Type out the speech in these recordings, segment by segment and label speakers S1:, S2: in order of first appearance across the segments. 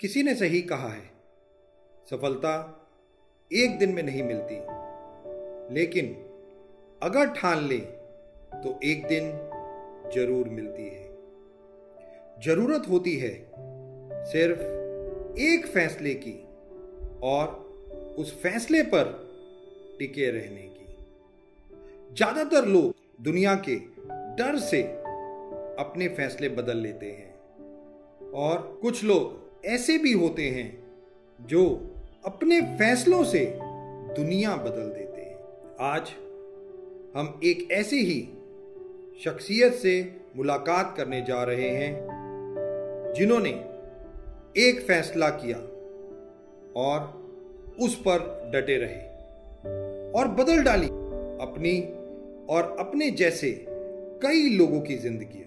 S1: किसी ने सही कहा है, सफलता एक दिन में नहीं मिलती, लेकिन अगर ठान ले तो एक दिन जरूर मिलती है। जरूरत होती है सिर्फ एक फैसले की और उस फैसले पर टिके रहने की। ज्यादातर लोग दुनिया के डर से अपने फैसले बदल लेते हैं और कुछ लोग ऐसे भी होते हैं जो अपने फैसलों से दुनिया बदल देते हैं। आज हम एक ऐसे ही शख्सियत से मुलाकात करने जा रहे हैं जिन्होंने एक फैसला किया और उस पर डटे रहे और बदल डाली अपनी और अपने जैसे कई लोगों की जिंदगी।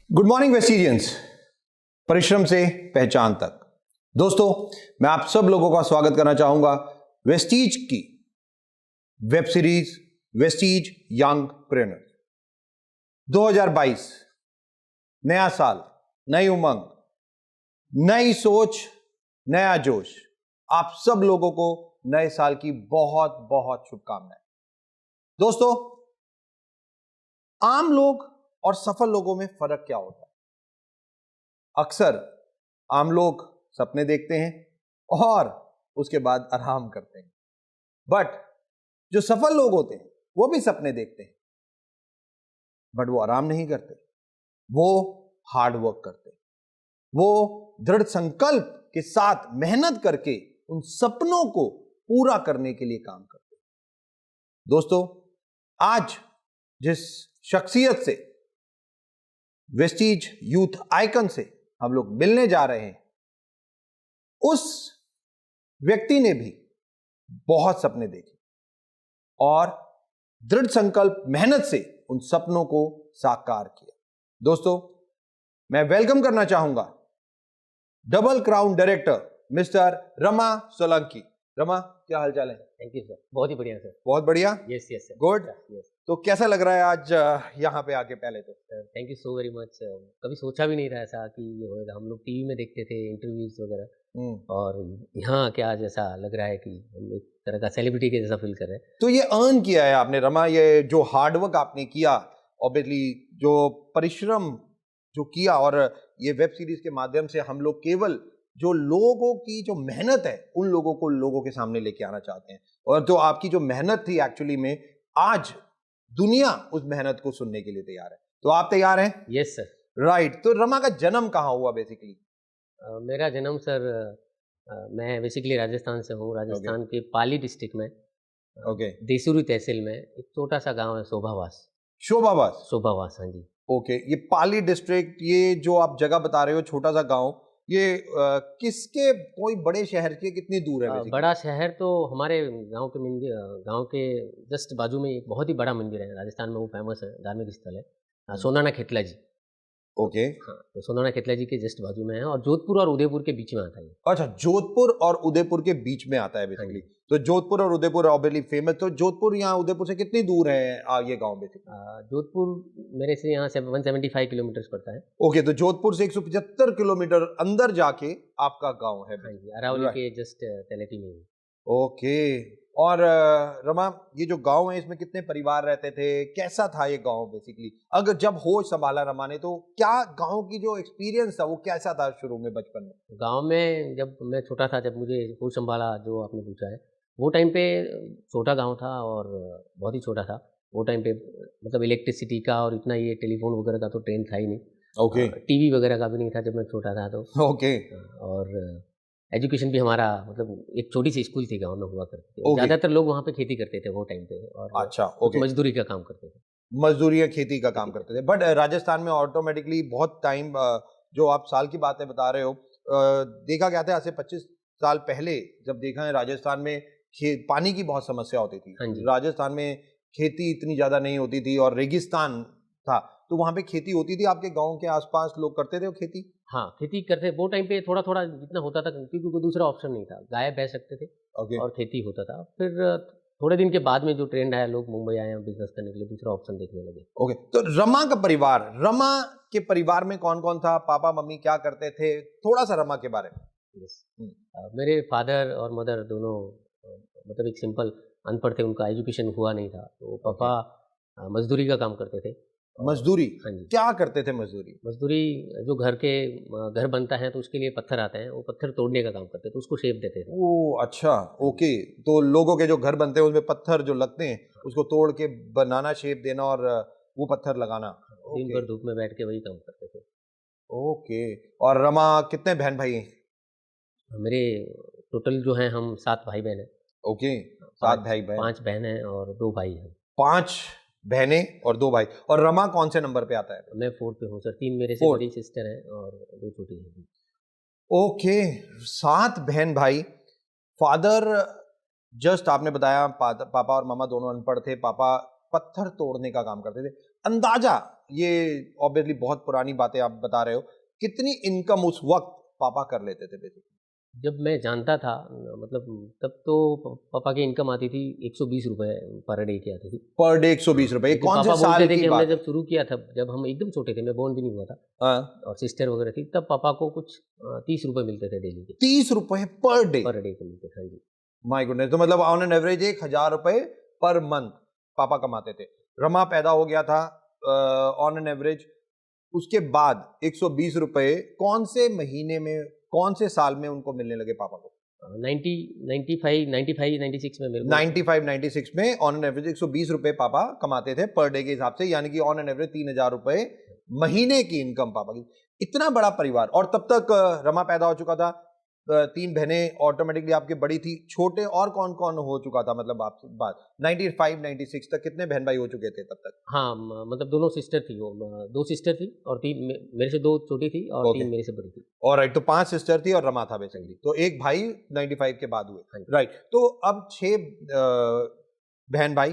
S2: गुड मॉर्निंग वेस्टिजियंस, परिश्रम से पहचान तक। दोस्तों, मैं आप सब लोगों का स्वागत करना चाहूंगा वेस्टीज की वेब सीरीज वेस्टीज यंग प्रेरणा। 2022 नया साल, नई उमंग, नई सोच, नया जोश। आप सब लोगों को नए साल की बहुत बहुत शुभकामनाएं। दोस्तों, आम लोग और सफल लोगों में फर्क क्या होता है? अक्सर आम लोग सपने देखते हैं और उसके बाद आराम करते हैं, बट जो सफल लोग होते हैं वो भी सपने देखते हैं, बट वो आराम नहीं करते, वो हार्ड वर्क करते हैं, वो दृढ़ संकल्प के साथ मेहनत करके उन सपनों को पूरा करने के लिए काम करते हैं। दोस्तों, आज जिस शख्सियत से, वेस्टीज यूथ आइकन से हम लोग मिलने जा रहे हैं, उस व्यक्ति ने भी बहुत सपने देखे और दृढ़ संकल्प मेहनत से उन सपनों को साकार किया। दोस्तों, मैं वेलकम करना चाहूंगा double crown director mister Rama Solanki. Rama, क्या हालचाल है?
S3: थैंक यू सर, बहुत ही बढ़िया सर।
S2: बहुत बढ़िया।
S3: Yes yes sir,
S2: good.
S3: Yes.
S2: तो कैसा लग रहा है आज यहाँ पे आके? पहले तो
S3: sir thank you so very much. कभी सोचा भी नहीं था ऐसा कि ये होगा। हम लोग टीवी में देखते थे इंटरव्यूज वगैरह, और यहाँ क्या आज ऐसा लग रहा है कि हम एक तरह का सेलिब्रिटी के जैसा फील कर रहे हैं।
S2: तो ये अर्न किया है आपने रमा, ये जो हार्डवर्क आपने किया, ऑब्वियसली जो परिश्रम जो किया, और ये वेब सीरीज के माध्यम से हम लोग केवल जो लोगों की जो मेहनत है उन लोगों को लोगों के सामने लेके आना चाहते हैं, और जो आपकी जो मेहनत थी एक्चुअली में आज दुनिया उस मेहनत को सुनने के लिए तैयार है। तो आप तैयार हैं?
S3: Yes sir.
S2: राइट। तो रमा का जन्म कहाँ हुआ बेसिकली?
S3: मेरा जन्म सर, मैं बेसिकली राजस्थान से हूँ। राजस्थान के पाली डिस्ट्रिक्ट में, देसूरी तहसील में एक छोटा सा गांव है, शोभावास।
S2: शोभावास?
S3: शोभावास, हाँ जी।
S2: ओके, ये पाली डिस्ट्रिक्ट, ये जो आप जगह बता रहे हो, छोटा सा गांव, ये किसके, कोई बड़े शहर के कितनी दूर है?
S3: बड़ा शहर तो हमारे गांव के मंदिर, गांव के जस्ट बाजू में एक बहुत ही बड़ा मंदिर है राजस्थान में, वो फेमस है, धार्मिक स्थल है, सोनाना खेतला जी।
S2: ओके।
S3: हाँ, तो सोनाना खेतला जी के जस्ट बाजू में है, और जोधपुर और उदयपुर के बीच में आता है।
S2: अच्छा, जोधपुर और उदयपुर के बीच में आता है बेसिकली। तो जोधपुर और उदयपुर ऑब्वियसली फेमस। तो जोधपुर यहाँ उदयपुर से कितनी दूर है ये गांव बेसिकली?
S3: जोधपुर मेरे से यहाँ से 175 किलोमीटर पड़ता है।
S2: ओके, तो जोधपुर से 175 किलोमीटर अंदर जाके आपका गांव है?
S3: हाँ जी, अरावली के जस्ट तलेटी में।
S2: ओके। और रमा, ये जो गांव है इसमें कितने परिवार रहते थे? कैसा था ये गांव बेसिकली? अगर जब होश संभाला रमा ने, तो क्या गांव की जो एक्सपीरियंस था वो कैसा था शुरू में, बचपन में?
S3: गांव में जब मैं छोटा था, जब मुझे होश संभाला, जो आपने पूछा है, वो टाइम पे छोटा गांव था और बहुत ही छोटा था। वो टाइम पे मतलब इलेक्ट्रिसिटी का और इतना ये टेलीफोन वगैरह का तो ट्रेंड था ही नहीं।
S2: ओके।
S3: टीवी वगैरह का भी नहीं था जब मैं छोटा था तो।
S2: ओके।
S3: और एजुकेशन भी हमारा मतलब एक छोटी सी स्कूल थी गांव में हुआ करती थी।
S2: Okay.
S3: ज़्यादातर लोग वहाँ पे खेती करते थे वो टाइम पे, और
S2: अच्छा,
S3: कुछ
S2: ओके।
S3: मजदूरी का काम करते थे।
S2: मजदूरी या खेती का काम करते थे। बट राजस्थान में ऑटोमेटिकली बहुत टाइम, जो आप साल की बातें बता रहे हो, देखा गया था आज से 25 साल पहले, जब देखा है राजस्थान में पानी की बहुत समस्या होती थी।
S3: हाँ जी।
S2: राजस्थान में खेती इतनी ज्यादा नहीं होती थी और रेगिस्तान था, तो वहां पे खेती होती थी। आपके गांव के आसपास लोग करते थे वो खेती?
S3: हाँ, खेती करते वो टाइम पे थोड़ा थोड़ा जितना होता था, क्योंकि कोई दूसरा ऑप्शन नहीं था। गाय भैंस रखते थे
S2: ओके।
S3: और खेती होता था। फिर थोड़े दिन के बाद में जो ट्रेंड आया, लोग मुंबई आए और बिजनेस करने के लिए दूसरा ऑप्शन देखने लगे।
S2: ओके, तो रमा का परिवार, रमा के परिवार में कौन कौन था? पापा मम्मी क्या करते थे? थोड़ा सा रमा के बारे में।
S3: यस। मेरे फादर और मदर दोनों मतलब एक सिंपल अनपढ़ थे, उनका एजुकेशन हुआ नहीं था। तो पापा मजदूरी का काम करते थे।
S2: मजदूरी?
S3: हाँ जी।
S2: क्या करते थे मजदूरी?
S3: मजदूरी जो घर बनता है तो उसके लिए पत्थर आते हैं, वो पत्थर तोड़ने का काम करते थे, तो उसको शेप देते थे।
S2: ओ अच्छा, ओके। तो लोगों के जो घर बनते हैं उसमें पत्थर जो लगते हैं उसको तोड़ के बनाना, शेप देना और वो पत्थर लगाना।
S3: दिन भर धूप में बैठ के वही काम करते थे।
S2: ओके। और रमा कितने बहन भाई हैं?
S3: मेरे टोटल जो हैं हम 7 भाई बहन हैं।
S2: ओके, 7 भाई बहन।
S3: 5 बहन हैं और 2 भाई हैं।
S2: 5 बहनें और 2 भाई। और रमा कौन से नंबर पे आता है?
S3: मैं 4th पे हूँ सर। 3 मेरे से
S2: 4th।
S3: बड़ी सिस्टर हैं और 2 छोटी हैं।
S2: ओके, 7 बहन भाई। फादर, जस्ट आपने बताया पापा और मामा दोनों अनपढ़ थे। पापा पत्थर तोड़ने का काम करते थे। अंदाजा, ये ऑब्वियसली बहुत पुरानी बातें आप बता रहे हो, कितनी इनकम उस वक्त पापा कर लेते थे बेसिकली?
S3: जब मैं जानता था मतलब तब तो पापा की इनकम आती थी 120 रुपए पर डे की आती थी।
S2: पर डे 120 रुपए?
S3: लेकिन
S2: कौन से
S3: पापा
S2: साल
S3: बोलते थे
S2: की
S3: कि हमने
S2: बात है?
S3: जब शुरू किया था, जब हम एकदम छोटे थे, मैं बोर्न भी नहीं हुआ था,
S2: हाँ,
S3: और सिस्टर वगैरह थी, तब पापा को कुछ 30 रुपए मिलते थे डेली के।
S2: 30 रुपए पर डे?
S3: पर डे के मिलते थे। हाँ जी।
S2: My goodness. तो मतलब ऑन एन एवरेज 1000 रुपए पर मंथ पापा कमाते थे। रमा पैदा हो गया था ऑन एन एवरेज, उसके बाद 120 रुपए कौन से महीने में, कौन से साल में उनको मिलने लगे पापा को?
S3: 95 96 में मेरे को
S2: 95 96 में ऑन एन एवरेज 120 रुपए पापा कमाते थे पर डे के हिसाब से, यानी कि ऑन एन एवरेज 3000 रुपए महीने की इनकम पापा की। इतना बड़ा परिवार। और तब तक रमा पैदा हो चुका था, 3 बहनें ऑटोमेटिकली आपकी बड़ी थी। छोटे और कौन कौन हो चुका था, मतलब आपसे बात 95 96 तक कितने बहन भाई हो चुके थे तब तक?
S3: हाँ, मतलब दोनों सिस्टर थी वो। 2 सिस्टर थी और 3 मेरे से 2 छोटी थी और
S2: Okay.
S3: 3 मेरे से बड़ी थी।
S2: ऑलराइट, तो 5 सिस्टर थी और रमा था बेसिकली। तो एक भाई 95 के बाद हुए।
S3: हाँ जी।
S2: राइट, तो अब 6 बहन भाई,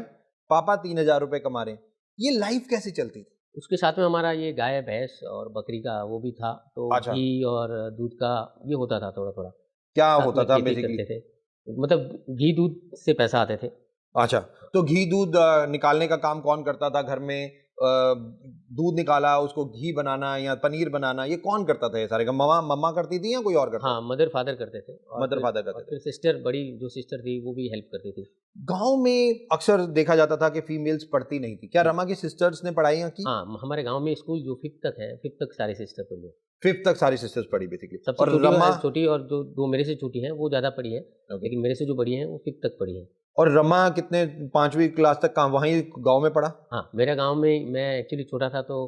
S2: पापा 3000 रुपए कमा रहे हैं, ये लाइफ कैसे चलती थी?
S3: उसके साथ में हमारा ये गाय, भैंस और बकरी का वो भी था, तो
S2: अच्छा।
S3: घी और दूध का ये होता था थोड़ा-थोड़ा।
S2: क्या
S3: साथ
S2: होता
S3: में
S2: था
S3: खेती
S2: बेसिकली?
S3: करते थे। मतलब घी दूध से पैसा आते थे।
S2: अच्छा, तो घी दूध निकालने का काम कौन करता था घर में? दूध निकाला, उसको घी बनाना या पनीर बनाना, ये कौन करता था? ये सारे काम मम्मा करती थी या कोई और करता?
S3: हाँ, मदर फादर करते थे।
S2: मदर फादर करते
S3: और फिर सिस्टर, बड़ी जो सिस्टर थी वो भी हेल्प करती थी।
S2: गांव में अक्सर देखा जाता था कि फीमेल्स पढ़ती नहीं थी। क्या रमा की सिस्टर्स ने पढ़ाई की?
S3: हाँ, हमारे गाँव में स्कूल जो 5th तक है, 5th तक सारी सिस्टर पढ़ी है।
S2: 5th तक सारी सिस्टर्स पढ़ी बेसिकली।
S3: सबसे
S2: और
S3: छोटी
S2: रमा?
S3: छोटी और जो 2 मेरे से छोटी हैं वो ज़्यादा पढ़ी है, लेकिन मेरे से जो बड़ी हैं वो 5th तक पढ़ी हैं।
S2: और रमा कितने, 5वीं क्लास तक कहाँ वहीं गांव में पढ़ा?
S3: हाँ, मेरे गाँव में मैं एक्चुअली छोटा था तो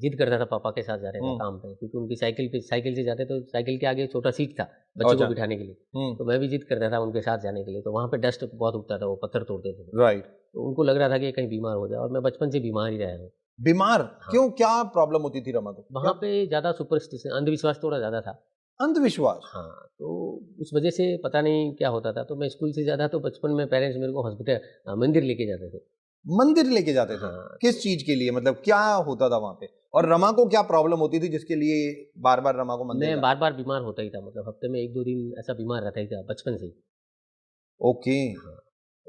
S3: जिद करता था पापा के साथ जाने का काम पे, क्योंकि उनकी साइकिल से जाते तो साइकिल के आगे छोटा सीट था बच्चों को बिठाने के लिए। तो मैं भी जिद करता था उनके साथ जाने के लिए। तो वहाँ पे डस्ट बहुत उगता था, वो पत्थर तोड़ते थे।
S2: राइट।
S3: तो उनको लग रहा था कि कहीं बीमार हो जाए, और मैं बचपन से बीमार ही रहा हूँ।
S2: बीमार?
S3: हाँ।
S2: क्यों, क्या प्रॉब्लम होती थी रमा को?
S3: वहाँ पे ज़्यादा सुपरस्टिशन, अंधविश्वास थोड़ा ज़्यादा था।
S2: अंधविश्वास?
S3: हाँ, तो उस वजह से पता नहीं क्या होता था। तो मैं स्कूल से ज़्यादा, तो बचपन में पेरेंट्स मेरे को मंदिर लेके जाते थे।
S2: मंदिर लेके जाते थे?
S3: हाँ।
S2: किस चीज के लिए, मतलब क्या होता था वहां पे? और रमा को क्या प्रॉब्लम होती थी जिसके लिए बार बार रमा को मंदिर
S3: मैं बार-बार बीमार होता ही था, मतलब हफ्ते में 1-2 दिन ऐसा बीमार रहता ही था बचपन से ही।
S2: ओके।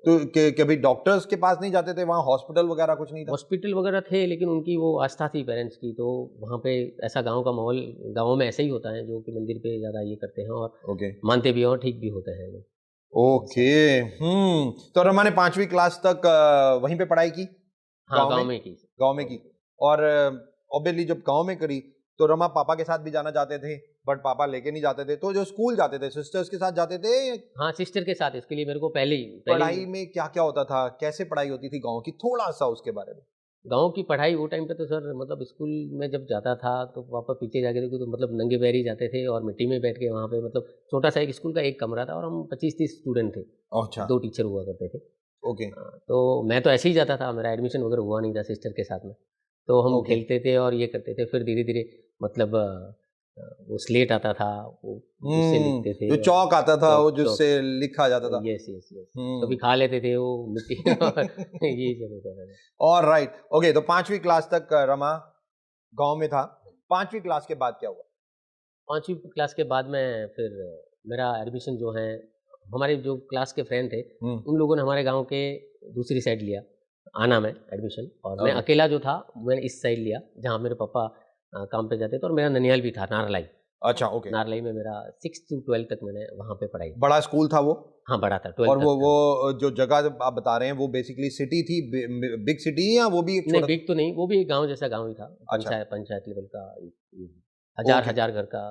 S2: तो कभी डॉक्टर्स के पास नहीं जाते थे? वहाँ हॉस्पिटल वगैरह कुछ नहीं था?
S3: हॉस्पिटल वगैरह थे, लेकिन उनकी वो आस्था थी पेरेंट्स की, तो वहाँ पे ऐसा गाँव का माहौल, गाँवों में ऐसे ही होता है, जो कि मंदिर पे ज़्यादा ये करते हैं और
S2: ओके।
S3: मानते भी हैं और ठीक भी होते हैं लोग।
S2: ओके। तो रमा ने 5वीं क्लास तक वहीं पे पढ़ाई की?
S3: हाँ, गाँव में की।
S2: गांव में की। और ऑब्वियसली जब गांव में करी तो रमा पापा के साथ भी जाना चाहते थे, बट पापा लेके नहीं जाते थे। तो जो स्कूल जाते थे सिस्टर्स के साथ जाते थे?
S3: हाँ, सिस्टर के साथ। इसके लिए मेरे को पहले
S2: पढ़ाई में क्या क्या होता था, कैसे पढ़ाई होती थी गांव की, थोड़ा सा उसके बारे में?
S3: गांव की पढ़ाई वो टाइम पे तो सर मतलब स्कूल में जब जाता था तो पापा पीछे जाके देखो तो मतलब नंगे पैर ही जाते थे और मिट्टी में बैठ के वहाँ पे मतलब छोटा सा एक स्कूल का एक कमरा था और हम 25-30 स्टूडेंट थे।
S2: अच्छा।
S3: 2 टीचर हुआ करते थे।
S2: ओके।
S3: तो मैं तो ऐसे ही जाता था, मेरा एडमिशन वगैरह हुआ नहीं था सिस्टर के साथ में। तो हम
S2: ओके।
S3: खेलते थे और ये करते थे, फिर धीरे-धीरे मतलब वो स्लेट आता था, वो उससे लिखते थे
S2: जो
S3: और
S2: चौक आता था वो
S3: चॉक चॉक
S2: जिससे लिखा जाता था।
S3: Yes, yes, yes. कभी खा लेते थे वो मिट्टी और यही सब होता था।
S2: और राइट, ओके, तो 5वीं क्लास तक रमा गांव में था। 5वीं क्लास के बाद क्या हुआ?
S3: 5वीं क्लास के बाद में फिर मेरा एडमिशन जो है, हमारे जो क्लास के फ्रेंड थे, उन लोगों ने हमारे गाँव के दूसरी साइड लिया, आना में एडमिशन, और मैं अकेला जो था मैंने इस साइड लिया जहाँ मेरे पापा काम पे जाते थे, और मेरा ननिहाल भी था, नारलाई।
S2: अच्छा, ओके।
S3: नारलाई में मेरा 6 to 12 तक मैंने वहाँ पे पढ़ाई।
S2: बड़ा स्कूल था वो?
S3: हाँ, बड़ा था, 12
S2: और
S3: तक था।
S2: वो जो जगह आप बता रहे हैं वो बेसिकली सिटी थी, बिग सिटी, या वो भी एक
S3: नहीं,
S2: छोटा?
S3: बिग तो नहीं, वो भी एक गाँव जैसा गाँव ही था।
S2: अच्छा।
S3: पंचायत लेवल का,
S2: ओके।
S3: हजार घर का।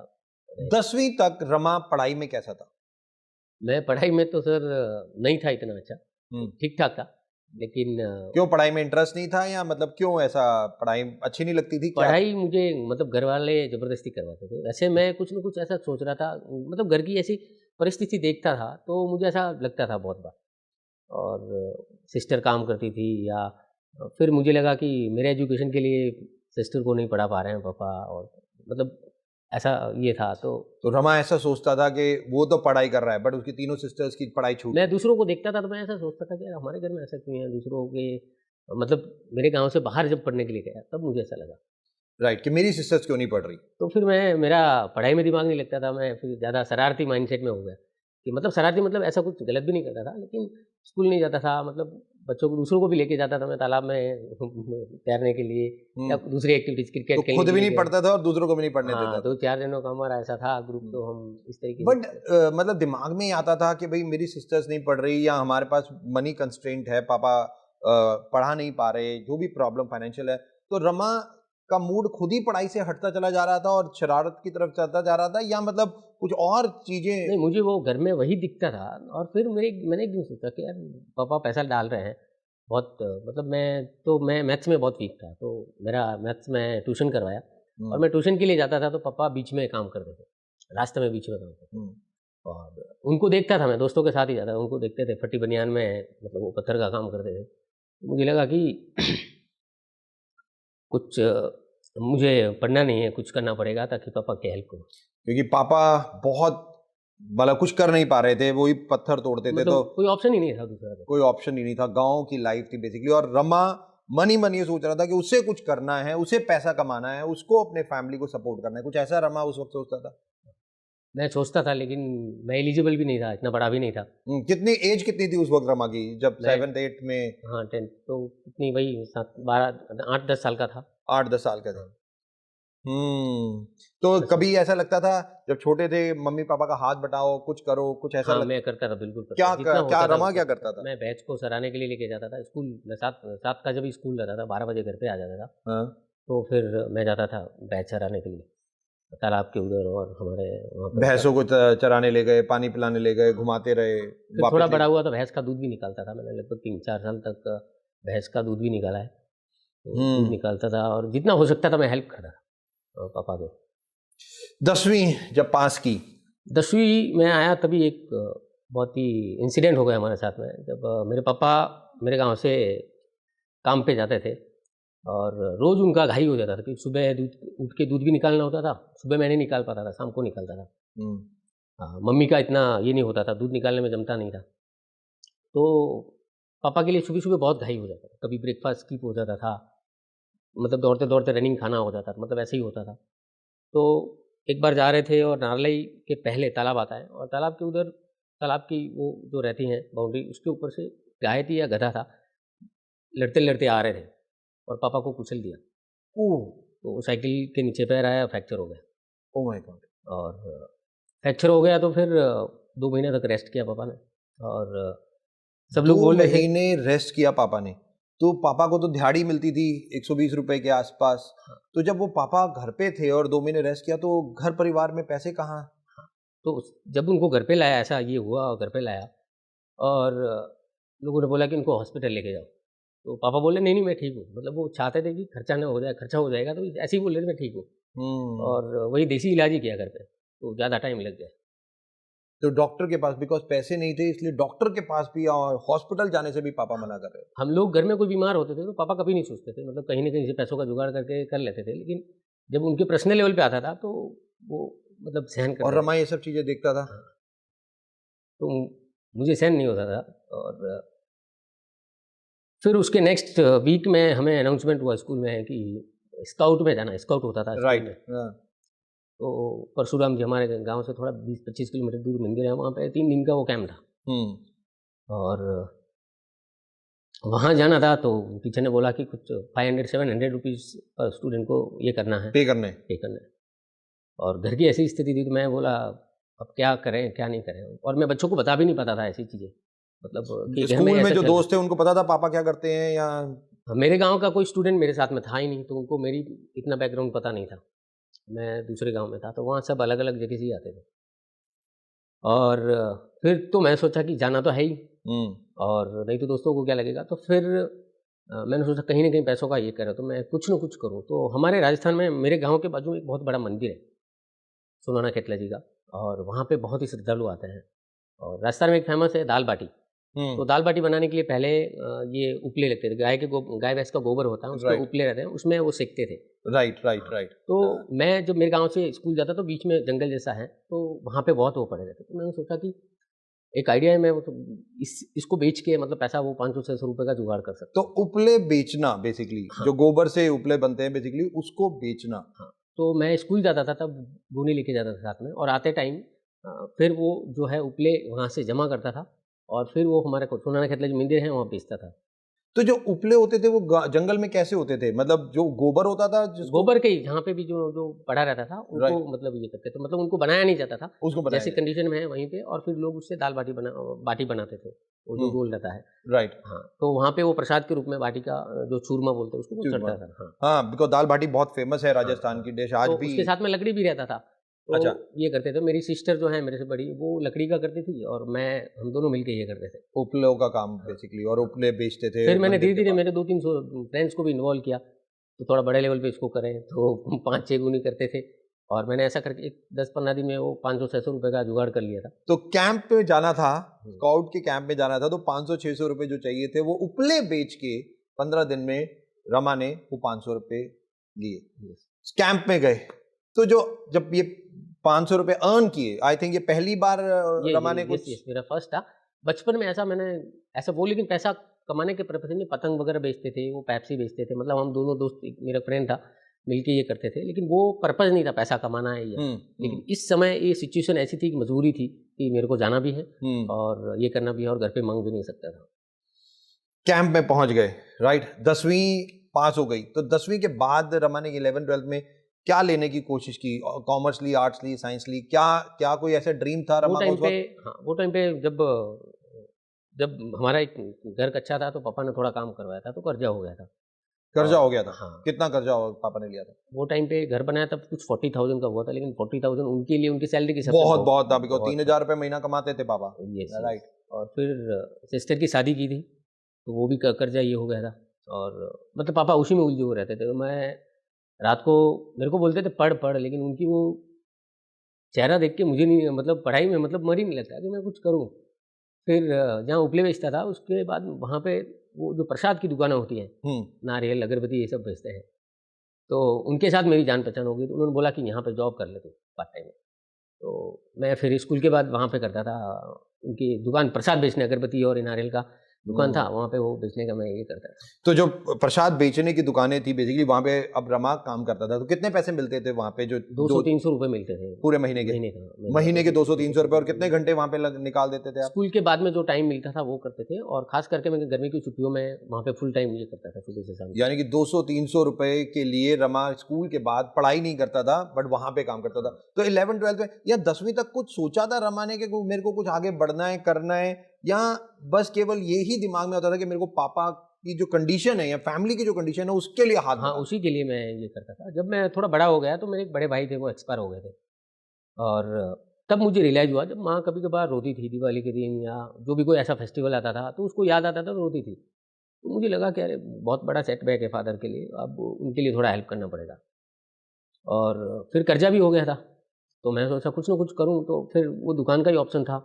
S2: 10वीं तक रमा पढ़ाई में कैसा था?
S3: मैं पढ़ाई में तो सर नहीं था इतना अच्छा, ठीक-ठाक था, लेकिन
S2: क्यों, पढ़ाई में इंटरेस्ट नहीं था, या मतलब क्यों ऐसा, पढ़ाई अच्छी नहीं लगती थी क्या?
S3: पढ़ाई मुझे मतलब घर वाले ज़बरदस्ती करवाते थे। वैसे मैं कुछ न कुछ ऐसा सोच रहा था, मतलब घर की ऐसी परिस्थिति देखता था, तो मुझे ऐसा लगता था बहुत बार। और सिस्टर काम करती थी, या फिर मुझे लगा कि मेरे एजुकेशन के लिए सिस्टर को नहीं पढ़ा पा रहे हैं पापा, और मतलब ऐसा ये था।
S2: तो रमा ऐसा सोचता था कि वो तो पढ़ाई कर रहा है बट उसकी तीनों सिस्टर्स की पढ़ाई छूट
S3: मैं
S2: गई।
S3: दूसरों को देखता था तो मैं ऐसा सोचता था कि यार हमारे घर में ऐसा क्यों है, दूसरों के मतलब मेरे गाँव से बाहर जब पढ़ने के लिए गया तब मुझे ऐसा लगा।
S2: राइट, कि मेरी सिस्टर्स क्यों नहीं पढ़ रही।
S3: तो फिर मेरा पढ़ाई में दिमाग नहीं लगता था, मैं फिर ज़्यादा शरारती माइंडसेट में हो गया, कि मतलब शरारती मतलब ऐसा कुछ गलत भी नहीं करता था, लेकिन स्कूल नहीं जाता था, मतलब बच्चों को दूसरों को भी लेके जाता था मैं तालाब में तैरने के लिए, या दूसरी एक्टिविटीज़
S2: तो
S3: क्रिकेट खेलने
S2: खुद
S3: के
S2: भी
S3: लिए
S2: नहीं
S3: गए।
S2: पढ़ता था और दूसरों को भी नहीं पढ़ने
S3: हाँ,
S2: देता था।
S3: 2-4 जनों का हमारा ऐसा था ग्रुप, तो हम इस तरीके
S2: बट
S3: से।
S2: मतलब दिमाग में ही आता था कि भाई मेरी सिस्टर्स नहीं पढ़ रही, या हमारे पास मनी कंस्ट्रेंट है, पापा पढ़ा नहीं पा रहे, जो भी प्रॉब्लम फाइनेंशियल है, तो रमा का मूड खुद ही पढ़ाई से हटता चला जा रहा था और शरारत की तरफ चलता जा रहा था, या मतलब कुछ और चीजें?
S3: नहीं, मुझे वो घर में वही दिखता था, और फिर मैंने एक दिन सोचा कि यार पापा पैसा डाल रहे हैं बहुत, मतलब मैं मैथ्स में बहुत वीक था, तो मेरा मैथ्स में ट्यूशन करवाया, और मैं ट्यूशन के लिए जाता था तो पापा बीच में काम करते थे, रास्ते में बीच में काम करते थे, और उनको देखता था, मैं दोस्तों के साथ ही जाता था, उनको देखते थे फटी बनियान में, मतलब वो पत्थर का काम करते थे। मुझे लगा कि कुछ मुझे पढ़ना नहीं है, कुछ करना पड़ेगा ताकि पापा की हेल्प करूँ।
S2: क्योंकि पापा बहुत मतलब कुछ कर नहीं पा रहे थे, वही पत्थर तोड़ते थे,
S3: मतलब
S2: तो
S3: कोई ऑप्शन ही नहीं था दूसरा तो।
S2: कोई ऑप्शन ही नहीं था, गांव की लाइफ थी बेसिकली, और रमा मन ही मन ये सोच रहा था कि उसे कुछ करना है, उसे पैसा कमाना है, उसको अपने फैमिली को सपोर्ट करना है, कुछ ऐसा रमा उस वक्त सोचता था।
S3: मैं सोचता था, लेकिन मैं एलिजिबल भी नहीं था, इतना बड़ा भी नहीं था।
S2: कितनी एज कितनी थी उस वक्त रमा की, जब 7th 8th में?
S3: हाँ, 10 तो कितनी, वही 7 12 8-10 साल का था।
S2: 8-10 साल का था। तो कभी ऐसा लगता था जब छोटे थे, मम्मी पापा का हाथ बटाओ, कुछ करो, कुछ ऐसा
S3: हाँ, मैं करता था, बिल्कुल करता
S2: क्या
S3: था, जितना
S2: क्या
S3: होता था
S2: रमा क्या करता था?
S3: मैं बैच को सराहने के लिए लेके जाता था स्कूल में। 7 का जब स्कूल रहता था, 12 बजे घर पे आ जाता था,
S2: हाँ।
S3: तो फिर मैं जाता था बैच चराने के लिए तालाब के उधर, और हमारे वहाँ पर
S2: भैंसों को चराने ले गए, पानी पिलाने ले गए, घुमाते रहे,
S3: फिर थोड़ा बड़ा हुआ तो भैंस का दूध भी निकालता था। मैंने लगभग 3-4 साल तक भैंस का दूध भी निकाला है, तो दूध निकालता था, और जितना हो सकता था मैं हेल्प करता था पापा के।
S2: 10वीं जब पास की?
S3: 10वीं में आया तभी एक बहुत ही इंसिडेंट हो गया हमारे साथ में, जब मेरे पापा मेरे गांव से काम पे जाते थे, और रोज़ उनका घाई हो जाता था कि सुबह उठ के दूध भी निकालना होता था। सुबह मैं नहीं निकाल पाता था, शाम को निकालता था। हाँ, मम्मी का इतना ये नहीं होता था, दूध निकालने में जमता नहीं था, तो पापा के लिए सुबह-सुबह बहुत घाई हो जाता था। कभी ब्रेकफास्ट स्किप हो जाता था, मतलब दौड़ते-दौड़ते रनिंग खाना हो जाता था, मतलब ऐसे ही होता था। तो एक बार जा रहे थे, और नारलई के पहले तालाब आता है, और तालाब के उधर, तालाब की वो जो रहती हैं बाउंड्री, उसके ऊपर से गाय थी या गधा था, लड़ते-लड़ते आ रहे थे, और पापा को कुचल दिया।
S2: ओह!
S3: तो वो साइकिल के नीचे पैर आया, फ्रैक्चर हो गया।
S2: Oh my God!
S3: और फ्रैक्चर हो गया तो फिर 2 महीने तक रेस्ट किया पापा ने, और सब लोग
S2: 2
S3: बोल रहे थे।
S2: महीने रेस्ट किया पापा ने? तो पापा को तो दिहाड़ी मिलती थी 120 रुपए के आसपास, तो जब वो पापा घर पे थे और 2 महीने रेस्ट किया, तो घर परिवार में पैसे कहाँ?
S3: तो जब उनको घर पे लाया, ऐसा ये हुआ, और घर पे लाया, और लोगों ने बोला कि इनको हॉस्पिटल लेके जाओ। तो पापा बोले नहीं नहीं मैं ठीक हूँ, मतलब वो चाहते थे कि खर्चा ना हो जाए, खर्चा हो जाएगा, तो ऐसे ही बोल रहे थे मैं ठीक हूँ। और वही देसी इलाज ही किया घर पे, तो ज़्यादा टाइम लग गया।
S2: तो डॉक्टर के पास बिकॉज पैसे नहीं थे इसलिए डॉक्टर के पास भी और हॉस्पिटल जाने से भी पापा मना कर रहे थे।
S3: हम लोग घर में कोई बीमार होते थे तो पापा कभी नहीं सोचते थे, मतलब कहीं ना कहीं से पैसों का जुगाड़ करके कर लेते थे, लेकिन जब उनके पर्सनल लेवल पे आता था तो वो मतलब सहन
S2: और
S3: करते
S2: रमा ये सब चीजें देखता था।
S3: हाँ, तो मुझे सहन नहीं होता था। और फिर उसके नेक्स्ट वीक में हमें अनाउंसमेंट हुआ स्कूल में कि स्काउट में जाना, स्काउट होता था स्कूल में। तो परशुराम जी हमारे गांव से थोड़ा 20-25 किलोमीटर दूर मंदिर है, वहाँ पे 3 दिन का वो कैंप था। और वहाँ जाना था तो टीचर ने बोला कि कुछ 500-700 रुपीज़ पर स्टूडेंट को ये करना है,
S2: पे करने
S3: है। और घर की ऐसी स्थिति थी तो मैं बोला अब क्या करें क्या नहीं करें, और मैं बच्चों को बता भी नहीं पाता था ऐसी चीज़ें, मतलब कि घर
S2: स्कूल में जो
S3: ऐसा
S2: दोस्त थे उनको पता था पापा क्या करते हैं या
S3: मेरे गांव का कोई स्टूडेंट मेरे साथ में था ही नहीं, तो उनको मेरी इतना बैकग्राउंड पता नहीं था। मैं दूसरे गांव में था तो वहाँ सब अलग अलग जगह से ही आते थे। और फिर तो मैं सोचा कि जाना तो है ही, और नहीं तो दोस्तों को क्या लगेगा। तो फिर मैंने सोचा कहीं ना कहीं पैसों का ये करो तो मैं कुछ ना कुछ करूँ। तो हमारे राजस्थान में मेरे गाँव के बाजू में एक बहुत बड़ा मंदिर है सुनाना खेतला जी का, और वहाँ पे बहुत ही श्रद्धालु आते हैं। और राजस्थान में एक फेमस है दाल बाटी। तो दाल बाटी बनाने के लिए पहले ये उपले लगते थे, गाय भैंस का गोबर होता है उसके उपले रहते हैं, उसमें वो सेकते थे।
S2: राइट।
S3: तो मैं जब मेरे गांव से स्कूल जाता तो बीच में जंगल जैसा है, तो वहाँ पे बहुत वो पड़े रहते, तो मैंने सोचा कि एक आइडिया है, मैं वो तो इसको बेच के मतलब पैसा वो 500-600 रुपये का जुगाड़ कर सकता।
S2: तो उपले बेचना बेसिकली, जो गोबर से उपले बनते हैं बेसिकली उसको बेचना।
S3: हाँ, तो मैं स्कूल जाता था तब गोनी लेके जाता था साथ में, और आते टाइम फिर वो जो है उपले वहाँ से जमा करता था, और फिर वो हमारे को सुनाना खेतला जो मंदिर है वहाँ बेचता था।
S2: तो जो उपले होते थे वो जंगल में कैसे होते थे, मतलब जो गोबर होता था
S3: गोबर के जहाँ पे भी जो जो पड़ा रहता था उनको मतलब ये करते थे, मतलब उनको बनाया नहीं जाता था, उसको जैसे कंडीशन में है वहीं पे, और फिर लोग उससे दाल बाटी बनाते थे, वो जो गोल रहता है।
S2: राइट।
S3: हाँ, तो वहाँ पे वो प्रसाद के रूप में बाटी का जो चूरमा बोलते हैं उसको वो चढ़ता था।
S2: हाँ, बिकॉज़ दाल बाटी बहुत फेमस है राजस्थान की डिश आज
S3: तो
S2: भी।
S3: उसके साथ में लकड़ी भी रहता था, तो
S2: अच्छा।
S3: ये करते थे। मेरी सिस्टर जो है मेरे से बड़ी, वो लकड़ी का करती थी और हम दोनों मिलकर ये करते थे,
S2: उपलों का काम बेसिकली, और उपले बेचते थे।
S3: फिर मैंने धीरे धीरे मेरे 200-300 फ्रेंड्स को भी इन्वॉल्व किया, तो थोड़ा बड़े लेवल पे इसको करें, तो 5-6 गुनी करते थे, और मैंने ऐसा करके 10-15 दिन में वो 500-600 रुपये का जुगाड़ कर लिया था।
S2: तो कैंप पे जाना था, स्काउट के कैंप में जाना था, तो 500-600 रुपये जो चाहिए थे वो उपले बेच के 15 दिन में रमा ने वो 500 रुपये लिए। कैंप में गए तो जब ये 500 रुपये अर्न किए, आई थिंक ये पहली बार रमा ने कुछ
S3: मेरा फर्स्ट था। बचपन में ऐसा वो, लेकिन पैसा कमाने के पर्पज में पतंग वगैरह बेचते थे, वो पेप्सी बेचते थे, मतलब हम दोनों दोस्त, मेरा फ्रेंड था, मिलके ये करते थे, लेकिन वो पर्पज नहीं था पैसा कमाना है ये। लेकिन इस समय ये सिचुएशन ऐसी थी कि मजबूरी थी कि मेरे को जाना भी है और ये करना भी है, और घर पे मांग भी नहीं सकता था।
S2: कैंप में पहुंच गए, राइट, 10वीं पास हो गई। तो 10वीं के बाद रमा ने 11-12 में क्या लेने की कोशिश की? कॉमर्स ली, आर्ट्स ली, साइंस ली, क्या कोई ऐसा ड्रीम था रमा का उस वक्त?
S3: हाँ, वो टाइम पे जब हमारा एक घर कच्चा था तो पापा ने थोड़ा काम करवाया था, तो कर्जा हो गया था।
S2: कर्जा हो गया था?
S3: हाँ।
S2: कितना कर्जा पापा ने लिया था?
S3: वो टाइम पे घर बनाया तब कुछ 40,000 का हुआ था, लेकिन 40,000 उनके लिए उनकी सैलरी के हिसाब से
S2: बहुत था, बिकॉज 3,000 रुपये महीना कमाते थे पापा।
S3: राइट। और फिर सिस्टर की शादी की थी तो वो भी कर्जा ये हो गया था, और मतलब पापा उसी में उलझे हुए रहते थे। तो मैं रात को, मेरे को बोलते थे पढ़, लेकिन उनकी वो चेहरा देख के मुझे नहीं, मतलब पढ़ाई में मतलब मन ही नहीं लगता कि मैं कुछ करूँ। फिर जहाँ उपले बेचता था उसके बाद वहाँ पे वो जो प्रसाद की दुकानें होती हैं, नारियल अगरबत्ती ये सब बेचते हैं, तो उनके साथ मेरी जान पहचान हो गई। तो उन्होंने बोला कि यहाँ पे जॉब कर ले तू पार्ट टाइम में। तो मैं फिर स्कूल के बाद वहाँ पे करता था, उनकी दुकान प्रसाद बेचने, अगरबत्ती और नारियल का दुकान था, वहाँ पे वो बेचने का मैं ये करता था।
S2: तो जो प्रसाद बेचने की दुकानें थी बेसिकली वहाँ पे अब रमा काम करता था, तो कितने पैसे मिलते थे वहाँ पे? जो
S3: 200-300 रुपये मिलते थे
S2: पूरे महीने के? महीने के 200-300 रुपये। और कितने घंटे वहाँ पे निकाल देते थे आप?
S3: स्कूल के बाद में जो टाइम मिलता था वो करते थे, और खास करके मैं गर्मी की छुट्टियों में वहाँ पे फुल टाइम ये करता था, सुबह से शाम।
S2: यानी कि 200-300 रुपए के लिए रमा स्कूल के बाद पढ़ाई नहीं करता था, बट वहाँ पे काम करता था। तो 11-12 में या 10वीं तक कुछ सोचा था रमा ने कि मेरे को कुछ आगे बढ़ना है, करना है, या बस केवल यही दिमाग में होता था कि मेरे को पापा की जो कंडीशन है या फैमिली की जो कंडीशन है उसके लिए हाथ?
S3: हाँ, उसी के लिए मैं ये करता था। जब मैं थोड़ा बड़ा हो गया तो मेरे एक बड़े भाई थे, वो एक्सपायर हो गए थे, और तब मुझे रियलाइज़ हुआ, जब माँ कभी कभार रोती थी दिवाली के दिन या जो भी कोई ऐसा फेस्टिवल आता था तो उसको याद आता था तो रोती थी। तो मुझे लगा कि अरे बहुत बड़ा सेटबैक है फादर के लिए, अब उनके लिए थोड़ा हेल्प करना पड़ेगा। और फिर कर्जा भी हो गया था, तो मैं सोचा कुछ ना कुछ करूं, तो फिर वो दुकान का ही ऑप्शन था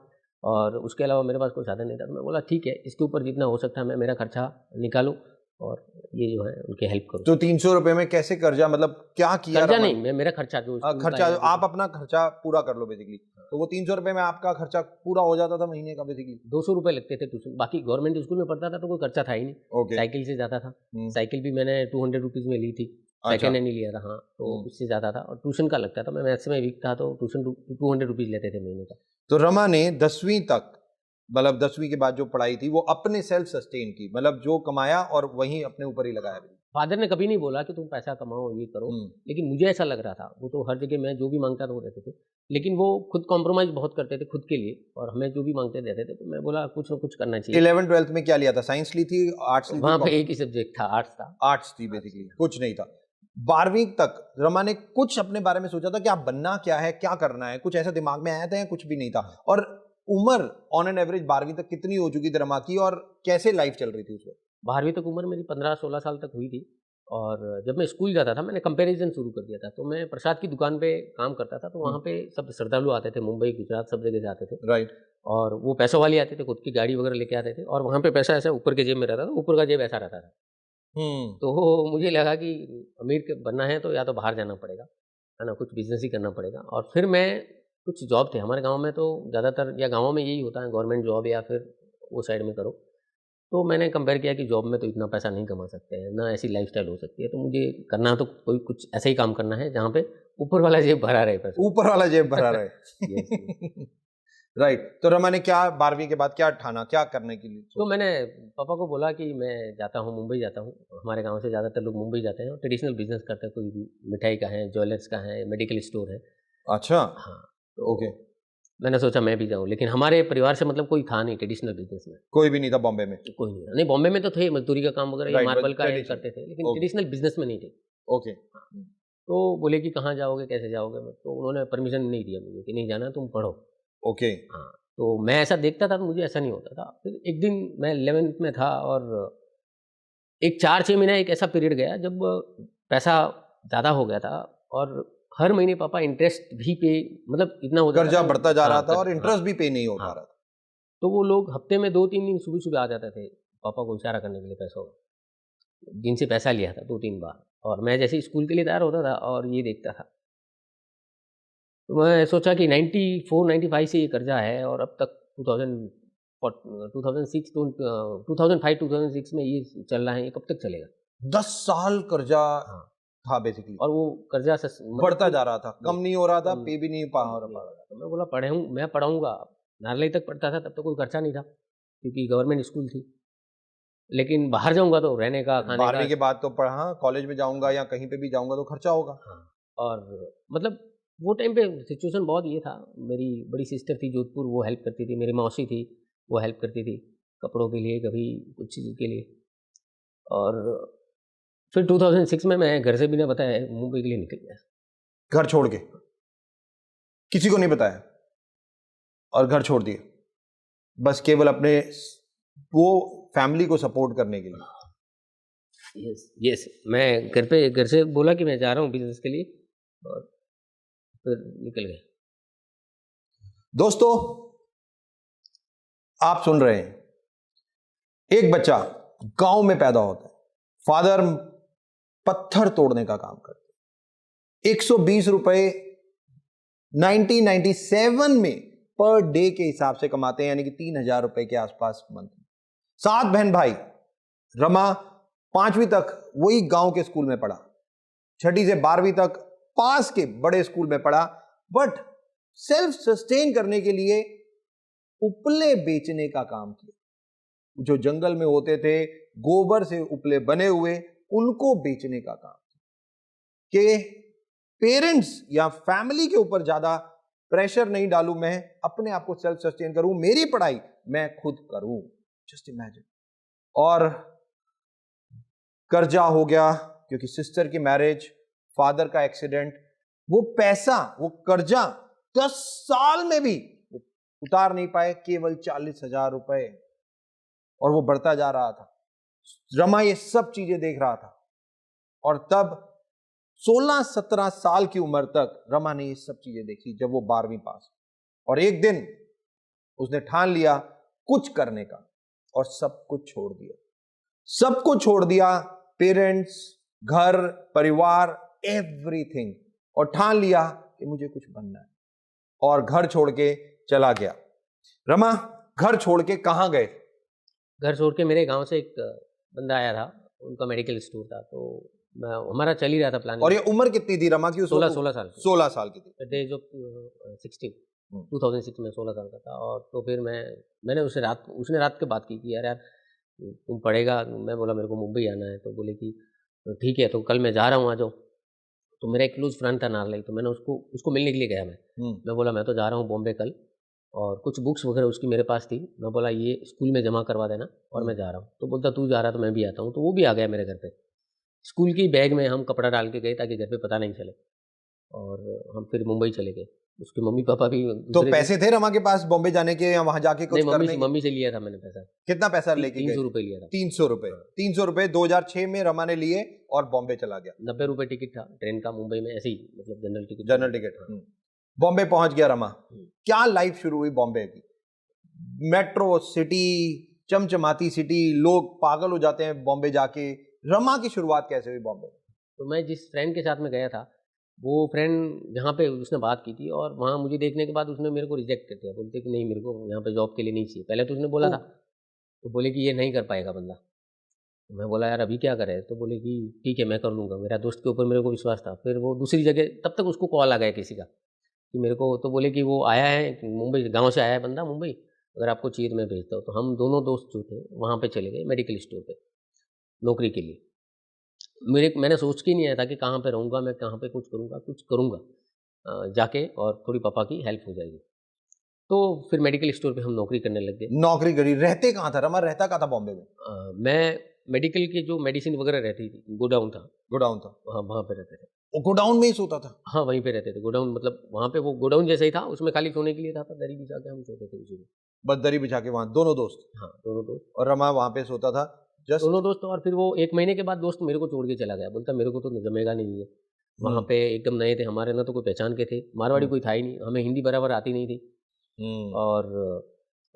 S3: और उसके अलावा मेरे पास कोई साधन नहीं था। तो मैं बोला ठीक है, इसके ऊपर जितना हो सकता है मैं मेरा खर्चा निकालूं और ये जो है उनकी हेल्प करूं।
S2: तो 300 रुपए में कैसे कर्जा, मतलब क्या किया?
S3: कर्जा नहीं, मैं मेरा खर्चा जो
S2: खर्चा आप अपना खर्चा पूरा कर लो बेसिकली। तो वो 300 रुपए में आपका खर्चा पूरा हो जाता था महीने का बेसिकली?
S3: 200 रुपए लगते थे ट्यूशन, बाकी गवर्नमेंट स्कूल में पढ़ता था तो कोई खर्चा था ही नहीं। साइकिल से जाता था, साइकिल भी मैंने 200 रुपीज़ में ली थी, सेकेंड हैंड ही लिया था। हाँ, तो उससे ज़्यादा था और ट्यूशन का लगता था, मैं मैथ्स में वीक था तो ट्यूशन 200 रुपीज़ लेते थे महीने का।
S2: तो रमा ने 10वीं तक, मतलब 10वीं के बाद जो पढ़ाई थी वो अपने सेल्फ सस्टेन की, मतलब जो कमाया और वहीं अपने ऊपर ही लगाया।
S3: फादर ने कभी नहीं बोला कि तुम पैसा कमाओ ये करो, लेकिन मुझे ऐसा लग रहा था, वो तो हर जगह मैं जो भी मांगता था वो देते थे, लेकिन वो खुद कॉम्प्रोमाइज बहुत करते थे खुद के लिए और हमें जो भी मांगते देते थे। तो मैं बोला कुछ ना कुछ करना चाहिए।
S2: 11th 12th में क्या लिया था? साइंस ली थी, आर्ट्स ली थी?
S3: वहाँ पे एक ही सब्जेक्ट था, आर्ट्स था।
S2: आर्ट्स थी बेसिकली, कुछ नहीं था। 12वीं तक रमा ने कुछ अपने बारे में सोचा था कि आप बनना क्या है, क्या करना है, कुछ ऐसा दिमाग में आया था या कुछ भी नहीं था? और उम्र ऑन एन एवरेज 12वीं तक कितनी हो चुकी थी रमा की और कैसे लाइफ चल रही थी उस वक्त?
S3: 12वीं तक उम्र मेरी 15-16 साल तक हुई थी और जब मैं स्कूल जाता था मैंने कंपैरिजन शुरू कर दिया था। तो मैं प्रसाद की दुकान पे काम करता था, तो वहाँ पे सब श्रद्धालु आते थे, मुंबई गुजरात सब जगह से आते थे।
S2: राइट।
S3: और वो पैसों वाले आते थे, खुद की गाड़ी वगैरह लेके आते थे और वहाँ पे पैसा ऐसा ऊपर के जेब में रहता था, ऊपर का जेब ऐसा रहता था। तो मुझे लगा कि अमीर बनना है तो या तो बाहर जाना पड़ेगा, है ना, कुछ बिजनेस ही करना पड़ेगा। और फिर मैं कुछ जॉब थे हमारे गांव में, तो ज़्यादातर या गाँवों में यही होता है, गवर्नमेंट जॉब या फिर वो साइड में करो। तो मैंने कंपेयर किया कि जॉब में तो इतना पैसा नहीं कमा सकते हैं, ना ऐसी लाइफस्टाइल हो सकती है, तो मुझे करना तो कोई कुछ ऐसा ही काम करना है जहाँ पे ऊपर वाला जेब भरा रहे पैसा।
S2: ऊपर वाला जेब भरा रहे। राइट। तो रमा ने क्या 12वीं के बाद क्या ठाना, क्या करने के लिए?
S3: तो मैंने पापा को बोला कि मैं जाता हूँ, मुंबई जाता हूँ। हमारे गांव से ज़्यादातर लोग मुंबई जाते हैं और ट्रेडिशनल बिजनेस करते हैं, कोई मिठाई का है, ज्वेलर्स का है, मेडिकल स्टोर है।
S2: अच्छा।
S3: हाँ,
S2: तो ओके,
S3: मैंने सोचा मैं भी जाऊँ, लेकिन हमारे परिवार से मतलब कोई था नहीं ट्रेडिशनल बिजनेस में।
S2: कोई भी नहीं था बॉम्बे में?
S3: कोई नहीं, नहीं बॉम्बे में तो थे, मजदूरी का काम वगैरह या मार्बल का ये करते थे, लेकिन ट्रेडिशनल बिजनेस में नहीं थे।
S2: ओके।
S3: तो बोले कि कहाँ जाओगे, कैसे जाओगे? तो उन्होंने परमिशन नहीं दिया मुझे कि नहीं जाना, तुम पढ़ो।
S2: ओके।
S3: हाँ, तो मैं ऐसा देखता था तो मुझे ऐसा नहीं होता था। फिर एक दिन मैं 11th में था और एक 4-6 महीना एक ऐसा पीरियड गया जब पैसा ज़्यादा हो गया था और हर महीने पापा इंटरेस्ट भी पे, मतलब इतना हो जाता था,
S2: कर्जा बढ़ता जा रहा था और इंटरेस्ट भी पे नहीं हो पा रहा था।
S3: तो वो लोग हफ्ते में 2-3 दिन सुबह-सुबह आ जाते थे पापा को इशारा करने के लिए पैसों का, जिनसे पैसा लिया था 2-3 बार। और मैं जैसे स्कूल के लिए तैयार होता था और ये देखता था, तो मैं सोचा कि 94-95 से ये कर्जा है और अब तक 2005-2006 में ये चल रहा है, ये कब तक चलेगा?
S2: 10 साल कर्जा
S3: हाँ,
S2: था बेसिकली।
S3: और वो कर्जा
S2: बढ़ता जा रहा था, कम नहीं हो रहा था, पे भी नहीं पा रहा था।
S3: तो मैं बोला मैं पढ़ाऊंगा। नारलाई तक पढ़ता था, तब तो कोई खर्चा नहीं था क्योंकि गवर्नमेंट स्कूल थी, लेकिन बाहर जाऊंगा तो रहने का, खाने का।
S2: 12वीं के बाद तो पढ़ा, कॉलेज में जाऊंगा या कहीं पे भी जाऊंगा तो खर्चा होगा।
S3: हाँ, और मतलब वो टाइम पे सिचुएशन बहुत ये था, मेरी बड़ी सिस्टर थी जोधपुर, वो हेल्प करती थी, मेरी मौसी थी वो हेल्प करती थी कपड़ों के लिए, कभी कुछ चीज़ के लिए। और फिर 2006 में मैं घर से बिना बताए मुंबई के लिए निकल गया,
S2: घर छोड़ के, किसी को नहीं बताया और घर छोड़ दिया, बस केवल अपने वो फैमिली को सपोर्ट करने के लिए।
S3: यस, मैं घर से बोला कि मैं जा रहा हूँ बिजनेस के लिए और फिर निकल गए।
S2: दोस्तों, आप सुन रहे हैं, एक बच्चा गांव में पैदा होता है, फादर पत्थर तोड़ने का काम करते हैं, 120 रुपए 1997 में पर डे के हिसाब से कमाते हैं, यानी कि 3000 रुपए के आसपास मंथ। 7 बहन भाई। रमा 5वीं तक वही गांव के स्कूल में पढ़ा, 6ठी से 12वीं तक पास के बड़े स्कूल में पढ़ा, बट सेल्फ सस्टेन करने के लिए उपले बेचने का काम किया। जो जंगल में होते थे, गोबर से उपले बने हुए, उनको बेचने का काम कि पेरेंट्स या फैमिली के ऊपर ज्यादा प्रेशर नहीं डालूं, मैं अपने आप को सेल्फ सस्टेन करूं, मेरी पढ़ाई मैं खुद करूं। Just imagine. और कर्जा हो गया क्योंकि सिस्टर की मैरिज, फादर का एक्सीडेंट, वो पैसा, वो कर्जा 10 साल में भी उतार नहीं पाए, केवल 40,000 रुपए, और वो बढ़ता जा रहा था। रमा ये सब चीजें देख रहा था और तब 16-17 साल की उम्र तक रमा ने ये सब चीजें देखी जब वो 12वीं पास। और एक दिन उसने ठान लिया कुछ करने का और सब कुछ छोड़ दिया, सब कुछ छोड़ दिया, पेरेंट्स, घर, परिवार, एवरीथिंग, और ठान लिया कि मुझे कुछ बनना है और घर छोड़ के चला गया। रमा घर छोड़ के कहां गए?
S3: घर छोड़ के मेरे गांव से एक बंदा आया था, उनका मेडिकल स्टोर था, तो हमारा चल ही रहा था प्लानिंग।
S2: और ये उम्र कितनी थी रमा की?
S3: 16 साल की।
S2: 16 साल की थी।
S3: एज ऑफ 16, 2006 में 16 साल का था। और तो फिर मैंने उसने रात के बात की कि यार तुम पढ़ेगा? मैं बोला मेरे को मुंबई आना है। तो बोले कि ठीक है, तो कल मैं जा रहा हूँ, आ जाओ। तो मेरा एक क्लोज फ्रेंड था नारलाई, तो मैंने उसको मिलने के लिए गया। मैं बोला मैं तो जा रहा हूँ बॉम्बे कल, और कुछ बुक्स वगैरह उसकी मेरे पास थी। मैं बोला ये स्कूल में जमा करवा देना और मैं जा रहा हूँ। तो बोलता तू जा रहा तो मैं भी आता हूँ। तो वो भी आ गया मेरे घर पे। स्कूल की बैग में हम कपड़ा डाल के गए ताकि घर पे पता नहीं चले, और हम फिर मुंबई चले गए। उसके मम्मी पापा भी।
S2: तो पैसे थे रमा के पास बॉम्बे जाने के या वहां जाके कुछ करने के?
S3: मम्मी से लिया था मैंने पैसा।
S2: कितना पैसा लेके गए?
S3: 300 रुपये लिया था।
S2: 300 रुपए? 300 रुपए 2006 में रमा ने लिए और बॉम्बे चला गया।
S3: 90 रुपये टिकट था ट्रेन का मुंबई में, ऐसे ही मतलब
S2: जनरल टिकट। बॉम्बे पहुंच गया रमा। क्या लाइफ शुरू हुई बॉम्बे की? मेट्रो सिटी, चमचमाती सिटी, लोग पागल हो जाते हैं बॉम्बे जाके। रमा की शुरुआत कैसे हुई बॉम्बे?
S3: तो मैं जिस फ्रेंड के साथ में गया था, वो फ्रेंड जहाँ पे उसने बात की थी, और वहाँ मुझे देखने के बाद उसने मेरे को रिजेक्ट कर दिया। बोलते कि नहीं, मेरे को यहाँ पे जॉब के लिए नहीं चाहिए। पहले तो उसने बोला था, तो बोले कि ये नहीं कर पाएगा बंदा। तो मैं बोला यार अभी क्या करें? तो बोले कि ठीक है मैं कर लूँगा। मेरा दोस्त के ऊपर मेरे को विश्वास था। फिर वो दूसरी जगह, तब तक उसको कॉल आ गया किसी का कि मेरे को, तो बोले कि वो आया है मुंबई, गाँव से आया है बंदा मुंबई, अगर आपको चाहिए तो मैं भेजता हूँ। तो हम दोनों दोस्त जो थे वहाँ पर चले गए मेडिकल स्टोर पर नौकरी के लिए। मैंने सोच के नहीं आया था कि कहाँ पे रहूँगा मैं, कहाँ पे कुछ करूँगा जाके, और थोड़ी पापा की हेल्प हो जाएगी। तो फिर मेडिकल स्टोर पे हम नौकरी करने लग गए।
S2: नौकरी करी। रहते कहाँ था रमा? रहता कहाँ था बॉम्बे में?
S3: मैं मेडिकल के जो मेडिसिन वगैरह रहती थी, गोडाउन था। वहाँ पे रहते थे।
S2: वो गोडाउन में ही सोता था?
S3: हाँ वहीं पे रहते थे। गोडाउन मतलब वहाँ पे वो गोडाउन जैसा ही था, उसमें खाली सोने के लिए था, दरी बिछा के हम सोते थे उसी में।
S2: बस दरी बिछा के वहाँ दोनों दोस्त?
S3: हाँ दोनों दोस्त।
S2: और रमा वहाँ पे सोता था
S3: दोनों दोस्त। और फिर वो 1 महीने के बाद दोस्त मेरे को छोड़ के चला गया। बोलता मेरे को तो जमेगा नहीं है। वहाँ पे एकदम नए थे, हमारे ना तो कोई पहचान के थे, मारवाड़ी कोई था ही नहीं, हमें हिंदी बराबर आती नहीं थी। और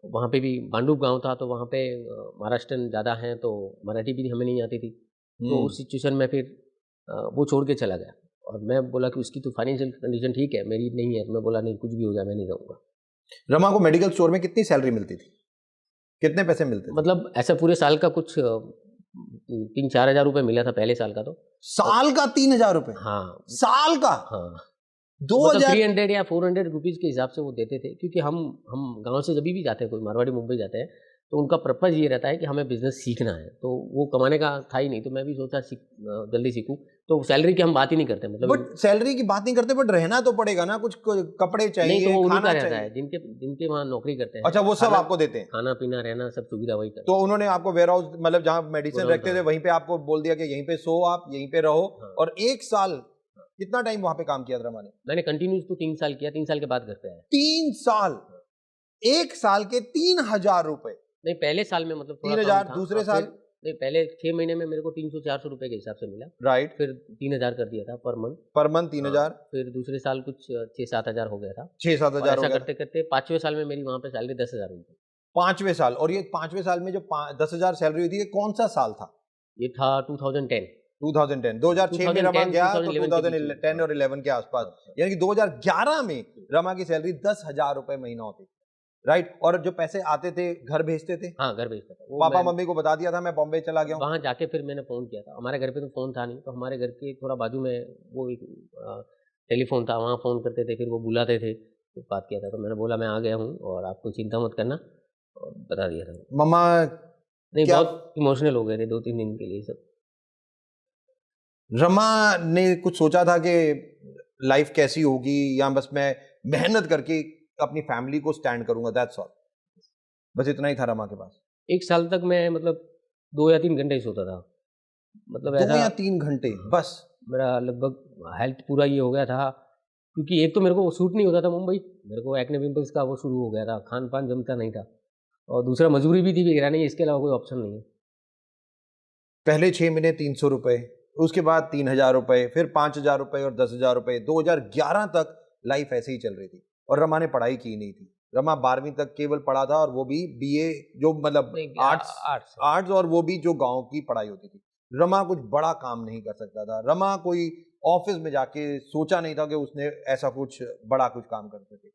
S3: वहाँ पे भी बांडुप गांव था, तो वहाँ पे महाराष्ट्रन ज़्यादा हैं, तो मराठी भी हमें नहीं आती थी। तो उस सिचुएशन में फिर वो छोड़ के चला गया। और मैं बोला कि उसकी तो फाइनेंशियल कंडीशन ठीक है, मेरी नहीं है। मैं बोला नहीं, कुछ भी हो जाए मैं नहीं जाऊँगा।
S2: रमा को मेडिकल स्टोर में कितनी सैलरी मिलती थी? कितने पैसे मिलते थे?
S3: मतलब ऐसा पूरे साल का कुछ 3-4 हज़ार रुपये मिला था पहले साल का। तो
S2: साल का 3,000 रुपये?
S3: हाँ साल का। हाँ
S2: 2000
S3: 300 या 400 रुपीज़ के हिसाब से वो देते थे। क्योंकि हम गांव से जब भी जाते हैं, कोई मारवाड़ी मुंबई जाते हैं, तो उनका पर्पज़ ये रहता है कि हमें बिजनेस सीखना है। तो वो कमाने का था ही नहीं, तो मैं भी सोचा जल्दी सीखूं। तो सैलरी की हम बात ही नहीं करते, मतलब
S2: बट सैलरी की बात नहीं करते, बट रहना तो पड़ेगा ना, कुछ कपड़े चाहिए,
S3: नहीं, तो वो
S2: खाना
S3: रहता
S2: चाहिए।
S3: है जिनके वहाँ नौकरी करते हैं।
S2: अच्छा, वो सब आपको देते हैं?
S3: खाना पीना रहना सब सुविधा वही करते।
S2: तो उन्होंने आपको वेयर हाउस, मतलब जहाँ मेडिसिन रखते थे, वहीं पे आपको बोल दिया कि यहीं पे सो, आप यहीं पे रहो। और 1 साल कितना टाइम वहां पे काम किया रमा ने?
S3: मैंने कंटिन्यूस तो 3 साल किया। 3 साल के बाद घर पे आया।
S2: 3 साल? 1 साल के 3,000 रुपए?
S3: नहीं, पहले साल में मतलब
S2: 3,000, दूसरे साल?
S3: नहीं, पहले 6 महीने में मेरे को 300-400 रुपए के हिसाब से मिला।
S2: राइट।
S3: फिर 3,000 कर दिया था पर मंथ।
S2: 3,000।
S3: फिर दूसरे साल कुछ 6-7 हज़ार हो गया था।
S2: 6-7 हज़ार
S3: ऐसा करते करते 5वें साल में मेरी वहाँ पे सैलरी 10,000 हुई थी।
S2: 5वें साल? और ये 5वें साल में जो 10,000 सैलरी हुई थी, ये कौन सा साल था?
S3: ये था 2010।
S2: 2006 में रमा गया तो 2010 और 11 के आसपास, यानी कि 2011 में रमा की सैलरी 10,000 रुपए महीना होती थी। राइट। और जो पैसे आते थे घर भेजते थे?
S3: हाँ घर भेजता था।
S2: पापा मम्मी को बता दिया था मैं बॉम्बे चला गया हूँ?
S3: वहाँ जाके फिर मैंने फ़ोन किया था। हमारे घर पे तो फ़ोन था नहीं, तो हमारे घर के थोड़ा बाजू में वो एक टेलीफोन था, वहाँ फ़ोन करते थे, फिर वो बुलाते थे, तो बात किया था। तो मैंने बोला मैं आ गया हूँ और आपको चिंता मत करना, और बता दिया था।
S2: मम्मा
S3: नहीं, बहुत इमोशनल हो गए थे 2-3 दिन के लिए सब।
S2: रमा ने कुछ सोचा था कि लाइफ कैसी होगी, या बस मैं मेहनत करके अपनी फैमिली को स्टैंड करूंगा, दैट्स ऑल, बस इतना ही था रमा के पास?
S3: 1 साल तक मैं मतलब 2 या 3 घंटे ही सोता था। मतलब
S2: 2 या 3 घंटे बस?
S3: मेरा लगभग हेल्थ पूरा ये हो गया था, क्योंकि एक तो मेरे को सूट नहीं होता था मुंबई, मेरे को एक्ने पिंपल्स का वो शुरू हो गया था, खान पान जमता नहीं था, और दूसरा मजबूरी भी थी कि नहीं, इसके अलावा कोई ऑप्शन नहीं है।
S2: पहले 6 महीने 300 रुपए, उसके बाद 3,000 रुपए, फिर 5,000 रुपए और 10,000 रुपए। 2011 तक लाइफ ऐसे ही चल रही थी और रमा ने पढ़ाई की नहीं थी। रमा 12वीं तक केवल पढ़ा था, और वो भी बीए, जो मतलब आर्ट्स, और वो भी जो गांव की पढ़ाई होती थी। रमा कुछ बड़ा काम नहीं कर सकता था। रमा कोई ऑफिस में जाके सोचा नहीं था कि उसने ऐसा कुछ बड़ा कुछ काम कर सके।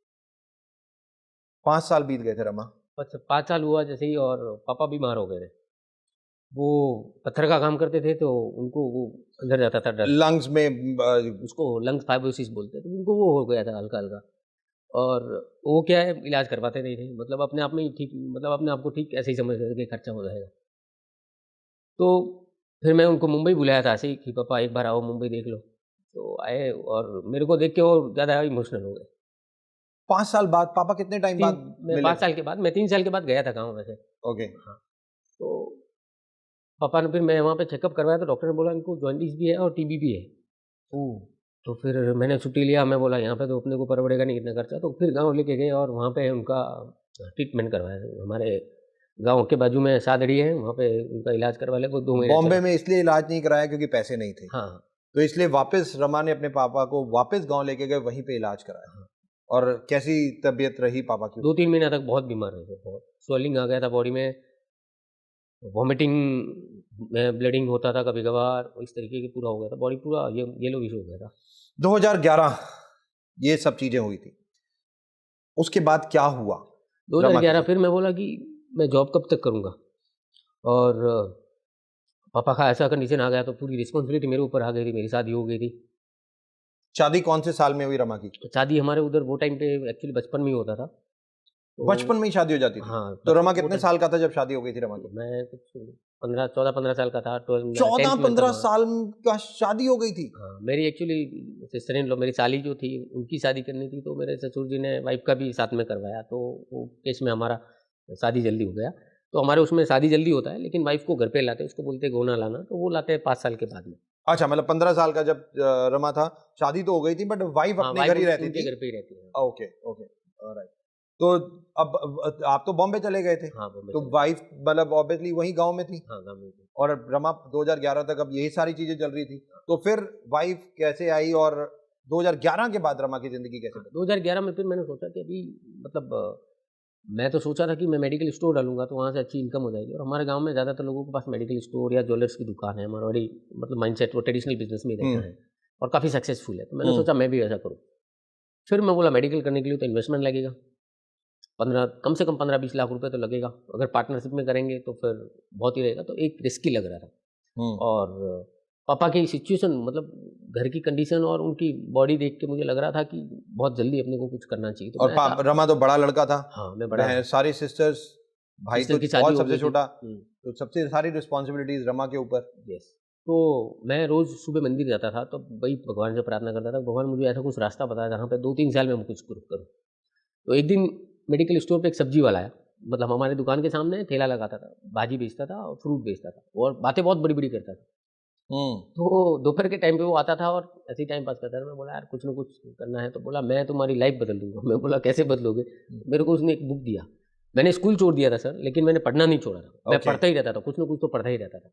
S2: 5 साल बीत गए थे रमा।
S3: 5 साल हुआ जैसे ही, और पापा बीमार हो गए थे। वो पत्थर का काम करते थे, तो उनको वो अंदर जाता था डर,
S2: लंग्स में,
S3: उसको लंग्स फाइब्रोसिस बोलते हैं, तो उनको वो हो गया था हल्का हल्का। और वो क्या है, इलाज करवाते नहीं थे, मतलब अपने आप में ही ठीक, मतलब अपने आप को ठीक ऐसे ही समझ रहे थे कि खर्चा हो जाएगा। तो फिर मैं उनको मुंबई बुलाया था ऐसे ही कि पापा एक बार आओ मुंबई देख लो। तो आए, और मेरे को देख के वो ज़्यादा इमोशनल हो गए।
S2: 5 साल बाद? पापा कितने टाइम बाद
S3: मैं
S2: मिले?
S3: 5 साल के बाद, मैं 3 साल के बाद गया था गाँव वैसे।
S2: ओके।
S3: हाँ, तो पापा ने, फिर मैं वहाँ पे चेकअप करवाया तो डॉक्टर ने बोला इनको जॉन्डिस भी है और टीबी भी है। तो फिर मैंने छुट्टी लिया, मैं बोला यहाँ पे तो अपने को पड़ेगा नहीं इतना खर्चा, तो फिर गाँव लेके गए और वहाँ पे उनका ट्रीटमेंट करवाया। हमारे गाँव के बाजू में सादड़ी है, वहाँ पे उनका इलाज करवा लिया। वो 2 महीने
S2: बॉम्बे में इसलिए इलाज नहीं कराया क्योंकि पैसे नहीं थे।
S3: हाँ,
S2: तो इसलिए वापस रमा ने अपने पापा को वापस गांव लेके गए, वहीं पे इलाज कराया।
S3: हाँ।
S2: और कैसी तबीयत रही पापा की?
S3: 2-3 महीना तक बहुत बीमार रहे थे, बहुत स्वेलिंग आ गया था बॉडी में, वॉमिटिंग में ब्लीडिंग होता था कभी कभार, इस तरीके की पूरा हो गया था, बॉडी पूरा येलोविश हो गया था।
S2: 2011 ये सब चीजें हुई थी। उसके बाद क्या हुआ?
S3: 2011 फिर मैं बोला कि मैं जॉब कब तक करूँगा, और पापा का ऐसा कंडीशन आ गया तो पूरी रिस्पॉन्सिबिलिटी मेरे ऊपर आ गई थी। मेरी शादी हो गई थी।
S2: शादी कौन से साल में हुई रमा की?
S3: शादी हमारे उधर वो टाइम पे एक्चुअली बचपन में ही होता था। तो
S2: बचपन में ही शादी हो जाती थी?
S3: हाँ।
S2: तो रमा कितने साल का था जब शादी हो गई थी रमा की?
S3: मैं कुछ 14-15 साल का था।
S2: 14-15 साल का शादी हो गई थी?
S3: हाँ, मेरी एक्चुअली सिस्टर इन लॉ, मेरी साली जो थी, उनकी शादी करनी थी, तो मेरे ससुर जी ने वाइफ का भी साथ में करवाया, तो वो केस में हमारा शादी जल्दी हो गया। तो हमारे उसमें शादी जल्दी होता है, लेकिन वाइफ को घर पे लाते, उसको बोलते हैं गोना लाना, तो वो लाते हैं 5 साल के बाद में।
S2: अच्छा, मतलब 15 साल का जब रमा था, शादी तो हो गई थी, बट वाइफ अपने घर ही रहती थी?
S3: घर पे ही रहती है।
S2: Okay okay, alright. तो अब आप तो बॉम्बे चले गए थे?
S3: हाँ, बॉम्बे।
S2: तो वाइफ मतलब ऑब्वियसली वही गांव में थी?
S3: हाँ, गांव में थी।
S2: और रमा 2011 तक अब यही सारी चीजें चल रही थी। तो फिर वाइफ कैसे आई, और 2011 के बाद रमा की जिंदगी कैसे बनी?
S3: 2011 में फिर मैंने सोचा कि अभी मतलब मैं तो सोचा था कि मैं मेडिकल स्टोर डालूंगा तो वहाँ से अच्छी इनकम हो जाएगी, और हमारे गांव में ज़्यादातर लोगों के पास मेडिकल स्टोर या ज्वेलर्स की दुकान है, मारवाड़ी मतलब माइंडसेट वो ट्रेडिशनल बिजनेस में रहता है और काफ़ी सक्सेसफुल है। तो मैंने सोचा मैं भी ऐसा करूँ। फिर मैं बोला मेडिकल करने के लिए तो इन्वेस्टमेंट लगेगा, कम से कम 15-20 लाख रुपए तो लगेगा। अगर पार्टनरशिप में करेंगे तो फिर बहुत ही रहेगा, तो एक रिस्की लग रहा था। और पापा की सिचुएशन, मतलब घर की कंडीशन और उनकी बॉडी देख के मुझे लग रहा था कि बहुत जल्दी अपने को कुछ करना चाहिए। तो
S2: और रमा तो बड़ा लड़का था?
S3: हाँ, मैं बड़ा।
S2: सारी सिस्टर्स, भाई तो बहुत सबसे छोटा, तो सबसे सारी रिस्पॉन्सिबिलिटीज रमा के ऊपर।
S3: यस। तो मैं रोज सुबह मंदिर जाता था, तो वही भगवान से प्रार्थना करता था, भगवान मुझे ऐसा कुछ रास्ता बताया जहाँ पे 2-3 साल में मैं कुछ करूँ। तो एक दिन मेडिकल स्टोर पे एक सब्जी वाला आया, मतलब हमारे दुकान के सामने ठेला लगाता था, भाजी बेचता था और फ्रूट बेचता था, और बातें बहुत बड़ी बड़ी करता था। तो दोपहर के टाइम पे वो आता था और ऐसे ही टाइम पास करता था। मैं बोला यार कुछ ना कुछ करना है, तो बोला मैं तुम्हारी लाइफ बदल दूंगा। मैं बोला कैसे बदलोगे? मेरे को उसने एक बुक दिया। मैंने स्कूल छोड़ दिया था सर, लेकिन मैंने पढ़ना नहीं छोड़ा था। मैं पढ़ता ही रहता था, कुछ ना कुछ तो पढ़ता ही रहता था,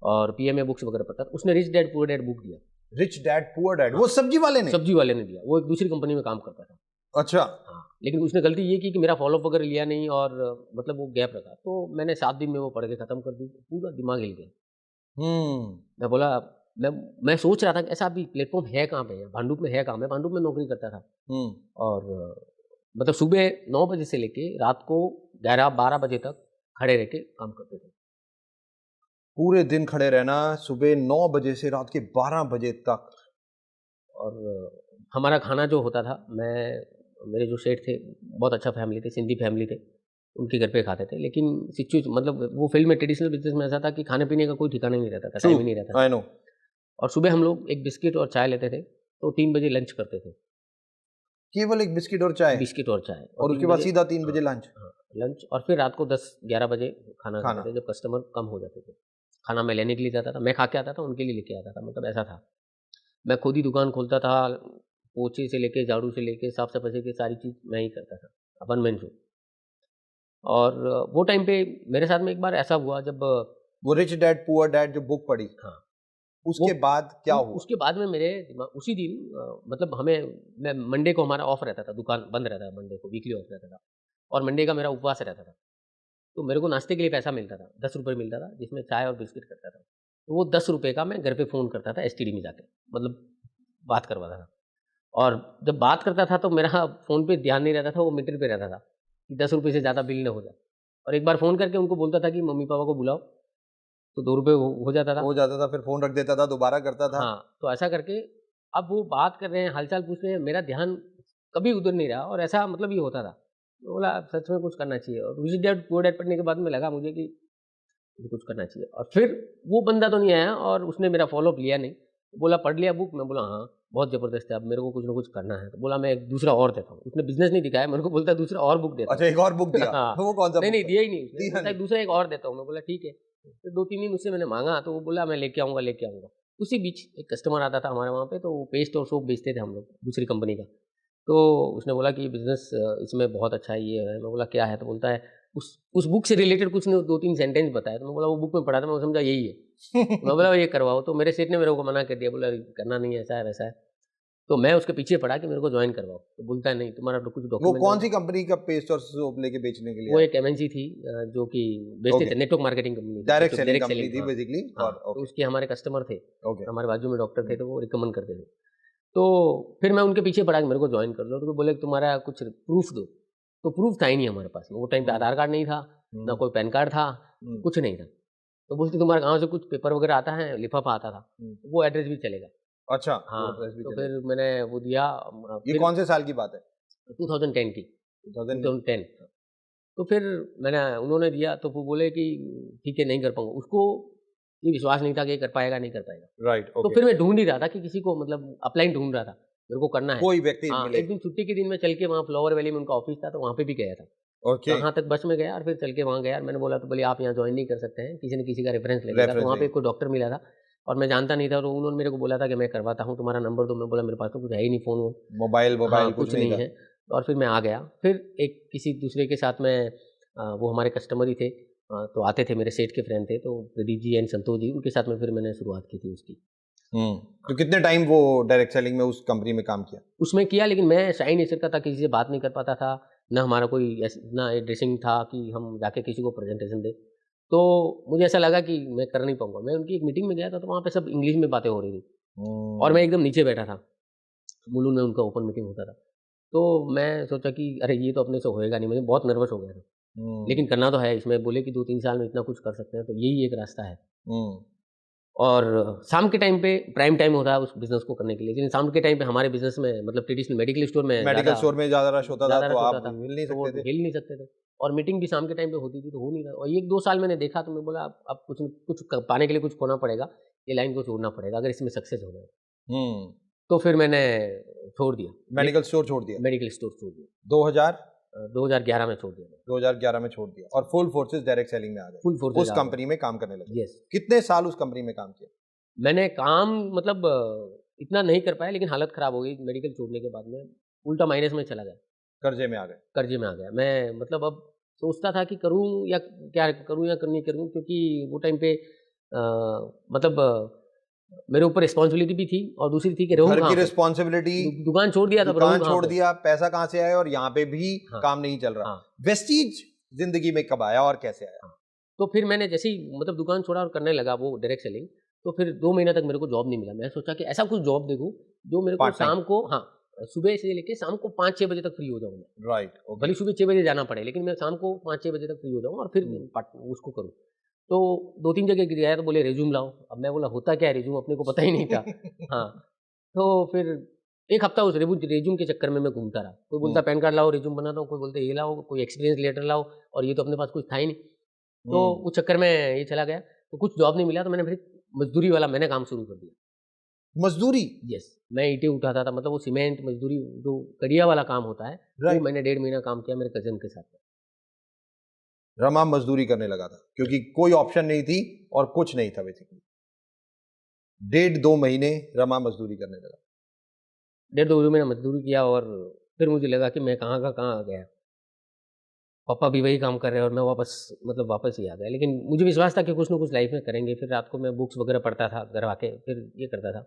S3: और पीएमए बुक्स वगैरह पढ़ता था। उसने rich dad poor dad book दिया।
S2: Rich dad poor dad? वो सब्जी वाले ने?
S3: सब्जी वाले ने दिया। वो एक दूसरी कंपनी में काम करता था।
S2: अच्छा।
S3: हाँ, लेकिन उसने गलती ये की कि मेरा फॉलोअप वगैरह लिया नहीं, और मतलब वो गैप रखा। तो मैंने 7 दिन में वो पढ़ के खत्म कर दी, पूरा दिमाग हिल गया। मैं बोला, मैं सोच रहा था कि ऐसा भी प्लेटफॉर्म है कहाँ पे, भांडुप में है कहाँ? मैं भांडुप में नौकरी करता था, और मतलब सुबह 9 बजे से लेके रात को 11-12 बजे तक खड़े रह के काम करते थे।
S2: पूरे दिन खड़े रहना, सुबह 9 बजे से रात के 12 बजे तक।
S3: और हमारा खाना जो होता था, मेरे जो सेठ थे बहुत अच्छा फैमिली थे, सिंधी फैमिली थे, उनके घर पे खाते थे। लेकिन सिचुएशन, मतलब वो फील्ड में ट्रेडिशनल बिजनेस में ऐसा था कि खाने पीने का कोई ठिकाना नहीं रहता था, टाइम ही नहीं रहता था।
S2: I know.
S3: और सुबह हम लोग एक बिस्किट और चाय लेते थे, तो 3 बजे लंच करते थे।
S2: केवल एक बिस्किट और चाय?
S3: बिस्किट और चाय,
S2: और उसके बाद सीधा 3 बजे लंच?
S3: लंच, और फिर रात को 10-11 बजे खाना खाते थे, जब कस्टमर कम हो जाते थे। खाना मैं लेने के लिए जाता था, मैं खा के आता था, उनके लिए लेके आता था, मतलब ऐसा था। मैं खुद ही दुकान खोलता था, पोछे से लेके, झाड़ू से लेके, साफ सफाई की सारी चीज़ मैं ही करता था, अपन मैन शो। और वो टाइम पे मेरे साथ में एक बार ऐसा हुआ, जब
S2: वो रिच डैड पुअर डैड जो बुक पढ़ी,
S3: हाँ,
S2: उसके बाद क्या हुआ?
S3: उसके बाद में मेरे उसी दिन मतलब मैं मंडे को हमारा ऑफ रहता था, दुकान बंद रहता था मंडे को, वीकली ऑफ रहता था और मंडे का मेरा उपवास रहता था। तो मेरे को नाश्ते के लिए पैसा मिलता था, 10 रुपये मिलता था, जिसमें चाय और बिस्किट करता था। तो वो 10 रुपये का मैं घर पे फ़ोन करता था एसटीडी में जाके, मतलब बात करवाता था। और जब बात करता था तो मेरा फ़ोन पे ध्यान नहीं रहता था, वो मीटर पे रहता था कि 10 रुपये से ज़्यादा बिल ना हो जाए। और एक बार फ़ोन करके उनको बोलता था कि मम्मी पापा को बुलाओ, तो 2 रुपये हो जाता था।
S2: हो जाता था, फिर फ़ोन रख देता था, दोबारा करता था।
S3: हाँ, तो ऐसा करके अब वो बात कर रहे हैं, हाल-चाल पूछ रहे हैं, मेरा ध्यान कभी उधर नहीं रहा और ऐसा मतलब ये होता था। तो बोला सच में कुछ करना चाहिए और रिच डैड पुअर डैड पढ़ने के बाद में लगा मुझे कि मुझे कुछ करना चाहिए। और फिर वो बंदा तो नहीं आया और उसने मेरा फ़ॉलो-अप लिया नहीं। बोला पढ़ लिया बुक? मैं बोला हाँ, बहुत ज़बरदस्त है, अब मेरे को कुछ ना कुछ करना है। तो बोला मैं एक दूसरा और देता हूँ। उसने बिज़नेस नहीं दिखाया, मेरे को बोलता है दूसरा और बुक देता हूँ।
S2: अच्छा, एक और बुक दिया।
S3: हाँ,
S2: वो कौन सा
S3: नहीं,
S2: बुक
S3: नहीं
S2: था?
S3: दिया ही नहीं उसने,
S2: दिया
S3: बोलता है
S2: नहीं।
S3: दूसरा एक और देता हूँ। मैं बोला ठीक है। फिर 2-3 दिन उससे मैंने माँगा तो वो बोला मैं लेके आऊँगा। उसी बीच एक कस्टमर आता था हमारे वहाँ पे, तो वो पेस्ट और सोप बेचते थे हम लोग, दूसरी कंपनी का। तो उसने बोला कि बिज़नेस इसमें बहुत अच्छा है, ये है। मैं बोला क्या है? तो बोलता है उस बुक से रिलेटेड कुछ ने 2-3 सेंटेंस बताया। तो मैं बोला वो बुक में पढ़ा था, मैं समझा यही है। मैं बोला ये करवाओ, तो मेरे सेठ ने मेरे को मना कर दिया, बोला करना नहीं है, ऐसा है वैसा है। तो मैं उसके पीछे पड़ा कि मेरे को जॉइन करवाओ, तो बोलता है नहीं तुम्हारा कुछ
S2: वो
S3: डॉक्यूमेंट।
S2: कौन सी कंपनी का पेस्ट और सोप लेके बेचने के लिए
S3: वो
S2: आया?
S3: एक एमएनसी थी जो कि बेचते
S2: ओके।
S3: थे, नेटवर्क मार्केटिंग कंपनी थी,
S2: direct selling
S3: direct
S2: company
S3: selling.
S2: थी
S3: हाँ,
S2: बेसिकली।
S3: हाँ,
S2: और
S3: तो
S2: ओके,
S3: उसके हमारे कस्टमर थे,
S2: ओके।
S3: हमारे बाजू में डॉक्टर थे, तो वो रिकमेंड करते थे। तो फिर मैं उनके पीछे पड़ा कि मेरे को जॉइन कर लो, तो वो बोले कि तुम्हारा कुछ प्रूफ दो। तो प्रूफ था ही नहीं हमारे पास, वो टाइम पे आधार कार्ड नहीं था, ना कोई पैन कार्ड था, कुछ नहीं था। तो बोलते तुम्हारे गाँव से कुछ पेपर वगैरह आता है, लिफाफा आता था, वो एड्रेस भी चलेगा।
S2: अच्छा,
S3: हाँ,
S2: वो एड्रेस भी
S3: तो
S2: चलेगा।
S3: फिर मैंने वो दिया।
S2: ये
S3: फिर
S2: कौन से साल की बात है?
S3: 2010 की,
S2: 2000?
S3: 2010। तो फिर मैंने उन्होंने दिया तो वो बोले कि ठीक है नहीं कर पाऊँगा। उसको ये विश्वास नहीं था कि ये कर पाएगा, नहीं कर पाएगा।
S2: राइट,
S3: तो
S2: ओके।
S3: फिर मैं ढूँढ ही रहा था कि किसी को मतलब अपलाइन ढूँढ रहा था, मेरे को करना है।
S2: कोई व्यक्ति
S3: हाँ,
S2: मिले।
S3: एक दिन छुट्टी के दिन मैं चल के वहाँ फ्लावर वैली में उनका ऑफ़िस था, तो वहाँ पे भी गया था।
S2: ओके।
S3: वहाँ तक बस में गया और फिर चल के वहाँ गया और मैंने बोला तो बोले आप यहाँ जॉइन नहीं कर सकते हैं, किसी न किसी का रेफ़रेंस लगेगा। तो
S2: रेफरेंस
S3: वहाँ पे
S2: चाहिए।
S3: कोई डॉक्टर मिला था और मैं जानता नहीं था, तो उन्होंने मेरे को बोला था कि मैं करवाता हूँ, तुम्हारा नंबर दो। मैं बोला मेरे पास तो कुछ है ही नहीं फ़ोन-वोन।
S2: मोबाइल
S3: हाँ,
S2: कुछ
S3: कुछ
S2: नहीं
S3: नहीं
S2: था।
S3: है। और फिर मैं आ गया। फिर एक किसी दूसरे के साथ में वो हमारे कस्टमर ही थे, तो आते थे, मेरे सेठ के फ्रेंड थे, तो प्रदीप जी एंड संतोष जी, उनके साथ में फिर मैंने शुरुआत की थी उसकी।
S2: तो कितने टाइम वो डायरेक्ट सेलिंग में उस कंपनी में काम किया?
S3: उसमें किया, लेकिन मैं शाय नेचर का था, किसी से बात नहीं कर पाता था, ना हमारा कोई ना ड्रेसिंग था कि हम जाके किसी को प्रेजेंटेशन दें। तो मुझे ऐसा लगा कि मैं कर नहीं पाऊँगा। मैं उनकी एक मीटिंग में गया था, तो वहाँ पे सब इंग्लिश में बातें हो रही थी और मैं एकदम नीचे बैठा था। मुलुंड में उनका ओपन मीटिंग होता था। तो मैं सोचा कि अरे ये तो अपने से होएगा नहीं, मुझे बहुत नर्वस हो गया था। लेकिन करना तो है, इसमें बोले कि 2-3 साल में इतना कुछ कर सकते हैं, तो यही एक रास्ता है। और शाम के टाइम पे प्राइम टाइम होता है उस बिज़नेस को करने के लिए, लेकिन शाम के टाइम पे हमारे बिज़नेस में मतलब ट्रेडिशनल मेडिकल स्टोर में
S2: मेडिकल स्टोर में ज़्यादा रश होता था,
S3: ज़्यादा
S2: तो
S3: रश होता
S2: आप
S3: था,
S2: हिल नहीं
S3: तो वो
S2: सकते थे।
S3: हिल नहीं सकते थे और मीटिंग भी शाम के टाइम पे होती थी, तो हो नहीं रहा। और 1-2 साल मैंने देखा, तो मैं बोला अब कुछ पाने के लिए कुछ खोना पड़ेगा, ये लाइन को छोड़ना पड़ेगा अगर इसमें सक्सेस होना है। तो फिर मैंने छोड़ दिया,
S2: मेडिकल स्टोर छोड़ दिया।
S3: मेडिकल स्टोर छोड़ दिया।
S2: 2011
S3: में छोड़ दिया।
S2: 2011 में छोड़ दिया और फुल फोर्सेस डायरेक्ट सेलिंग में आ गए।
S3: फुल फोर्सेस
S2: उस कंपनी में काम करने लगे।
S3: यस।
S2: कितने साल उस कंपनी में काम किया?
S3: मैंने काम मतलब इतना नहीं कर पाया, लेकिन हालत ख़राब हो गई मेडिकल छोड़ने के बाद में, उल्टा माइनस में चला गया।
S2: कर्जे में आ गए।
S3: कर्जे में आ गया। मैं मतलब अब सोचता था कि करूँ या क्या करूँ या नहीं करूँ, क्योंकि वो टाइम पे मतलब मेरे ऊपर रिस्पॉन्सिबिलिटी भी थी और दूसरी थी कि रहूँ
S2: घर
S3: कहाँ
S2: की
S3: पे?
S2: रिस्पॉन्सिबिलिटी,
S3: दुकान छोड़ दिया, तब रहूँ
S2: दुकान
S3: कहाँ
S2: छोड़
S3: पे?
S2: दिया, पैसा कहाँ से आया और यहाँ पे भी
S3: हाँ,
S2: काम नहीं चल रहा।
S3: हाँ,
S2: वेस्टीज जिंदगी में कब आया और कैसे आया?
S3: हाँ। तो फिर मैंने जैसे ही मतलब दुकान छोड़ा और करने लगा वो डायरेक्ट सेलिंग, तो फिर 2 महीने तक मेरे को जॉब नहीं मिला। मैं सोचा कि ऐसा कुछ जॉब देखूँ जो मेरे को
S2: पार्ट टाइम।
S3: शाम को, हाँ, सुबह से लेके शाम को 5-6 बजे तक फ्री हो जाऊँ मैं।
S2: Right, okay.
S3: भले सुबह 6 बजे जाना पड़े, लेकिन मैं शाम को 5-6 बजे तक फ्री हो जाऊँ और फिर उसको करूँ। तो 2-3 जगह गया तो बोले रिज़्यूम लाओ। अब मैं बोला होता क्या है रिज़्यूम, अपने को पता ही नहीं था। हाँ, तो फिर 1 हफ्ता उस रिज़्यूम के चक्कर में मैं घूमता रहा। कोई बोलता पैन कार्ड लाओ, रिज़्यूम बनाता हूँ, कोई बोलता ये लाओ, कोई एक्सपीरियंस लेटर लाओ, और ये तो अपने पास कुछ था ही नहीं। तो उस चक्कर में ये चला गया, तो कुछ जॉब नहीं मिला, तो मैंने फिर मज़दूरी वाला मैंने काम शुरू कर दिया।
S2: मजदूरी?
S3: यस, मैं ईंटें उठाता था, मतलब वो सीमेंट मज़दूरी जो कड़िया वाला काम होता है, वो मैंने 1.5 महीना काम किया मेरे कज़न के साथ में।
S2: रमा मजदूरी करने लगा था क्योंकि कोई ऑप्शन नहीं थी और कुछ नहीं था बेसिकली। 1.5-2 महीने रमा मजदूरी करने लगा।
S3: 1.5-2 महीना मज़दूरी किया और फिर मुझे लगा कि मैं कहाँ का कहाँ आ गया। पापा भी वही काम कर रहे हैं और मैं वापस ही आ गया। लेकिन मुझे विश्वास था कि कुछ ना कुछ लाइफ में करेंगे। फिर रात को मैं बुक्स वगैरह पढ़ता था घर आके, फिर ये करता था।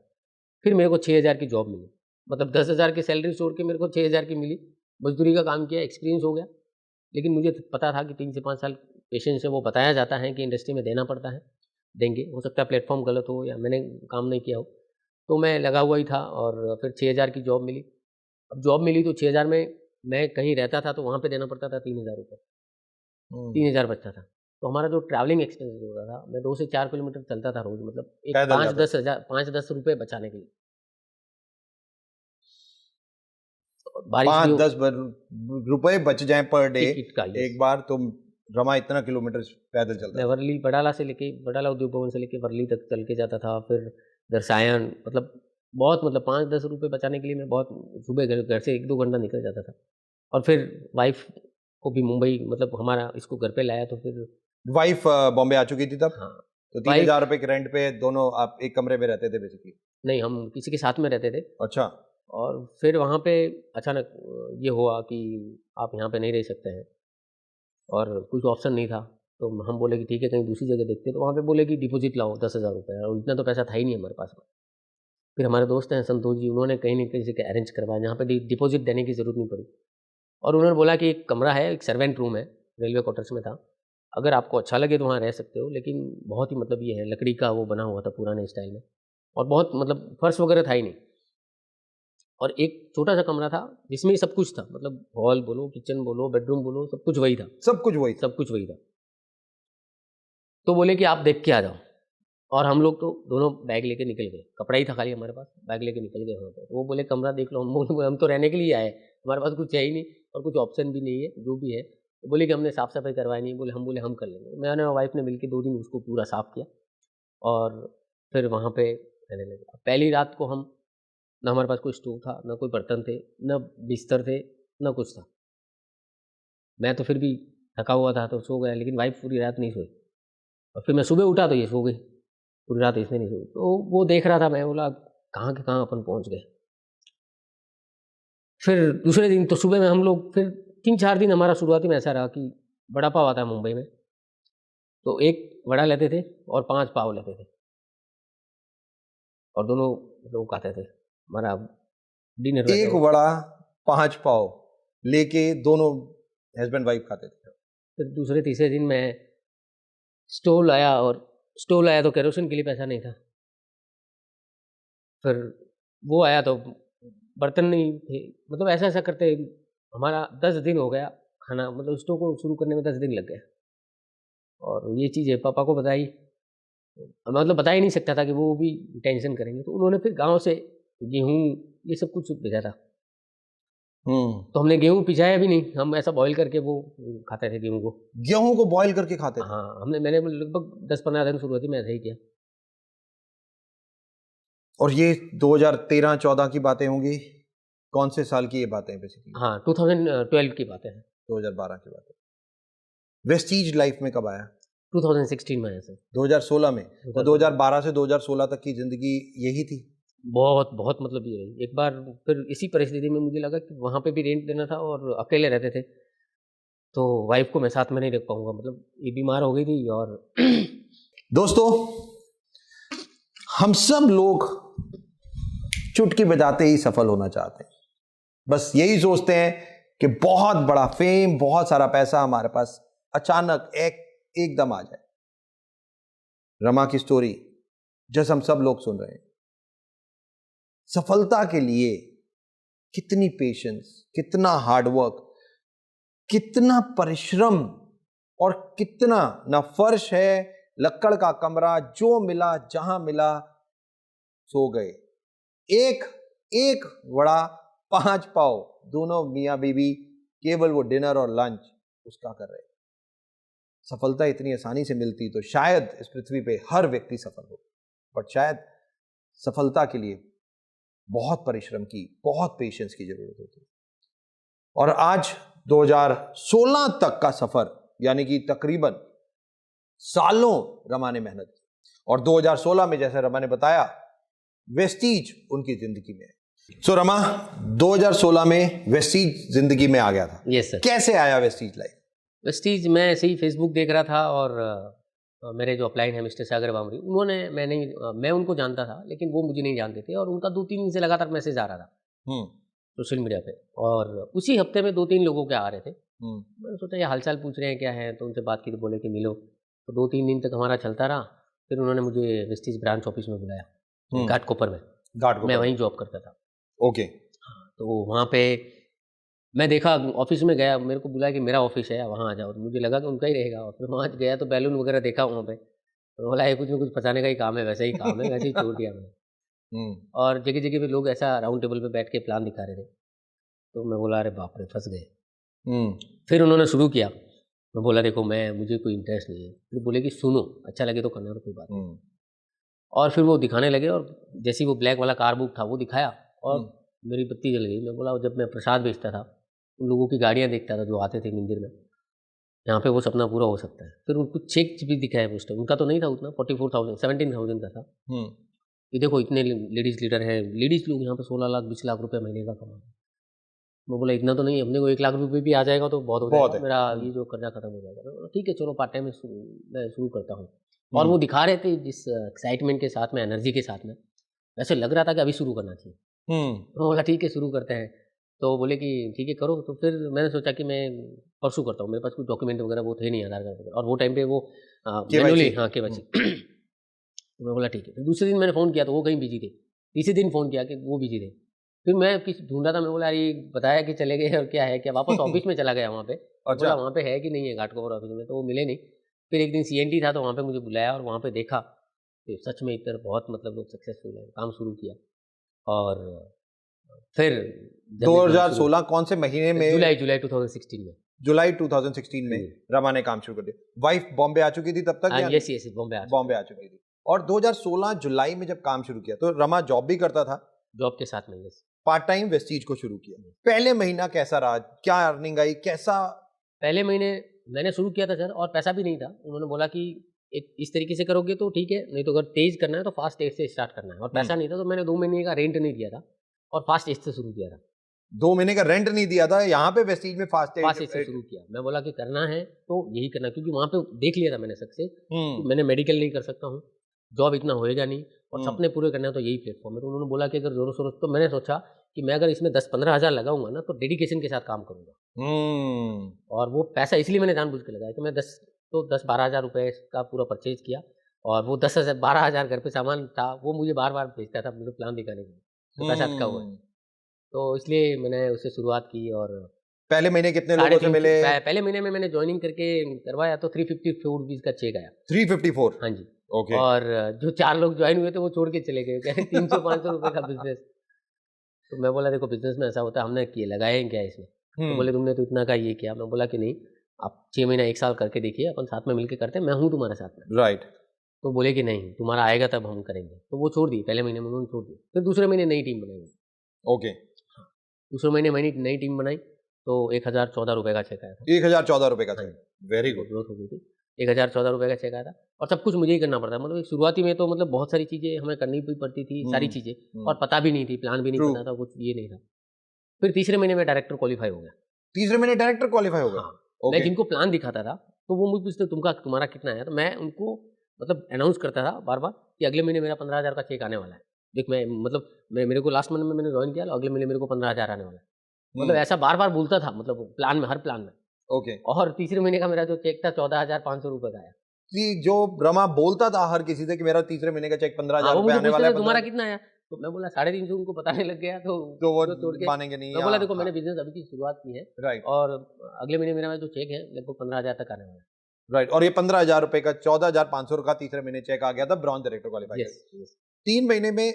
S3: फिर मेरे को 6,000 की जॉब मिली, मतलब 10,000 की सैलरी छोड़ के मेरे को 6,000 की मिली। मजदूरी का काम किया, एक्सपीरियंस हो गया। लेकिन मुझे पता था कि 3 से 5 साल पेशेंस है, वो बताया जाता है कि इंडस्ट्री में देना पड़ता है, देंगे। हो सकता है प्लेटफॉर्म गलत हो या मैंने काम नहीं किया हो, तो मैं लगा हुआ ही था। और फिर 6,000 की जॉब मिली। अब जॉब मिली तो 6,000 में मैं कहीं रहता था तो वहाँ पे देना पड़ता था 3,000 रुपये, 3,000 बचता था। तो हमारा जो ट्रैवलिंग एक्सपेंस होता था, मैं 2 से 4 किलोमीटर चलता था रोज, मतलब एक 5-10 रुपये बचाने के लिए। बारिश भी
S2: 5-10 रुपए बच जाए पर डे
S3: टिकट का,
S2: एक बार, तो रमा इतना किलोमीटर पैदल चलता
S3: मैं वर्ली बडाला उद्योग भवन से लेके वर्ली तक चल के जाता था। फिर दरसायन, मतलब 5-10 रुपये बचाने के लिए मैं बहुत सुबह घर से 1-2 घंटा निकल जाता था। और फिर वाइफ को भी मुंबई, मतलब हमारा इसको घर पे लाया, तो फिर
S2: वाइफ बॉम्बे आ चुकी थी तब।
S3: हाँ,
S2: तो 3,000 रुपए के रेंट पे दोनों आप एक कमरे में रहते थे बेसिकली?
S3: नहीं, हम किसी के साथ में रहते थे।
S2: अच्छा।
S3: और फिर वहाँ पे अचानक ये हुआ कि आप यहाँ पे नहीं रह सकते हैं, और कुछ ऑप्शन नहीं था। तो हम बोले कि ठीक है, कहीं दूसरी जगह देखते हैं। तो वहाँ पे बोले कि डिपॉजिट लाओ 10,000 रुपये, और इतना तो पैसा था ही नहीं हमारे पास में। फिर हमारे दोस्त हैं संतोष जी, उन्होंने कहीं ना कहीं से अरेंज करवाया जहाँ पे डिपॉजिट देने की ज़रूरत नहीं पड़ी। और उन्होंने बोला कि एक कमरा है, एक सर्वेंट रूम है, रेलवे क्वार्टर्स में था, अगर आपको अच्छा लगे तो वहाँ रह सकते हो। लेकिन बहुत ही मतलब ये है, लकड़ी का वो बना हुआ था पुराने स्टाइल में, और बहुत मतलब फर्श वगैरह था ही नहीं। और एक छोटा सा कमरा था जिसमें सब कुछ था, मतलब हॉल बोलो, किचन बोलो, बेडरूम बोलो, सब कुछ वही था।
S2: सब कुछ वही था।
S3: तो बोले कि आप देख के आ जाओ। और हम लोग तो दोनों बैग लेके निकल गए, कपड़ा ही था खाली हमारे पास, बैग लेके निकल गए वहाँ पर। वो बोले कमरा देख लो। हम बोले हम तो रहने के लिए आए, हमारे पास कुछ है ही नहीं और कुछ ऑप्शन भी नहीं है, जो भी है। तो बोले कि हमने साफ़ सफाई करवाई नहीं। बोले हम कर लेंगे। मैंने और वाइफ ने मिलकर 2 दिन उसको पूरा साफ़ किया, और फिर वहाँ पे रहने लगे। पहली रात को हम, ना हमारे पास कोई स्टोव था, ना कोई बर्तन थे, ना बिस्तर थे, ना कुछ था। मैं तो फिर भी थका हुआ था तो सो गया, लेकिन वाइफ पूरी रात नहीं सोई। और फिर मैं सुबह उठा तो ये सो गई, पूरी रात इसने नहीं सोई। तो वो देख रहा था, मैं बोला कहाँ के कहाँ अपन पहुँच गए। फिर दूसरे दिन तो सुबह में हम लोग, फिर 3-4 दिन हमारा शुरुआती में ऐसा रहा कि वड़ा पाव आता है मुंबई में, तो 1 वड़ा लेते थे और 5 पाव लेते थे, और दोनों लोग खाते थे। हमारा डिनर
S2: 1 वड़ा 5 पाव लेके दोनों हस्बैंड वाइफ खाते थे।
S3: फिर दूसरे तीसरे दिन मैं स्टोव लाया तो केरोसिन के लिए पैसा नहीं था। फिर वो आया तो बर्तन नहीं थे। मतलब ऐसा करते हमारा 10 दिन हो गया खाना, मतलब स्टोव को शुरू करने में 10 दिन लग गए। और ये चीज़ है पापा को बताई, मतलब बता ही नहीं सकता था कि वो भी टेंशन करेंगे। तो उन्होंने फिर गांव से गेहूँ ये सब कुछ भेजा था। तो हमने गेहूँ पिसाया भी नहीं, हम ऐसा बॉईल करके वो खाते थे गेहूँ को बॉईल करके खाते थे। हाँ, मैंने लगभग 10-15 दिन शुरुआती में ऐसा ही किया।
S2: और ये 2013-14 की बातें होंगी? कौन से साल की ये बातें हैं बेसिकली?
S3: हाँ, 2012 की बातें हैं।
S2: 2012 की बातें। वेस्टीज लाइफ में कब आया?
S3: 2016 में आया सर।
S2: 2016 में। तो 2012 से 2016 तक की जिंदगी यही थी?
S3: बहुत मतलब ये रही। एक बार फिर इसी परिस्थिति में मुझे लगा कि वहाँ पे भी रेंट देना था और अकेले रहते थे, तो वाइफ को मैं साथ में नहीं रख पाऊंगा, मतलब ये बीमार हो गई थी। और
S2: दोस्तों, हम सब लोग चुटकी बजाते ही सफल होना चाहते हैं। बस यही सोचते हैं कि बहुत बड़ा फेम, बहुत सारा पैसा हमारे पास अचानक एकदम आ जाए। रमा की स्टोरी जैसे हम सब लोग सुन रहे हैं, सफलता के लिए कितनी पेशेंस, कितना हार्डवर्क, कितना परिश्रम, और कितना ना फर्श है, लक्कड़ का कमरा, जो मिला जहां मिला सो गए। एक वड़ा 5 पाव, दोनों मियां बीवी केवल वो डिनर और लंच उसका कर रहे। सफलता इतनी आसानी से मिलती तो शायद इस पृथ्वी पे हर व्यक्ति सफल हो, बट शायद सफलता के लिए बहुत परिश्रम की, बहुत पेशेंस की जरूरत होती है। और आज 2016 तक का सफर, यानी कि तकरीबन सालों रमा ने मेहनत की, और 2016 में जैसे रमा ने बताया वेस्टीज उनकी जिंदगी में है। सो रमा 2016 में वेस्टीज जिंदगी में आ गया था।
S3: Yes sir.
S2: कैसे आया वेस्टीज लाइफ?
S3: वेस्टीज मैं ऐसे ही फेसबुक देख रहा था और मेरे जो अपलाइन है मिस्टर सागर बामरी, उन्होंने मैं उनको जानता था लेकिन वो मुझे नहीं जानते थे, और उनका 2-3 दिन से लगातार मैसेज आ रहा था सोशल मीडिया पे, और उसी हफ्ते में 2-3 लोगों के आ रहे थे। मैंने सोचा ये हालचाल पूछ रहे हैं क्या है, तो उनसे बात की तो बोले कि मिलो। तो 2-3 दिन तक हमारा चलता रहा। फिर उन्होंने मुझे वेस्टीज ब्रांच ऑफिस में बुलाया, घाटकोपर में। मैं वहीं जॉब करता था।
S2: ओके।
S3: तो वहाँ पे मैं देखा, ऑफिस में गया, मेरे को बुलाया कि मेरा ऑफिस है वहाँ आ जाओ, तो मुझे लगा कि उनका ही रहेगा। और फिर वहाँ गया तो बैलून वगैरह देखा वहाँ पे, तो बोला ये कुछ ना कुछ फंसाने का ही काम है, वैसा ही काम है, वैसे ही छोड़ दिया मैंने। और जगह जगह पे लोग ऐसा राउंड टेबल पे बैठ के प्लान दिखा रहे थे, तो मैं बोला अरे बाप रे फंस गए। फिर उन्होंने शुरू किया, मैं बोला देखो मुझे कोई इंटरेस्ट नहीं है। फिर बोले कि सुनो अच्छा लगे तो करना, तो कोई बात नहीं। और फिर वो दिखाने लगे, और जैसे वो ब्लैक वाला कार बुक था वो दिखाया और मेरी बत्ती जल गई। मैं बोला जब मैं प्रसाद बेचता था, उन लोगों की गाड़ियाँ देखता था जो आते थे मंदिर में, यहाँ पे वो सपना पूरा हो सकता है। फिर उनको चेक भी दिखाया पोस्टर, उनका तो नहीं था उतना, 17,000 का था। ये देखो इतने लेडीज़ लीडर हैं, लेडीज़ लोग यहाँ पे 16 लाख 20 लाख रुपये महीने का कमा। मैं बोला इतना तो नहीं, अपने को 1 लाख रुपये भी आ जाएगा तो बहुत हो जाएगा, मेरा ये जो कर्जा खत्म हो जाएगा। मैं बोला ठीक है चलो पार्ट टाइम में मैं शुरू करता हूँ। और वो दिखा रहे थे जिस एक्साइटमेंट के साथ में, एनर्जी के साथ में, वैसे लग रहा था कि अभी शुरू करना चाहिए। तो बोला ठीक है शुरू करते हैं। तो बोले कि ठीक है करो। तो फिर मैंने सोचा कि मैं परसू करता हूँ, मेरे पास कुछ डॉक्यूमेंट वगैरह वो थे नहीं, आधार कार्ड वगैरह, और वो टाइम पे वो मैनुअली KYC। तो मैं बोला ठीक है। फिर दूसरे दिन मैंने फ़ोन किया तो वो कहीं बिजी थे, तीसरे दिन फ़ोन किया कि वो बिजी थे। फिर मैं किसी ढूंढ रहा था, मैं बोला अरे बताया कि चले गए और क्या है क्या, वापस ऑफिस में चला गया वहाँ पे। बोला वहाँ पे है कि नहीं है घाटकोपर ऑफिस में, तो वो मिले नहीं। फिर एक दिन CNT था तो वहाँ पे मुझे बुलाया, और वहाँ पे देखा तो सच में इधर बहुत मतलब लोग सक्सेसफुल है, काम शुरू किया। और फिर
S2: 2016 कौन से महीने में?
S3: जुलाई 2016 में।
S2: जुलाई 2016 में रमा ने काम शुरू कर दिया। वाइफ बॉम्बे आ चुकी थी तब तक?
S3: यस
S2: बॉम्बे आ चुकी थी। और 2016 जुलाई में जब काम शुरू किया तो रमा जॉब भी करता था?
S3: जॉब के साथ में यस,
S2: पार्ट टाइम वेस्टीज को शुरू किया। पहले महीना कैसा रहा, क्या अर्निंग आई, कैसा?
S3: पहले महीने मैंने शुरू किया था सर, और पैसा भी नहीं था। उन्होंने बोला कि इस तरीके से करोगे तो ठीक है, नहीं तो अगर तेज करना है तो फास्ट एज से स्टार्ट करना है। और पैसा नहीं था तो मैंने 2 महीने का रेंट नहीं दिया था और फास्ट एज से शुरू किया था।
S2: 2 महीने का रेंट नहीं दिया था, यहाँ पे वेस्टीज में फास्ट एज
S3: से शुरू किया। मैं बोला कि करना है तो यही करना, क्योंकि वहाँ पे देख लिया था मैंने सक्सेस। मैंने मेडिकल नहीं कर सकता हूँ, जॉब इतना होएगा नहीं, और सपने पूरे करना है तो यही प्लेटफॉर्म है। तो उन्होंने बोला कि अगर जोरों शोरों, तो मैंने सोचा कि मैं अगर इसमें 10-15 हज़ार लगाऊंगा ना तो डेडिकेशन के साथ काम करूंगा। और वो पैसा इसलिए मैंने जानबूझ के लगाया कि मैं 10-12 हज़ार रुपये का पूरा परचेज किया, और वो 12 हज़ार घर पे सामान था, वो मुझे बार बार भेजता था मुझे प्लान दिखाने के लिए, तो पैसा अटका हुआ है। तो इसलिए मैंने उससे शुरुआत की। और
S2: पहले महीने कितने लोगों से मिले?
S3: पहले महीने में मैंने ज्वाइनिंग करके करवाया तो 354 रुपीज़ का चेक आया।
S2: 354?
S3: हाँ जी।
S2: ओके।
S3: और जो 4 लोग ज्वाइन हुए थे वो छोड़ के चले गए, कह रहे 300-500 रुपये का बिजनेस। तो मैं बोला देखो बिजनेस में ऐसा होता है, हमने किए लगाया ही क्या इसमें। तो बोले तुमने तो इतना का ये किया। मैं बोला कि नहीं, आप 6 महीना 1 साल करके देखिए, अपन साथ में मिलकर करते हैं, मैं हूँ तुम्हारे साथ में।
S2: राइट।
S3: तो बोले कि नहीं तुम्हारा आएगा तब हम करेंगे। तो वो छोड़ दी, पहले महीने में उन्होंने छोड़ दी। फिर दूसरे महीने नई टीम बनाई।
S2: ओके।
S3: दूसरे महीने मैंने नई टीम बनाई तो 1014 रुपये का चेक आया था।
S2: 1014 रुपये का चेक? Very good.
S3: ग्रोथ हो गई थी। 1014 रुपये का चेक आया था, और सब कुछ मुझे ही करना पड़ता है। मतलब शुरुआती में तो मतलब बहुत सारी चीज़ें हमें करनी भी पड़ती थी, सारी चीज़ें, और पता भी नहीं थी, प्लान भी नहीं पता था, कुछ ये नहीं था। फिर तीसरे महीने में डायरेक्टर क्वालिफाई हो गया।
S2: तीसरे महीने डायरेक्टर क्वालिफाई हो गया?
S3: हाँ। मैं जिनको प्लान दिखाता था तो वो मुझे पूछते तुम्हारा कितना है, तो मैं उनको मतलब अनाउंस करता था बार बार कि अगले महीने मेरा 15,000 का चेक आने वाला है। देख मैं मतलब मेरे को लास्ट मंथ में मैंने ज्वाइन किया, अगले महीने मेरे को 15,000 आने वाला है। मतलब ऐसा बार बार बोलता था, मतलब प्लान में, हर प्लान में।
S2: ओके।
S3: और तीसरे महीने का मेरा जो चेक था 14,500 रुपये का आया।
S2: जो रमा बोलता था हर किसी से कि मेरा तीसरे महीने का चेक 15,000 रुपये आने वाला है,
S3: तुम्हारा कितना आया? तो मैं बोला 350 उनको बताने लग गया, तो
S2: वो मानेंगे नहीं।
S3: मैं बोला देखो मैंने बिजनेस अभी की शुरुआत की है,
S2: राइट,
S3: और अगले महीने मेरा जो चेक है लगभग 15,000 तक आने वाला है।
S2: राइट। और ये 15,000 रुपए का 14,500 का तीसरे महीने चेक आ गया था ब्रॉन्ज डायरेक्टर क्वालिफाई। 3 महीने में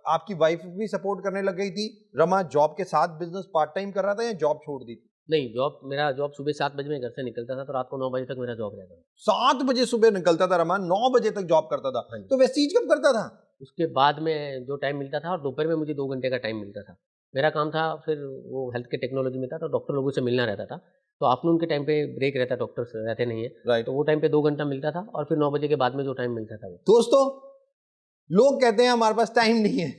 S2: आपकी वाइफ भी सपोर्ट करने लग गई थी? रमा जॉब के साथ बिजनेस पार्ट टाइम कर रहा था या जॉब छोड़ दी थी?
S3: नहीं, मेरा जॉब सुबह 7 बजे में घर से निकलता था तो रात को 9 बजे तक मेरा जॉब रहता था।
S2: 7 बजे सुबह निकलता था रमा, 9 बजे तक जॉब करता था। तो वेस्टीज कब करता था?
S3: उसके बाद में जो टाइम मिलता था, और दोपहर में मुझे 2 घंटे का टाइम मिलता था। मेरा काम था फिर वो हेल्थ के टेक्नोलॉजी में था, तो डॉक्टर लोगों से मिलना रहता था। तो आफ्टरनून के टाइम पे ब्रेक रहता, डॉक्टर्स रहते नहीं है,
S2: राइट।
S3: तो वो टाइम पे 2 घंटा मिलता था, और फिर 9 बजे के बाद में जो टाइम मिलता था वो।
S2: दोस्तों, लोग कहते हैं हमारे पास टाइम नहीं है,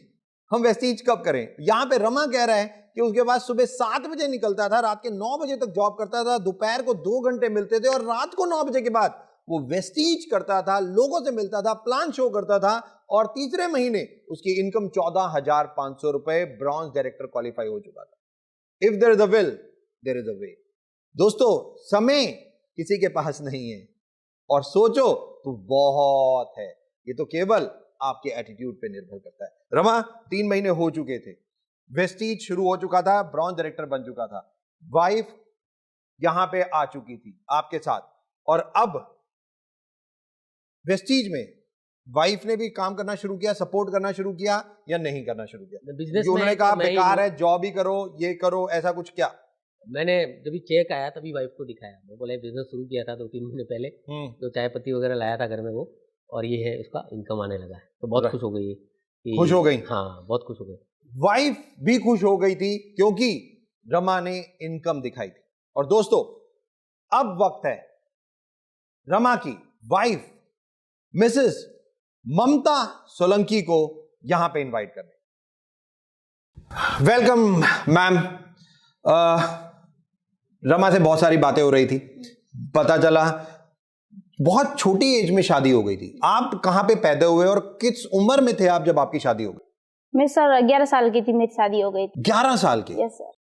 S2: हम वेस्टीज कब करें? यहां पे रमा कह रहा है कि उसके बाद सुबह 7 बजे निकलता था, रात के 9 बजे तक जॉब करता था, दोपहर को 2 घंटे मिलते थे और रात को 9 बजे के बाद वो वेस्टीज करता था, लोगों से मिलता था, प्लान शो करता था और तीसरे महीने उसकी इनकम 14,500 रुपए, ब्रॉन्ज डायरेक्टर क्वालिफाई हो चुका था। If there is a will there is a way. दोस्तों, समय किसी के पास नहीं है और सोचो तो बहुत है, ये तो केवल आपके एटीट्यूड पे निर्भर करता है। रमा 3 महीने हो चुके थे, वेस्टीज शुरू हो चुका था, ब्रॉन्ज डायरेक्टर बन चुका था, वाइफ यहां पे आ चुकी थी आपके साथ और अब वेस्टीज में वाइफ ने भी काम करना शुरू किया, सपोर्ट करना शुरू किया या नहीं करना शुरू किया?
S3: बिजनेस
S2: उन्होंने कहा बेकार है, जॉब ही करो, ये करो, ऐसा कुछ क्या?
S3: मैंने जब भी चेक आया तभी वाइफ को दिखाया, मैं बोला बिजनेस शुरू किया था 2-3 महीने पहले, जो चाय पत्ती वगैरह लाया था घर में वो, और ये है उसका इनकम आने लगा है, तो बहुत खुश हो गई।
S2: खुश हो गई?
S3: हाँ, बहुत खुश हो गई।
S2: वाइफ भी खुश हो गई थी क्योंकि रमा ने इनकम दिखाई थी। और दोस्तों, अब वक्त है रमा की वाइफ मिसेस ममता सोलंकी को यहां पे इनवाइट करने। Welcome ma'am. रमा से बहुत सारी बातें हो रही थी, पता चला बहुत छोटी एज में शादी हो गई थी। आप कहां पे पैदा हुए और किस उम्र में थे आप जब आपकी शादी हो गई?
S4: मैं सर 11 साल की थी, मेरी शादी हो गई थी।
S2: 11 साल की?
S4: Yes sir.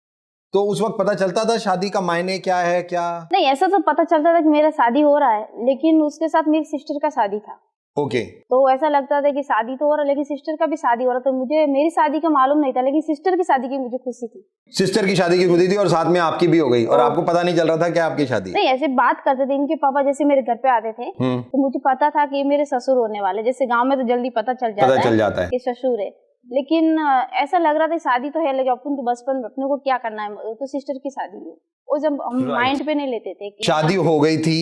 S2: तो उस वक्त पता चलता था शादी का मायने क्या है क्या?
S4: नहीं, ऐसा तो पता चलता था कि मेरा शादी हो रहा है, लेकिन उसके साथ मेरी सिस्टर का शादी था।
S2: ओके।
S4: तो ऐसा लगता था कि शादी तो हो रहा है लेकिन सिस्टर का भी शादी हो रहा, तो मुझे मेरी शादी का मालूम नहीं था, लेकिन सिस्टर की शादी की मुझे खुशी थी।
S2: सिस्टर की शादी की खुशी थी और साथ में आपकी भी हो गई और आपको पता नहीं चल रहा था कि आपकी शादी?
S4: नहीं, ऐसे बात करते थे, इनके पापा जैसे मेरे घर पे आते थे तो मुझे पता था कि मेरे ससुर होने वाले, जैसे गाँव में तो जल्दी पता चल जाता है कि ससुर है, लेकिन ऐसा लग रहा था शादी तो है लेकिन अपन तो बचपन में अपने को क्या करना है, तो सिस्टर की शादी है, वो जब हम माइंड पे नहीं लेते थे।
S2: शादी हो गई थी,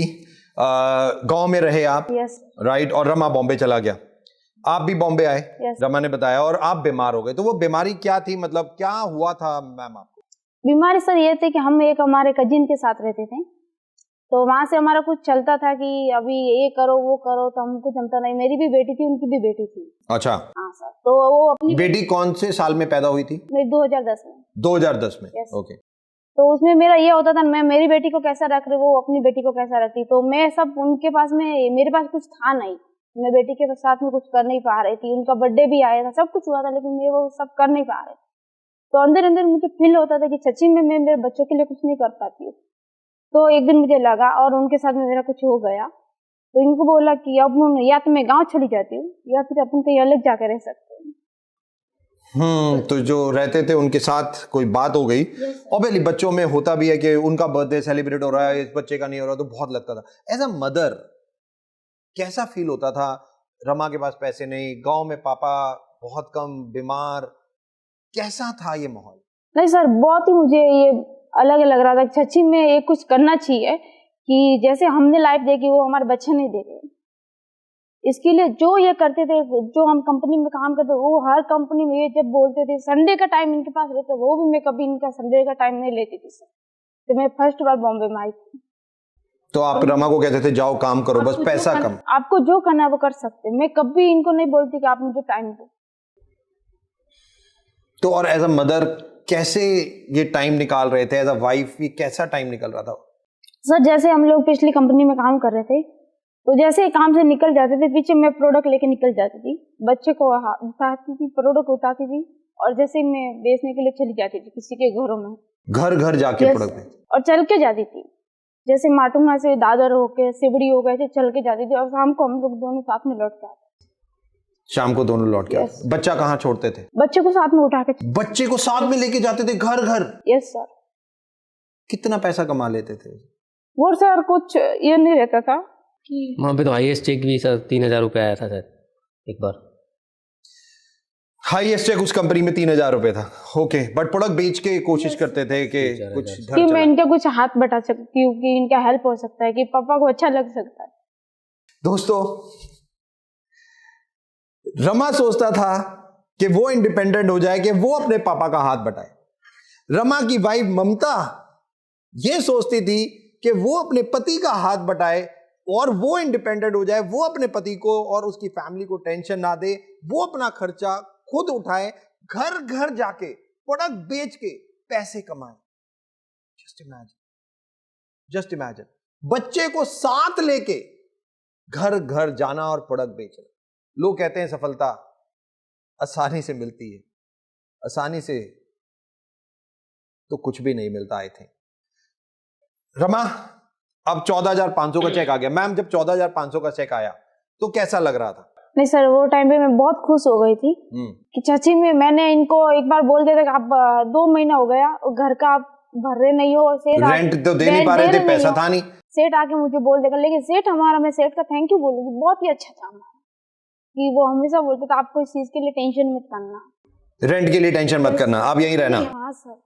S2: गांव में रहे आप?
S4: यस।
S2: राइट। और रमा बॉम्बे चला गया, आप भी बॉम्बे आए?
S4: यस।
S2: रमा ने बताया और आप बीमार हो गए, तो वो बीमारी क्या थी, मतलब क्या हुआ था मैम आपको?
S4: बीमारी सर ये थी कि हम एक हमारे कजिन के साथ रहते थे, तो वहां से हमारा कुछ चलता था कि अभी ये करो वो करो, तो हमको जमता नहीं। मेरी भी बेटी थी, उनकी भी बेटी थी।
S2: अच्छा।
S4: हाँ सर। तो वो अपनी
S2: बेटी कौन से साल में पैदा हुई थी?
S4: मेरी 2010 में।
S2: 2010 में? ओके।
S4: तो उसमें मेरा ये होता था, मैं मेरी बेटी को कैसा रख रही, वो अपनी बेटी को कैसा रखती, तो मैं सब उनके पास में, मेरे पास कुछ था नहीं, मैं बेटी के साथ में कुछ कर नहीं पा रही थी। उनका बर्थडे भी आया था, सब कुछ हुआ था, लेकिन मैं वो सब कर नहीं पा रही। तो अंदर अंदर मुझे फील होता था कि सच्ची में मैं मेरे बच्चों के लिए कुछ नहीं कर पाती हूँ। तो एक दिन मुझे लगा और उनके साथ में मेरा कुछ हो गया, तो इनको बोला कि अब या तो मैं गाँव चली जाती हूँ या फिर अपन कहीं अलग जाकर रह सकते हैं।
S2: तो जो रहते थे उनके साथ कोई बात हो गई। ऑब्वियसली बच्चों में होता भी है कि उनका बर्थडे सेलिब्रेट हो रहा है, इस बच्चे का नहीं हो रहा, तो बहुत लगता था। एज अ मदर कैसा फील होता था? रमा के पास पैसे नहीं, गांव में पापा बहुत कम, बीमार, कैसा था ये माहौल?
S4: नहीं सर, बहुत ही मुझे ये अलग लग रहा था। सच्ची में ये कुछ करना चाहिए कि जैसे हमने लाइफ देखी वो हमारे बच्चे नहीं देखे। इसके लिए जो ये करते थे, जो हम कंपनी में काम करते, वो हर कंपनी में ये जब बोलते थे संडे का टाइम इनके पास रहता, वो भी मैं कभी इनका संडे का टाइम नहीं लेती थी सर। तो मैं फर्स्ट बार बॉम्बे में आई थी।
S2: तो आप रमा को कहते थे जाओ काम करो, बस पैसा कम,
S4: आपको जो करना है वो कर सकते। मैं कभी इनको नहीं बोलती कि आप मुझे टाइम दो।
S2: तो और एज अ मदर कैसे ये टाइम निकाल रहे थे? एज अ वाइफ ये कैसा टाइम निकल रहा था?
S4: सर जैसे हम लोग पिछली कंपनी में काम कर रहे थे, तो जैसे काम से निकल जाते थे, पीछे मैं प्रोडक्ट लेके निकल जाती थी, बच्चे को उठाती थी, प्रोडक्ट उठाती थी और जैसे मैं बेचने के लिए चली जाती थी किसी के घरों में, घर
S2: घर जाके प्रोडक्ट,
S4: और चल के जाती थी। जैसे माटुंगा से दादर होके सिवड़ी हो गए थे, चल के जाती थी और शाम को हम लोग दोनों साथ में लौट के आते।
S2: शाम को दोनों लौट के आते। बच्चा कहाँ छोड़ते थे?
S4: बच्चे को साथ में उठा के,
S2: बच्चे को साथ में लेके जाते थे घर घर?
S4: Yes sir.
S2: कितना पैसा कमा लेते थे
S4: वो? सर कुछ ये नहीं रहता था कि
S3: वहाँ पे तो हाईएस्ट चेक भी सर 3,000 रुपये आया था सर एक बार।
S2: हाईएस्ट चेक उस कंपनी में 3,000 रुपए था। ओके। बट प्रोडक्ट बेच के कोशिश करते थे कि कुछ घर
S4: कि मैं इनका कुछ हाथ बटा सकती हूँ, कि इनका हेल्प हो सकता है, कि पापा को अच्छा लग सकता है।
S2: दोस्तों, रमा सोचता था कि वो इंडिपेंडेंट हो जाए, कि वो अपने पापा का हाथ बटाए। रमा की वाइफ ममता ये सोचती थी कि वो अपने पति का हाथ बटाए और वो इंडिपेंडेंट हो जाए, वो अपने पति को और उसकी फैमिली को टेंशन ना दे, वो अपना खर्चा खुद उठाए, घर घर जाके प्रोडक्ट बेच के पैसे कमाए। जस्ट इमेजिन, जस्ट इमेजिन, बच्चे को साथ लेके घर घर जाना और प्रोडक्ट बेचना। लोग कहते हैं सफलता आसानी से मिलती है, आसानी से तो कुछ भी नहीं मिलता। आई थिंक रमा, अब 14,500 का चेक आ गया। मैम, जब 14,500 का चेक आया तो कैसा लग रहा था?
S4: नहीं सर, वो टाइम पे मैं बहुत खुश हो गई थी कि चाची में मैंने इनको एक बार बोल दिया था कि आप 2 महीना हो गया और घर का आप भर रहे नहीं हो,
S2: रेंट तो दे नहीं पा रहे थे, पैसा था नहीं।
S4: सेठ आके मुझे बोल देगा, लेकिन सेठ हमारा, मैं सेठ का थैंक यू बोलूंगी, बहुत ही अच्छा था हमारा, कि वो हमेशा बोलते थे आपको इस चीज के लिए टेंशन मत करना,
S2: रेंट के लिए टेंशन मत करना, आप यहीं रहना।
S4: हाँ सर।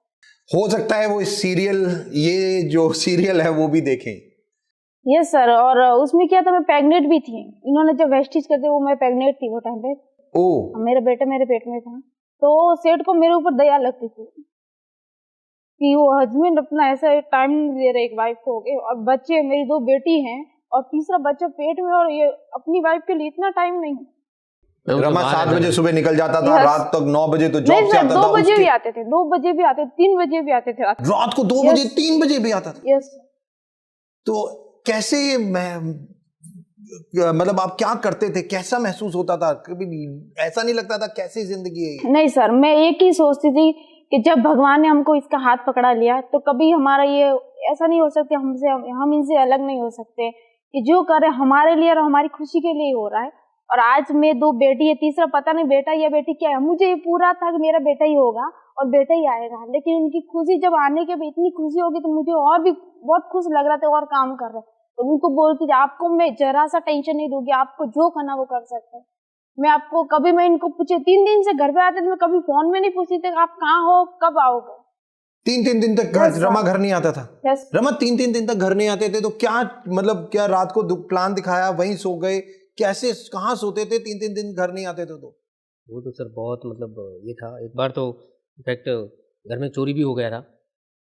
S2: हो सकता है वो इस सीरियल, ये जो सीरियल है वो भी देखें।
S4: यस सर, और उसमें क्या था, मैं प्रेग्नेंट भी थी। इन्होंने जब वेस्टिज करते वो मैं प्रेग्नेंट थी वो टाइम पे। मेरा बेटा मेरे पेट में था, तो सेठ को मेरे ऊपर दया लगती थी कि वो हस्बैंड अपना ऐसा टाइम दे रहे एक वाइफ को, और बच्चे, मेरी 2 बेटी हैं और तीसरा बच्चा पेट में, और ये अपनी वाइफ के लिए इतना टाइम नहीं।
S2: रमा 7 बजे सुबह निकल जाता था, रात तक 9 बजे तो जॉब से आता था।
S4: 2 बजे भी आते थे, 2 बजे भी आते, 3 बजे भी आते थे
S2: रात को 2 बजे 3 बजे भी आता था।
S4: यस।
S2: तो कैसे, मैं मतलब आप क्या करते थे, कैसा महसूस होता था? कभी ऐसा नहीं लगता था कैसी जिंदगी है? नहीं
S4: सर, मैं एक ही सोचती थी कि जब भगवान ने हमको इसका हाथ पकड़ा लिया तो कभी हमारा ये ऐसा नहीं हो सकता, हम इनसे अलग नहीं हो सकते, कि जो करे हमारे लिए और हमारी खुशी के लिए हो रहा है। और आज मैं 2 बेटी है, तीसरा पता नहीं बेटा या बेटी क्या है। मुझे ये पूरा था कि मेरा बेटा ही होगा और बेटा ही आएगा, लेकिन उनकी खुशी जब आने के भी इतनी खुशी होगी तो मुझे और भी बहुत खुश लग रहा था और काम कर रहे। तो उनको बोलती थी आपको मैं जरा सा टेंशन नहीं दूंगी, आपको जो करना वो कर सकते हैं। मैं आपको कभी, मैं इनको पूछे 3 दिन से घर पे आते थे, मैं कभी फोन में नहीं पूछती थी आप कहाँ हो, कब आओगे।
S2: 3-3 दिन तक रमा घर नहीं आता था। रमा 3-3 दिन तक घर नहीं आते थे, तो क्या मतलब, क्या रात को प्लान दिखाया वहीं सो गए, कैसे, कहाँ सोते थे 3-3 दिन घर नहीं आते थे? तो
S3: वो तो सर बहुत मतलब ये था। एक बार तो इनफैक्ट घर में चोरी भी हो गया था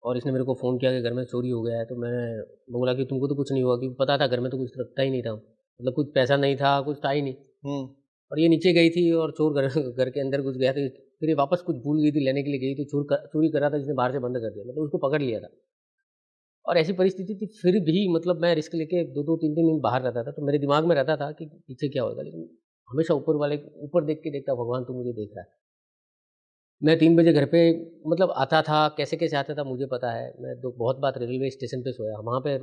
S3: और इसने मेरे को फ़ोन किया कि घर में चोरी हो गया है। तो मैं बोला कि तुमको तो कुछ नहीं हुआ, क्योंकि पता था घर में तो कुछ रखता ही नहीं था, मतलब कुछ पैसा नहीं था, कुछ था ही नहीं। और ये नीचे गई थी और चोर घर के अंदर घुस गया था, फिर ये वापस कुछ भूल गई थी, लेने के लिए गई तो चोरी कर रहा था, जिसने बाहर से बंद कर दिया, मतलब उसको पकड़ लिया था। और ऐसी परिस्थिति थी, फिर भी मतलब मैं रिस्क लेके 2-2, 3-3 दिन बाहर रहता था। तो मेरे दिमाग में रहता था कि पीछे क्या होगा, लेकिन हमेशा ऊपर देख के देखता, भगवान तो मुझे देख रहा है। मैं 3 बजे घर पे मतलब आता था, कैसे आता था मुझे पता है। मैं बहुत बार रेलवे स्टेशन पे सोया, वहाँ पे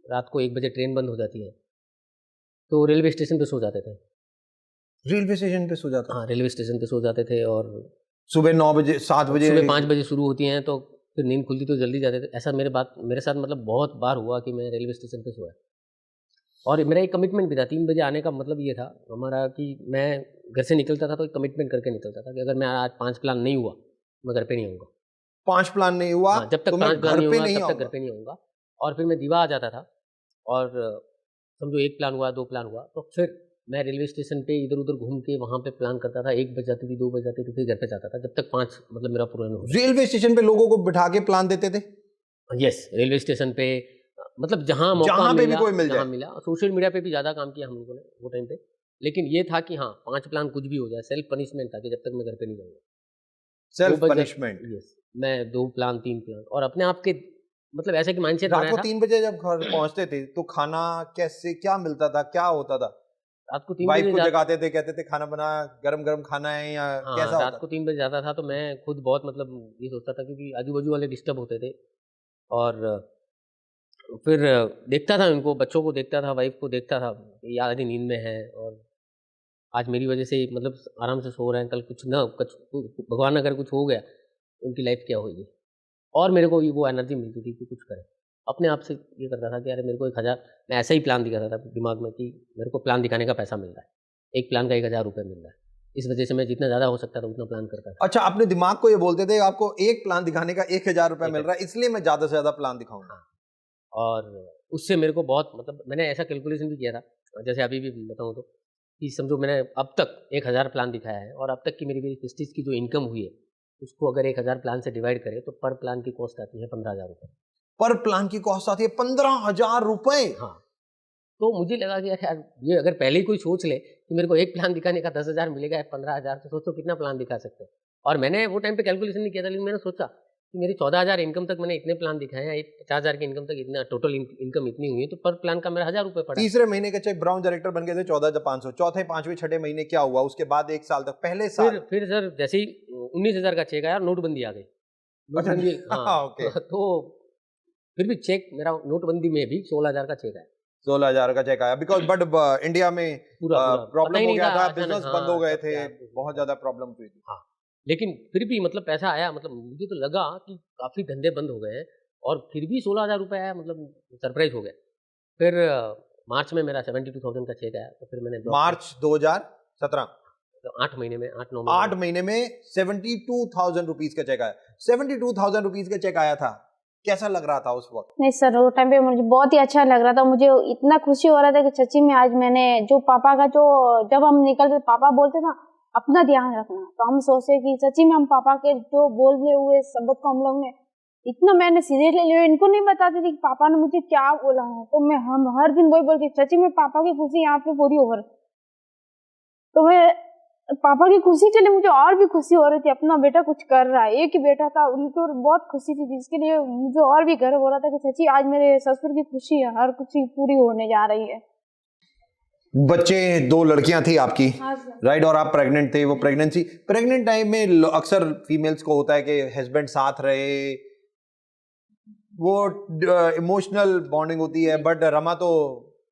S3: रात को 1 बजे ट्रेन बंद हो जाती है, तो रेलवे स्टेशन पे सो जाते थे।
S2: रेलवे स्टेशन पे सो जाते?
S3: हाँ, रेलवे स्टेशन पे सो जाते थे। और
S2: सुबह 9 बजे, 7 बजे,
S3: सुबह 5 बजे शुरू होती हैं, तो फिर नींद खुलती तो जल्दी जाते थे। ऐसा मेरे साथ मतलब बहुत बार हुआ कि मैं रेलवे स्टेशन पे सोया। और मेरा एक कमिटमेंट भी था, 3 बजे आने का मतलब ये था हमारा कि मैं घर से निकलता था तो एक कमिटमेंट करके निकलता था कि अगर मैं आज 5 प्लान नहीं हुआ, मैं घर पे नहीं आऊँगा।
S2: 5 प्लान नहीं हुआ,
S3: हाँ, जब तक 5 प्लान नहीं हुआ तब तक घर पे नहीं आऊँगा। और फिर मैं दीवा आ जाता था, और समझो 1 प्लान हुआ, 2 प्लान हुआ, तो फिर मैं रेलवे स्टेशन पे इधर-उधर घूम के वहाँ पे प्लान करता था। 1 बज जाती थी, 2 बज जाती थी, फिर घर पे जाता था, जब तक 5 मतलब मेरा पूरा नहीं हुआ।
S2: रेलवे स्टेशन पे लोगों को बिठा के प्लान देते थे?
S3: यस, रेलवे स्टेशन पे मतलब जहाँ मौका
S2: पे
S3: मिला,
S2: भी कोई मिल
S3: जहाँ
S2: जाए।
S3: मिला। सोशल मीडिया पे भी ज़्यादा काम किया हम लोगों ने वो टाइम पे, लेकिन ये था कि हाँ 5 प्लान कुछ भी हो जाए, सेल्फ पनिशमेंट था कि जब तक मैं घर पे नहीं जाऊँगा।
S2: Self punishment?
S3: यस, मैं 2 प्लान 3 प्लान, और अपने आप के मतलब ऐसे कि माइंडसेट बनाया था।
S2: रात को 3 बजे जब घर पहुंचते थे तो खाना कैसे, क्या मिलता था, क्या होता था?
S3: रात को 3
S2: वाइफ
S3: बजे
S2: को जगाते थे, कहते थे खाना बना, गरम-गरम खाना है, या कैसा
S3: रात को 3 बजे जाता था तो मैं खुद बहुत मतलब ये सोचता था, क्योंकि आजू-बाजू वाले डिस्टर्ब होते थे। और फिर देखता था उनको, बच्चों को देखता था, वाइफ को देखता था, ये आधी नींद में है और आज मेरी वजह से मतलब आराम से सो रहे हैं, कल कुछ भगवान अगर कुछ हो गया उनकी लाइफ क्या होगी। और मेरे को वो एनर्जी मिलती थी कि कुछ करें। अपने आप से ये करता था कि अरे मेरे को 1000, मैं ऐसा ही प्लान दिखाता था दिमाग में कि मेरे को प्लान दिखाने का पैसा मिल रहा है, एक प्लान का 1000 रुपये मिल रहा है, इस वजह से मैं जितना ज़्यादा हो सकता था उतना प्लान करता था।
S2: अच्छा, अपने दिमाग को ये बोलते थे आपको एक प्लान दिखाने का 1000 रुपये मिल रहा है, इसलिए मैं ज़्यादा से ज़्यादा प्लान दिखाऊंगा।
S3: और उससे मेरे को बहुत मतलब मैंने ऐसा कैलकुलेशन भी किया था, जैसे अभी भी बताऊँ तो, कि समझो मैंने अब तक 1000 प्लान दिखाया है, और अब तक की मेरी प्रेस्टीज की जो इनकम हुई है उसको अगर 1000 प्लान से डिवाइड करें तो पर प्लान की कॉस्ट आती है 15,000 रुपये।
S2: पर प्लान की कॉस्ट आती है 15,000 रुपये?
S3: हाँ, तो मुझे लगा कि यार ये अगर पहले ही कोई सोच ले कि मेरे को एक प्लान दिखाने का 10,000 मिलेगा या 15,000, तो सोचो कितना प्लान दिखा सकते हैं। और मैंने वो टाइम पे कैलकुलेशन नहीं किया था, लेकिन मैंने सोचा कि मेरी 14,000 इनकम तक मैंने इतने प्लान दिखाए हैं, 50,000 की इनकम तक इतना टोटल इनकम इतनी हुई है, तो पर प्लान का मेरा 1,000 रुपये पड़ा।
S2: तीसरे महीने का चेक ब्राउन डायरेक्टर बन गए थे 14,500, चौथे, पांचवें, छठे महीने क्या हुआ? उसके बाद 1 साल तक, पहले साल
S3: फिर सर जैसे ही 19,000 का चेक आया, नोटबंदी आ गई। नोटबंदी, हाँ
S2: ओके।
S3: तो फिर भी चेक मेरा नोटबंदी में भी 16,000 का चेक आया।
S2: 16,000 का चेक आया, बिकॉज बट इंडिया में प्रॉब्लम हो गया था, बिजनेस बंद हो गए थे, बहुत ज्यादा प्रॉब्लम हुई थी।
S3: हाँ, लेकिन फिर भी मतलब पैसा आया, मतलब मुझे तो लगा कि काफी धंधे बंद हो गए हैं, और फिर भी 16,000 रुपये आया, मतलब सरप्राइज हो गया। फिर मार्च में मेरा 72,000 का चेक आया, तो फिर मैंने
S2: मार्च 2017,
S3: तो 8 महीने में
S2: 8 महीने में 72,000 रुपीज का चेक आया। 72,000 रुपीज का चेक आया था, कैसा लग रहा था उस वक्त?
S4: नहीं सर, वो टाइम पे मुझे बहुत ही अच्छा लग रहा था, मुझे इतना खुशी हो रहा था कि सच्ची में आज मैंने जो पापा का, जो जब हम निकलते पापा बोलते ना अपना ध्यान रखना, तो हम सोचे कि सच्ची में हम पापा के जो बोलने हुए शब्द को हम लोग ने इतना मैंने सीरियसली लिया। इनको नहीं बताती थी कि पापा ने मुझे क्या बोला है, तो मैं हम हर दिन वही बोलती, सच्ची में पापा की खुशी यहाँ पे पूरी हो रही। तो मैं पापा की खुशी के लिए मुझे और भी खुशी हो रही थी, अपना बेटा कुछ कर रहा है। एक ही बेटा था, उनको बहुत खुशी थी, जिसके लिए मुझे और भी गर्व हो रहा था कि सच्ची आज मेरे ससुर की खुशी है, हर खुशी पूरी होने जा रही है।
S2: बच्चे 2 लड़कियां थी आपकी,
S4: हाँ
S2: राइट? और आप प्रेग्नेंट थे। वो प्रेग्नेंट टाइम में अक्सर फीमेल्स को होता है कि हस्बैंड साथ रहे, वो इमोशनल बॉन्डिंग होती है, बट रमा तो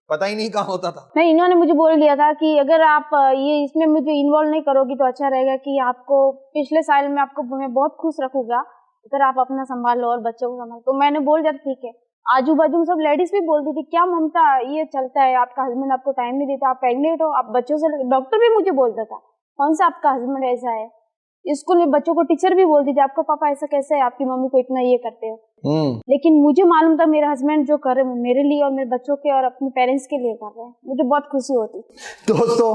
S2: पता ही नहीं कहाँ होता था।
S4: नहीं, इन्होंने मुझे बोल दिया था कि अगर आप ये इसमें मुझे इन्वॉल्व नहीं करोगी तो अच्छा रहेगा, कि आपको पिछले साल में आपको मैं बहुत खुश रखूंगा अगर आप अपना संभाल लो और बच्चों को संभाल। तो मैंने बोल दिया ठीक है। आजू बाजू सब लेडीज भी बोलती थी क्या ममता ये चलता है, आपका हस्बैंड आपको टाइम नहीं देता, आप प्रेग्नेंट हो, आप बच्चों से। डॉक्टर भी मुझे बोलता था कौन सा आपका हस्बैंड ऐसा है। स्कूल में बच्चों को टीचर भी बोलती थी आपका पापा ऐसा कैसे है, आपकी मम्मी को इतना ये करते हो। लेकिन मुझे मालूम था मेरा हस्बैंड जो कर रहे हैं मेरे लिए और मेरे बच्चों के और अपने पेरेंट्स के लिए कर रहे हैं, मुझे बहुत खुशी होती।
S2: दोस्तों,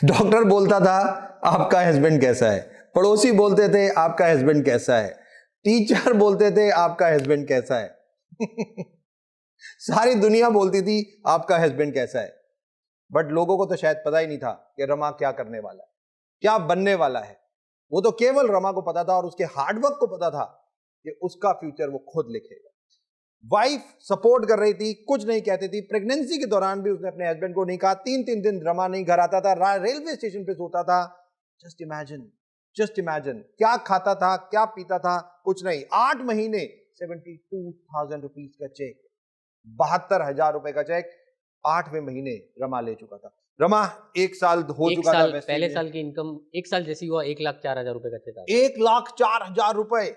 S2: डॉक्टर बोलता था आपका हस्बैंड कैसा है, पड़ोसी बोलते थे आपका हस्बैंड कैसा है, टीचर बोलते थे आपका हस्बैंड कैसा है सारी दुनिया बोलती थी आपका हस्बैंड कैसा है। बट लोगों को तो शायद पता ही नहीं था कि रमा क्या करने वाला है, क्या बनने वाला है। वो तो केवल रमा को पता था और उसके हार्डवर्क को पता था कि उसका फ्यूचर वो खुद लिखेगा। वाइफ सपोर्ट कर रही थी, कुछ नहीं कहती थी। प्रेगनेंसी के दौरान भी उसने अपने हस्बैंड को नहीं कहा। 3-3 दिन रमा नहीं घर आता था, रेलवे स्टेशन पे सोता था। जस्ट इमेजिन क्या खाता था, क्या पीता था, कुछ नहीं। 8 महीने 72,000 रुपीज का चेक, 72,000 रुपए का चेक 8वें महीने रमा ले चुका था। रमा 1 साल हो चुका था।
S3: पहले साल की इनकम 1 साल जैसी हुआ 1,04,000 रुपए का चेक था।
S2: 1,04,000 रुपए,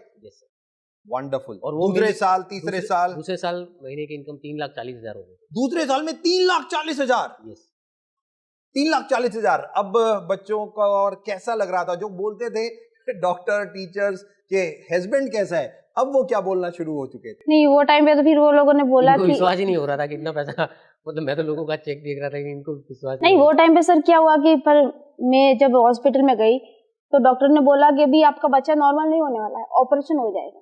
S2: वंडरफुल। और वो दूसरे साल, तीसरे साल,
S3: दूसरे साल महीने की इनकम 3,40,000 हो गई।
S2: दूसरे साल में 3,40,000। 3,40,000। अब बच्चों का और कैसा लग रहा था? जो बोलते थे डॉक्टर टीचर्स के हस्बैंड कैसा है, अब वो क्या बोलना शुरू हो चुके थे?
S4: नहीं, वो टाइम पे तो फिर वो लोगों ने बोला कि
S3: विश्वास ही नहीं हो रहा था कि इतना पैसा, मतलब मैं तो लोगों का चेक देख रहा था कि इनको विश्वास
S4: नहीं। वो टाइम पे सर क्या हुआ कि पर मैं जब हॉस्पिटल में गई तो डॉक्टर ने बोला कि अभी आपका बच्चा नॉर्मल नहीं होने वाला है, ऑपरेशन हो जाएगा।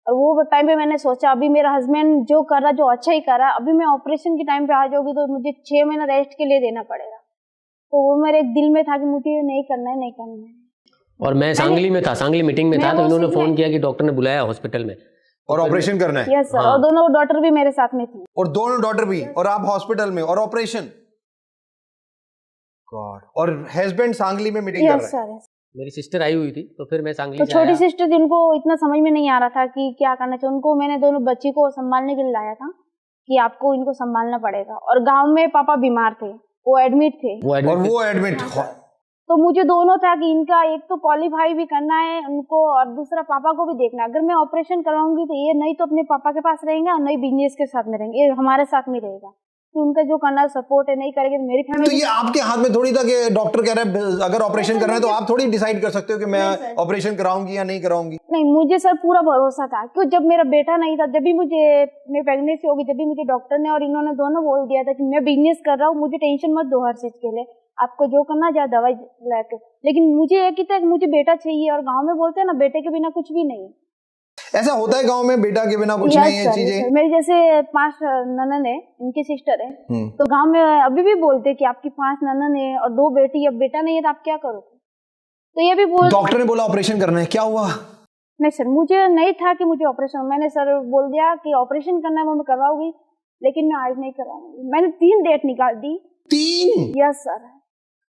S4: और वो टाइम पे मैंने सोचा अभी मेरा हस्बैंड जो कर रहा, जो अच्छा ही कर रहा, अभी मैं ऑपरेशन के टाइम पे आ जाऊंगी तो मुझे 6 महीना रेस्ट के लिए देना पड़ेगा। तो वो मेरे दिल में था कि मुझे नहीं करना है, नहीं करना है।
S3: और मैं सांगली में था, सांगली मीटिंग में था, तो इन्होंने फोन किया कि डॉक्टर ने बुलाया हॉस्पिटल में
S2: और ऑपरेशन करना है।
S4: Yes sir. और दोनों डॉटर भी मेरे साथ में थी।
S2: और दोनों डॉटर भी, और आप हॉस्पिटल में और ऑपरेशन। गॉड। और हस्बैंड सांगली में मीटिंग कर रहा है।
S3: मेरी सिस्टर आई हुई थी, तो फिर मैं सांगली
S4: तो छोटी सिस्टर थी, उनको इतना समझ में नहीं आ रहा था कि क्या करना चाहिए। उनको मैंने दोनों बच्ची को संभालने के लिए लाया था कि आपको इनको संभालना पड़ेगा। और गांव में पापा बीमार थे, वो एडमिट थे।
S2: वो एडमिट
S4: तो मुझे दोनों था कि इनका एक तो क्वालीफाई भी करना है उनको, और दूसरा पापा को भी देखना। अगर मैं ऑपरेशन करवाऊंगी तो ये नहीं तो अपने पापा के पास रहेंगे और नहीं बिजनेस के साथ में रहेंगे, ये हमारे साथ में रहेगा। तो उनका जो करना सपोर्ट है, नहीं करेंगे तो मेरी फैमिली।
S2: तो ये आपके हाथ में थोड़ी था कि डॉक्टर कह रहे हैं अगर ऑपरेशन करना है तो आप थोड़ी डिसाइड कर सकते हो कि मैं ऑपरेशन कराऊंगी या नहीं कराऊंगी।
S4: नहीं, मुझे सर पूरा भरोसा था क्योंकि जब मेरा बेटा नहीं था, जब भी मैं प्रेगनेंसी होगी, जब भी मुझे डॉक्टर ने और इन्होंने दोनों बोल दिया था कि मैं बिजनेस कर रहा हूँ, मुझे टेंशन मत दो हर चीज के लिए, आपको जो करना जाए दवाई लेके। लेकिन मुझे एक ही था कि मुझे बेटा चाहिए, और गाँव में बोलते हैं ना बेटे के बिना कुछ भी नहीं।
S2: ऐसा होता है गांव में, बेटा के बिना कुछ नहीं है चीजें।
S4: मेरी जैसे 5 ननन है, इनकी सिस्टर है, तो गांव में अभी भी बोलते कि आपकी 5 ननन है और 2 बेटी, अब बेटा नहीं है तो आप क्या करोगे। तो ये भी बोल,
S2: डॉक्टर ने बोला ऑपरेशन करना है, क्या हुआ?
S4: नहीं सर, मुझे नहीं था कि मुझे ऑपरेशन, मैंने सर बोल दिया कि ऑपरेशन करना है वो मैं करवाऊंगी, लेकिन मैं आज नहीं करवाऊंगी। मैंने 3 डेट निकाल दी।
S2: 3?
S4: Yes sir.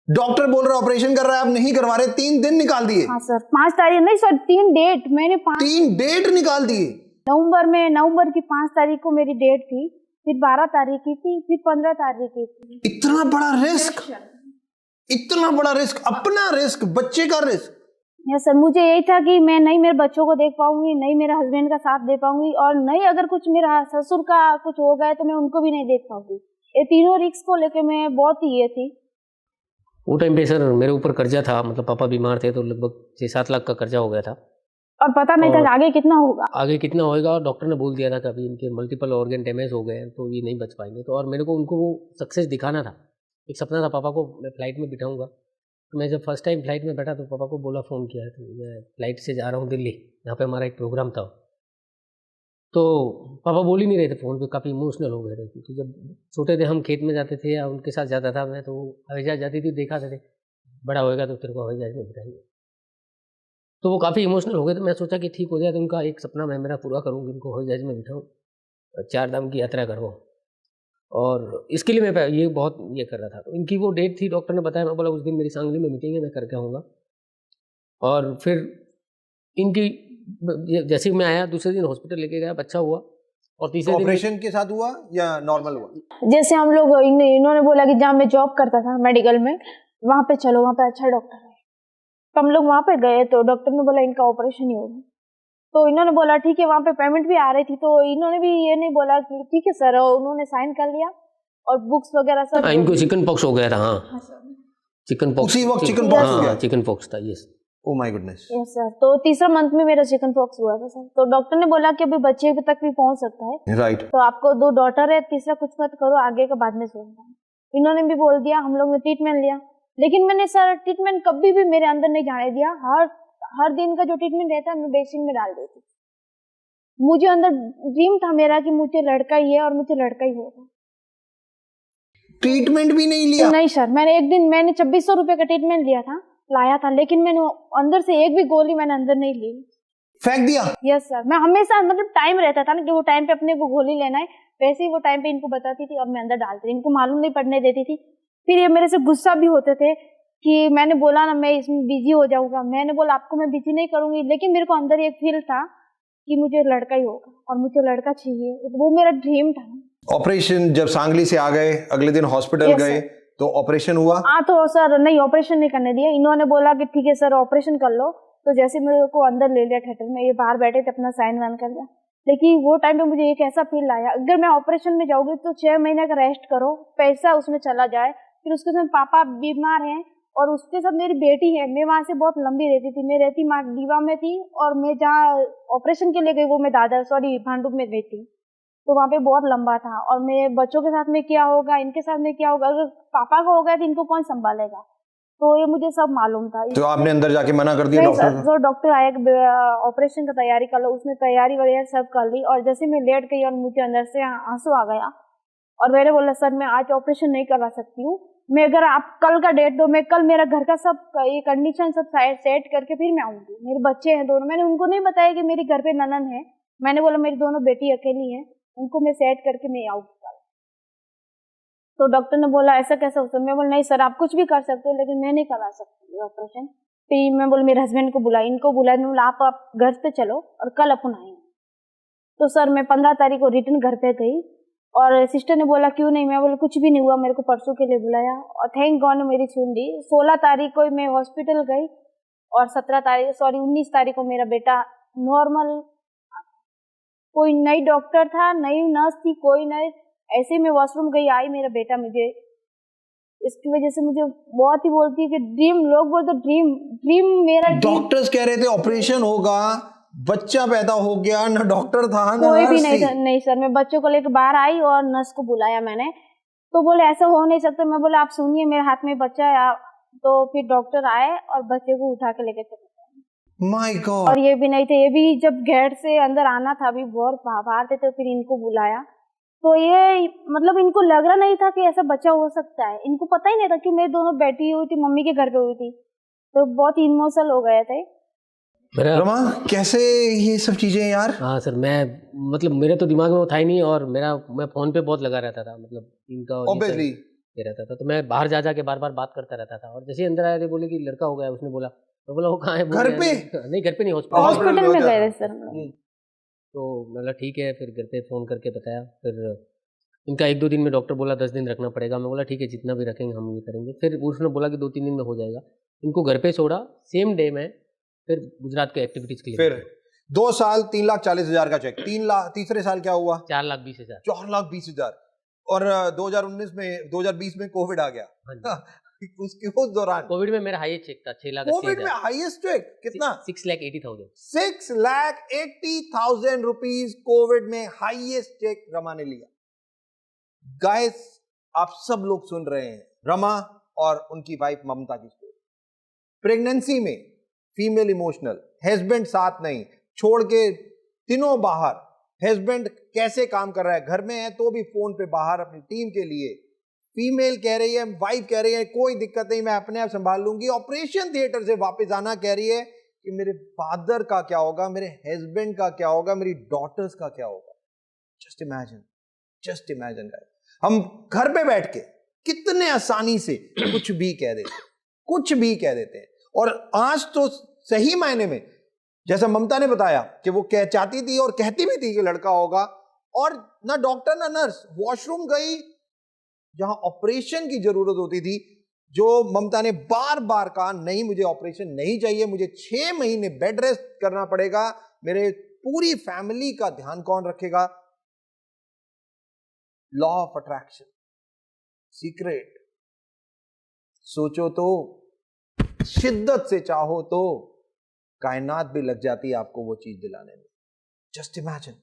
S2: डॉक्टर बोल रहा है ऑपरेशन कर रहा है, आप नहीं करवा रहे, 3 दिन निकाल दिए?
S4: हाँ सर, 5 तारीख नहीं सर, 3 डेट मैंने
S2: 3 डेट निकाल दिए।
S4: नवंबर की 5 तारीख को मेरी डेट थी, फिर 12 तारीख की थी, फिर 15 तारीख की थी।
S2: इतना बड़ा रिस्क, इतना बड़ा रिस्क, अपना रिस्क, बच्चे का रिस्क।
S4: यस सर, मुझे यही था कि मैं नहीं मेरे बच्चों को देख पाऊंगी, नहीं मेरे हस्बैंड का साथ दे पाऊंगी, और नहीं अगर कुछ मेरा ससुर का कुछ हो गया तो मैं उनको भी नहीं देख पाऊंगी। ये तीनों रिस्क को लेके मैं बहुत ही ये थी।
S3: वो टाइम पे सर मेरे ऊपर कर्जा था, मतलब पापा बीमार थे तो लगभग 6-7 लाख का कर्जा हो गया था,
S4: और पता नहीं था आगे कितना होगा।
S3: आगे कितना होएगा, और डॉक्टर ने बोल दिया था कि अभी इनके मल्टीपल ऑर्गन डैमेज हो गए हैं तो ये नहीं बच पाएंगे। तो और मेरे को उनको वो सक्सेस दिखाना था, एक सपना था पापा को मैं फ्लाइट में बिठाऊंगा। तो मैं जब फर्स्ट टाइम फ्लाइट में बैठा तो पापा को बोला, फ़ोन किया तो मैं फ्लाइट से जा रहा हूँ दिल्ली, यहाँ पे हमारा एक प्रोग्राम था। तो पापा बोल ही नहीं रहे थे फ़ोन पे, काफ़ी इमोशनल हो गए थे, क्योंकि जब छोटे थे हम खेत में जाते थे या उनके साथ जाता था मैं, तो हवाई जहाज जाती थी, देखा थे बड़ा होएगा तो तेरे को हवाई जहाज में बिठाएंगे। तो वो काफ़ी इमोशनल हो गए। तो मैं सोचा कि ठीक हो जाए तो उनका एक सपना मैं मेरा पूरा करूँगी, उनको हवाई जहाज में बिठाऊँ, 4 धाम की यात्रा करवाऊँ, और इसके लिए मैं ये बहुत ये कर रहा था। तो इनकी वो डेट थी, डॉक्टर ने बताया, मैं बोला उस दिन मेरी सांगली में मीटिंग है, मैं करके आऊँगा। और फिर इनकी जैसे ही मैं आया दूसरे दिन हॉस्पिटल लेके गया, बच्चा हुआ, और तीसरे दिन
S2: ऑपरेशन के साथ हुआ या नॉर्मल हुआ?
S4: जैसे हम लोग इन्होंने बोला कि जहाँ मैं जॉब करता था मेडिकल में, वहाँ पे चलो, वहाँ पे अच्छा डॉक्टर है। तो हम लोग वहाँ पे गए तो डॉक्टर ने बोला इनका ऑपरेशन ही होगा। तो इन्होंने बोला ठीक है, वहाँ पे पेमेंट भी आ रही थी, तो इन्होंने भी ये नहीं बोला कि ठीक है सर, उन्होंने साइन कर लिया और बुक्स वगैरह सब।
S3: इनको चिकन पॉक्स हो गया था। हाँ चिकन पॉक्स,
S2: उसी वक्त चिकन पॉक्स हो गया?
S3: चिकन पॉक्स था, yes.
S2: Oh my goodness.
S4: Yes sir, तो तीसरा मंथ में मेरा चिकन पॉक्स हुआ था सर। तो डॉक्टर ने बोला कि अभी बच्चे तक भी पहुंच सकता है,
S2: राइट।
S4: तो आपको 2 डॉटर है, तीसरा कुछ मत करो, आगे का बाद में सोचना। इन्होंने भी बोल दिया, हम लोग ने ट्रीटमेंट लिया, लेकिन मैंने सर ट्रीटमेंट कभी भी मेरे अंदर नहीं जाने दिया। हर दिन का जो ट्रीटमेंट रहता है मैं बेसिन में डाल देती। मुझे अंदर ड्रीम था मेरा कि मुझे लड़का ही है और मुझे लड़का ही होगा।
S2: ट्रीटमेंट भी नहीं लिया?
S4: नहीं सर, मैंने 2600 रुपए का ट्रीटमेंट लाया था, लेकिन मैंने अंदर से एक भी गोली मैंने अंदर नहीं ली,
S2: फेंक दिया?
S4: Yes sir. मैं हमेशा, मतलब टाइम रहता था ना कि वो टाइम पे अपने को गोली लेना है, वैसे ही वो टाइम पे इनको बताती थी और मैं अंदर डालती थी, इनको मालूम नहीं पड़ने देती थी। फिर ये मेरे से गुस्सा भी होते थे कि मैंने बोला ना मैं इसमें बिजी हो जाऊंगा, मैंने बोला आपको मैं बिजी नहीं करूंगी, लेकिन मेरे को अंदर एक फील था कि मुझे लड़का ही होगा और मुझे लड़का चाहिए, वो मेरा ड्रीम था।
S2: ऑपरेशन जब सांगली से आ गए, अगले दिन हॉस्पिटल गए तो ऑपरेशन हुआ?
S4: हाँ, तो सर नहीं, ऑपरेशन नहीं करने दिया। इन्होंने बोला कि ठीक है सर ऑपरेशन कर लो, तो जैसे मेरे को अंदर ले लिया थिएटर में, ये बाहर बैठे थे, अपना साइन वाइन कर लिया। लेकिन वो टाइम पे मुझे एक ऐसा फील आया, अगर मैं ऑपरेशन में जाऊंगी तो 6 महीने का रेस्ट करो, पैसा उसमें चला जाए, फिर उसके साथ पापा बीमार हैं और उसके साथ मेरी बेटी है। मैं वहां से बहुत लंबी रहती थी, मैं रहती दीवा में थी, और मैं जहाँ ऑपरेशन के लिए गई वो मैं भांडुप में गई थी, तो वहाँ पे बहुत लंबा था। और मेरे बच्चों के साथ में क्या होगा, इनके साथ में क्या होगा, अगर पापा का हो गया तो इनको कौन संभालेगा, तो ये मुझे सब मालूम था।
S2: तो आपने अंदर जाके मना कर दिया डॉक्टर को?
S4: तो डॉक्टर आया, ऑपरेशन का तैयारी कर लो, उसने तैयारी वगैरह सब कर ली, और जैसे मैं लेट गई और मुझे अंदर से आंसू आ गया, और मैंने बोला सर मैं आज ऑपरेशन नहीं करवा सकती हूँ, मैं अगर आप कल का डेट दो, मैं कल मेरा घर का सब ये कंडीशन सब सेट करके फिर मैं आऊंगी। मेरे बच्चे हैं दोनों, मैंने उनको नहीं बताया कि मेरे घर पे ननन है, मैंने बोला मेरी दोनों बेटी अकेली है, उनको मैं सेट करके मैं आऊंगी। तो डॉक्टर ने बोला ऐसा कैसा हो सकता है, मैं बोला नहीं सर आप कुछ भी कर सकते हो, लेकिन मैं नहीं करवा सकती ऑपरेशन। फिर मैं बोला मेरे हस्बैंड को बुला, इनको बुला, मैं बोला आप घर पे चलो और कल अपन आएंगे। तो सर मैं 15 तारीख को रिटर्न घर पे गई, और सिस्टर ने बोला क्यों नहीं, मैं बोला कुछ भी नहीं हुआ, मेरे को परसों के लिए बुलाया, और थैंक गॉड ने मेरी सुन ली। 16 तारीख को मैं हॉस्पिटल गई, और 19 तारीख को मेरा बेटा नॉर्मल, कोई नई डॉक्टर था, नई नर्स थी, कोई नहीं, ऐसे में वॉशरूम गई, आई मेरा बेटा, मुझे इसकी वजह से मुझे बहुत ही बोलती है कि ड्रीम, लोग बोलते ड्रीम मेरा।
S2: डॉक्टर्स कह रहे थे ऑपरेशन होगा, बच्चा पैदा हो गया, ना डॉक्टर था ना
S4: कोई भी नहीं था। नहीं सर, मैं बच्चों को लेकर बाहर आई और नर्स को बुलाया मैंने, तो बोले ऐसा हो नहीं सकता। मैं बोला आप सुनिए मेरे हाथ में बच्चा है, तो फिर डॉक्टर आए और बच्चे को उठा के लेके चले।
S2: My God.
S4: और ये भी नहीं थे, ये भी जब गेट से अंदर आना था, अभी बहुत बाहर थे, तो फिर इनको बुलाया, तो ये मतलब इनको लग रहा नहीं था कि ऐसा बच्चा हो सकता है, इनको पता ही नहीं था कि मेरी दोनों बेटी हुई थी, मम्मी के घर पे हुई थी, तो बहुत ही इमोशनल हो गए थे।
S2: रमा, कैसे ये सब चीजें यार?
S3: हाँ सर, मैं मतलब मेरे तो दिमाग में वो था ही नहीं, और मैं फोन पे बहुत लगा रहता था, मतलब इनका और
S2: ऑब्वियसली
S3: ये रहता था, तो मैं बाहर जा जाके बार बार बात करता रहता था। और जैसे अंदर आए थे, बोले कि लड़का हो गया, उसने बोला, तो बोला वो कहाँ है?
S2: घर पे?
S3: नहीं, घर पे नहीं,
S4: हॉस्पिटल में गए थे सर।
S3: तो मतलब ठीक है, फिर घर पे फ़ोन करके बताया। फिर इनका 1-2 दिन में, डॉक्टर बोला 10 दिन रखना पड़ेगा। मैं बोला ठीक है, जितना भी रखेंगे हम ये करेंगे। फिर उसने बोला कि 2-3 दिन में हो जाएगा। इनको घर पे छोड़ा, सेम डे में फिर गुजरात के एक्टिविटीज़ के लिए।
S2: फिर 2 साल 3,40,000 का चेक, 3 लाख, तीसरे साल क्या हुआ?
S3: 4,20,000।
S2: 4,20,000। और 2020 में कोविड आ गया। उसके उस दौरान
S3: कोविड में मेरा हाईएस्ट चेक था 6,80,000।
S2: कोविड में हाईएस्ट चेक कितना?
S3: 6,80,000।
S2: 6,80,000 रुपीज कोविड में हाईएस्ट चेक रमा ने लिया। गाइस, आप सब लोग सुन रहे हैं रमा और उनकी वाइफ ममता की स्टोरी। प्रेगनेंसी में फीमेल इमोशनल, हस्बैंड साथ नहीं, छोड़ के दिनों बाहर, हस्बैंड कैसे काम कर रहा है, घर में है तो भी फोन पे बाहर अपनी टीम के लिए। फीमेल कह रही है, वाइफ कह रही है कोई दिक्कत नहीं, मैं अपने आप संभाल लूंगी। ऑपरेशन थिएटर से वापस आना कह रही है कि मेरे फादर का क्या होगा, मेरे हस्बैंड का क्या होगा, मेरी डॉटर्स का क्या होगा। Just imagine, just imagine guys, हम घर पे बैठ के कितने आसानी से कुछ भी कह देते हैं, कुछ भी कह देते हैं। और आज तो सही मायने में, जैसा ममता ने बताया कि वो कह चाहती थी और कहती भी थी कि लड़का होगा, और ना डॉक्टर ना नर्स, वॉशरूम गई जहां ऑपरेशन की जरूरत होती थी, जो ममता ने बार बार कहा नहीं मुझे ऑपरेशन नहीं चाहिए, मुझे 6 महीने बेड रेस्ट करना पड़ेगा, मेरे पूरी फैमिली का ध्यान कौन रखेगा। लॉ ऑफ अट्रैक्शन, सीक्रेट, सोचो तो, शिद्दत से चाहो तो कायनात भी लग जाती है आपको वो चीज दिलाने में। Just imagine,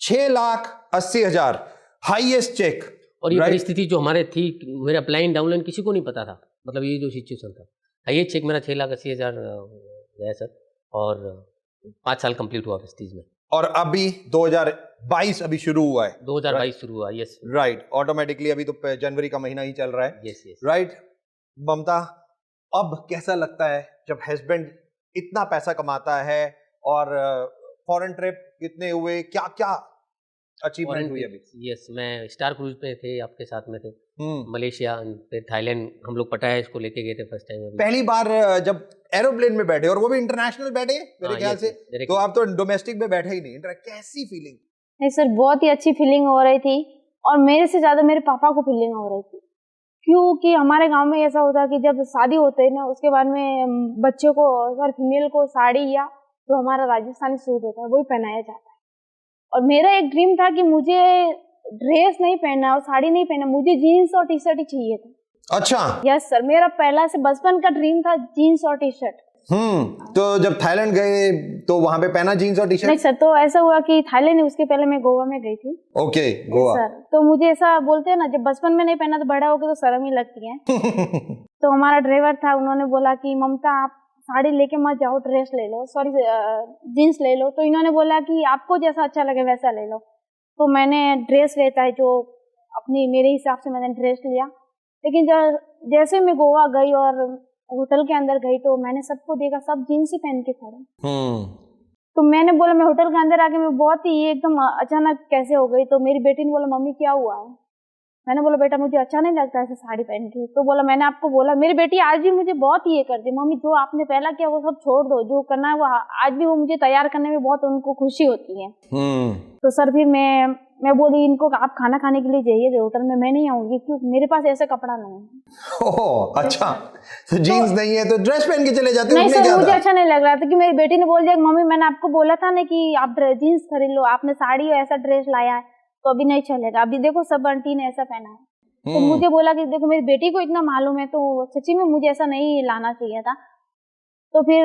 S2: 6,80,000 highest check.
S3: और ये परिस्थिति जो हमारे थी, मेरा अपलाइन डाउनलाइन किसी को नहीं पता था, मतलब ये जो सिचुएशन था। हाईएस्ट चेक मेरा 6,80,000 गया सर, और 5 साल कंप्लीट हुआ प्रेस्टीज में।
S2: और अभी 2022 अभी शुरू हुआ है।
S3: 2022 शुरू हुआ, यस
S2: राइट। ऑटोमेटिकली अभी तो जनवरी का महीना ही चल रहा है।
S3: Yes yes
S2: right. ममता, अब कैसा लगता है जब हस्बैंड इतना पैसा कमाता है, और फॉरेन ट्रिप कितने हुए, क्या क्या अचीवमेंट हुई अभी?
S3: यस, मैं स्टार क्रूज पे थे, आपके साथ में थे, मलेशिया, फिर थाईलैंड, हम लोग पटाया इसको लेके गए थे फर्स्ट टाइम।
S2: पहली बार जब एरोप्लेन में बैठे, और वो भी इंटरनेशनल बैठे मेरे ख्याल से, तो आप तो डोमेस्टिक में बैठे ही नहीं। कैसी फीलिंग?
S4: नहीं सर, बहुत ही अच्छी फीलिंग हो रही थी, और मेरे से ज्यादा मेरे पापा को फीलिंग हो रही थी, क्योंकि हमारे गांव में ऐसा होता है कि जब शादी होते है ना, उसके बाद में बच्चों को अगर फीमेल को साड़ी या तो हमारा राजस्थानी सूट होता है वही पहनाया जाता है। और मेरा एक ड्रीम था कि मुझे ड्रेस नहीं पहनना और साड़ी नहीं पहनना, मुझे जीन्स और टी शर्ट ही चाहिए था।
S2: अच्छा।
S4: यस सर, मेरा पहला से बचपन का ड्रीम था जीन्स और टी शर्ट।
S2: तो जब थाईलैंड गए तो वहां पे पहना जीन्स और टी शर्ट?
S4: नहीं सर, तो ऐसा हुआ कि थाईलैंड नहीं, उसके पहले मैं गोवा में गई थी।
S2: ओके, गोवा।
S4: सर, तो मुझे ऐसा बोलते हैं ना, जब बचपन में नहीं पहना तो बड़ा होकर तो शर्म ही लगती है। तो हमारा ड्राइवर था, उन्होंने बोला कि ममता आप साड़ी लेके मत जाओ, ड्रेस ले लो, सॉरी जीन्स ले लो। तो इन्होंने बोला कि आपको जैसा अच्छा लगे वैसा ले लो। तो मैंने ड्रेस लेता है जो अपनी मेरे हिसाब से मैंने ड्रेस लिया। लेकिन जब जैसे मैं गोवा गई और होटल के अंदर गई तो मैंने सबको देखा, सब जीन्स ही पहन के खड़े। तो मैंने बोला, मैं होटल के अंदर आके मैं बहुत ही एकदम अचानक कैसे हो गई। तो मेरी बेटी ने बोला मम्मी क्या हुआ है? मैंने बोला बेटा मुझे अच्छा नहीं लगता ऐसे साड़ी पहन के। तो बोला मैंने आपको बोला, मेरी बेटी आज भी मुझे बहुत ये करती, मम्मी जो आपने पहला किया वो सब छोड़ दो, जो करना है वो आज भी वो मुझे तैयार करने में बहुत उनको खुशी होती है। तो सर फिर मैं बोली इनको आप खाना खाने के लिए जाइए होटल में, मैं नहीं आऊंगी क्योंकि मेरे पास ऐसा कपड़ा नहीं है।
S2: ओह अच्छा, तो जीन्स नहीं है तो ड्रेस पहन के चले जाते?
S4: नहीं सर, मुझे अच्छा नहीं लग रहा था कि मेरी बेटी ने बोल दिया मम्मी मैंने आपको बोला था ना कि आप जीन्स खरीद लो, आपने साड़ी और ऐसा ड्रेस लाया है तो अभी नहीं चलेगा, अभी देखो सब आंटी ने ऐसा पहना है। तो मुझे बोला कि देखो मेरी बेटी को इतना मालूम है तो सच्ची में मुझे ऐसा नहीं लाना चाहिए था। तो फिर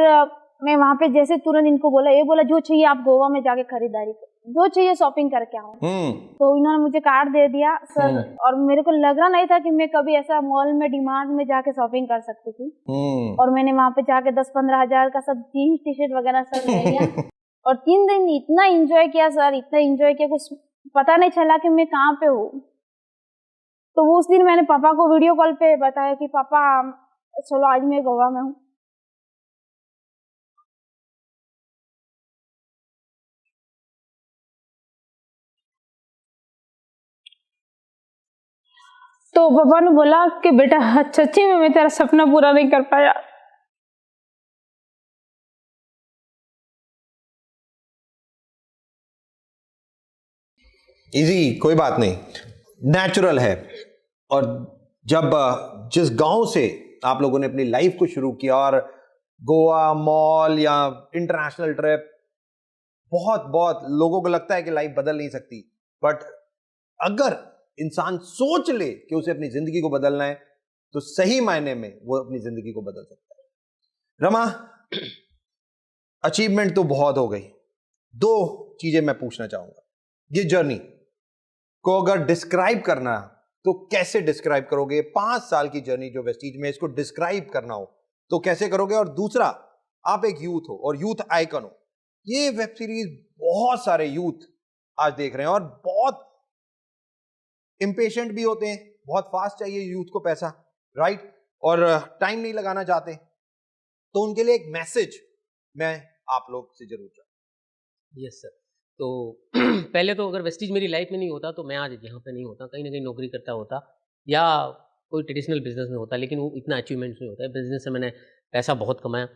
S4: मैं वहां पे जैसे तुरंत इनको बोला, ये बोला जो चाहिए आप गोवा में जाके खरीदारी जो चाहिए शॉपिंग करके आओ। तो इन्होंने मुझे कार्ड दे दिया सर, और मेरे को लग रहा नहीं था कि मैं कभी ऐसा मॉल में डिमांड में जाके शॉपिंग कर सकती थी। और मैंने वहां पे जाके 10-15 हजार का सब जीन्स टी शर्ट वगैरह सब ले लिया। और 3 दिन इतना एंजॉय किया सर, इतना एंजॉय किया, कुछ पता नहीं चला कि मैं कहाँ पे हूँ। तो वो उस दिन मैंने पापा को वीडियो कॉल पे बताया कि पापा चलो आज मैं गोवा में हूँ। तो पापा ने बोला कि बेटा सच्ची में मैं तेरा सपना पूरा नहीं कर पाया।
S2: इजी, कोई बात नहीं, नेचुरल है। और जब जिस गांव से आप लोगों ने अपनी लाइफ को शुरू किया और गोवा, मॉल या इंटरनेशनल ट्रिप, बहुत बहुत लोगों को लगता है कि लाइफ बदल नहीं सकती, बट अगर इंसान सोच ले कि उसे अपनी जिंदगी को बदलना है तो सही मायने में वो अपनी जिंदगी को बदल सकता है। रमा, अचीवमेंट तो बहुत हो गई, दो चीजें मैं पूछना चाहूंगा। ये जर्नी को अगर डिस्क्राइब करना तो कैसे डिस्क्राइब करोगे? 5 साल की जर्नी जो वेस्टीज में, इसको डिस्क्राइब करना हो तो कैसे करोगे? और दूसरा, आप एक यूथ हो और यूथ आइकन हो। ये वेब सीरीज बहुत सारे यूथ आज देख रहे हैं और बहुत इंपेशेंट भी होते हैं, बहुत फास्ट चाहिए यूथ को पैसा, राइट, और टाइम नहीं लगाना चाहते, तो उनके लिए एक मैसेज मैं आप लोग से जरूर चाहूँ।
S3: Yes sir. तो पहले तो अगर वेस्टीज मेरी लाइफ में नहीं होता तो मैं आज यहाँ पे नहीं होता, कहीं ना कहीं नौकरी करता होता या कोई ट्रेडिशनल बिजनेस में होता, लेकिन वो इतना अचीवमेंट्स नहीं होता है। बिजनेस से मैंने पैसा बहुत कमाया,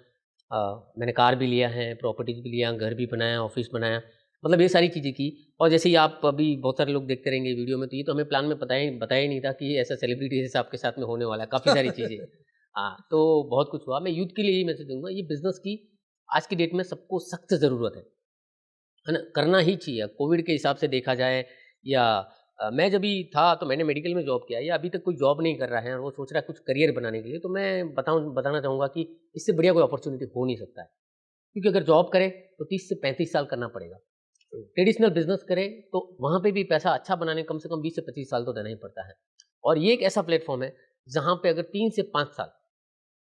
S3: मैंने कार भी लिया है, प्रॉपर्टीज भी लिया, घर भी बनाया, ऑफिस बनाया, मतलब ये सारी चीज़ें की। और जैसे ही आप अभी बहुत सारे लोग देखते रहेंगे वीडियो में, तो ये तो हमें प्लान में बताया ही नहीं था कि ऐसा सेलिब्रिटी जैसे आपके साथ में होने वाला है, काफ़ी सारी चीज़ें। हाँ, तो बहुत कुछ हुआ। मैं यूथ के लिए यही मैसेज दूंगा, ये बिजनेस की आज की डेट में सबको सख्त ज़रूरत है ना, करना ही चाहिए। कोविड के हिसाब से देखा जाए या मैं जब भी था तो मैंने मेडिकल में जॉब किया, या अभी तक कोई जॉब नहीं कर रहा है और वो सोच रहा है कुछ करियर बनाने के लिए, तो मैं बताना चाहूँगा कि इससे बढ़िया कोई अपॉर्चुनिटी हो नहीं सकता है। क्योंकि अगर जॉब करे तो 30 से 35 साल करना पड़ेगा, ट्रेडिशनल बिजनेस करे तो वहाँ पे भी पैसा अच्छा बनाने कम से कम 20 से 25 साल तो देना ही पड़ता है। और ये एक ऐसा प्लेटफॉर्म है जहाँ पे अगर 3 से 5 साल,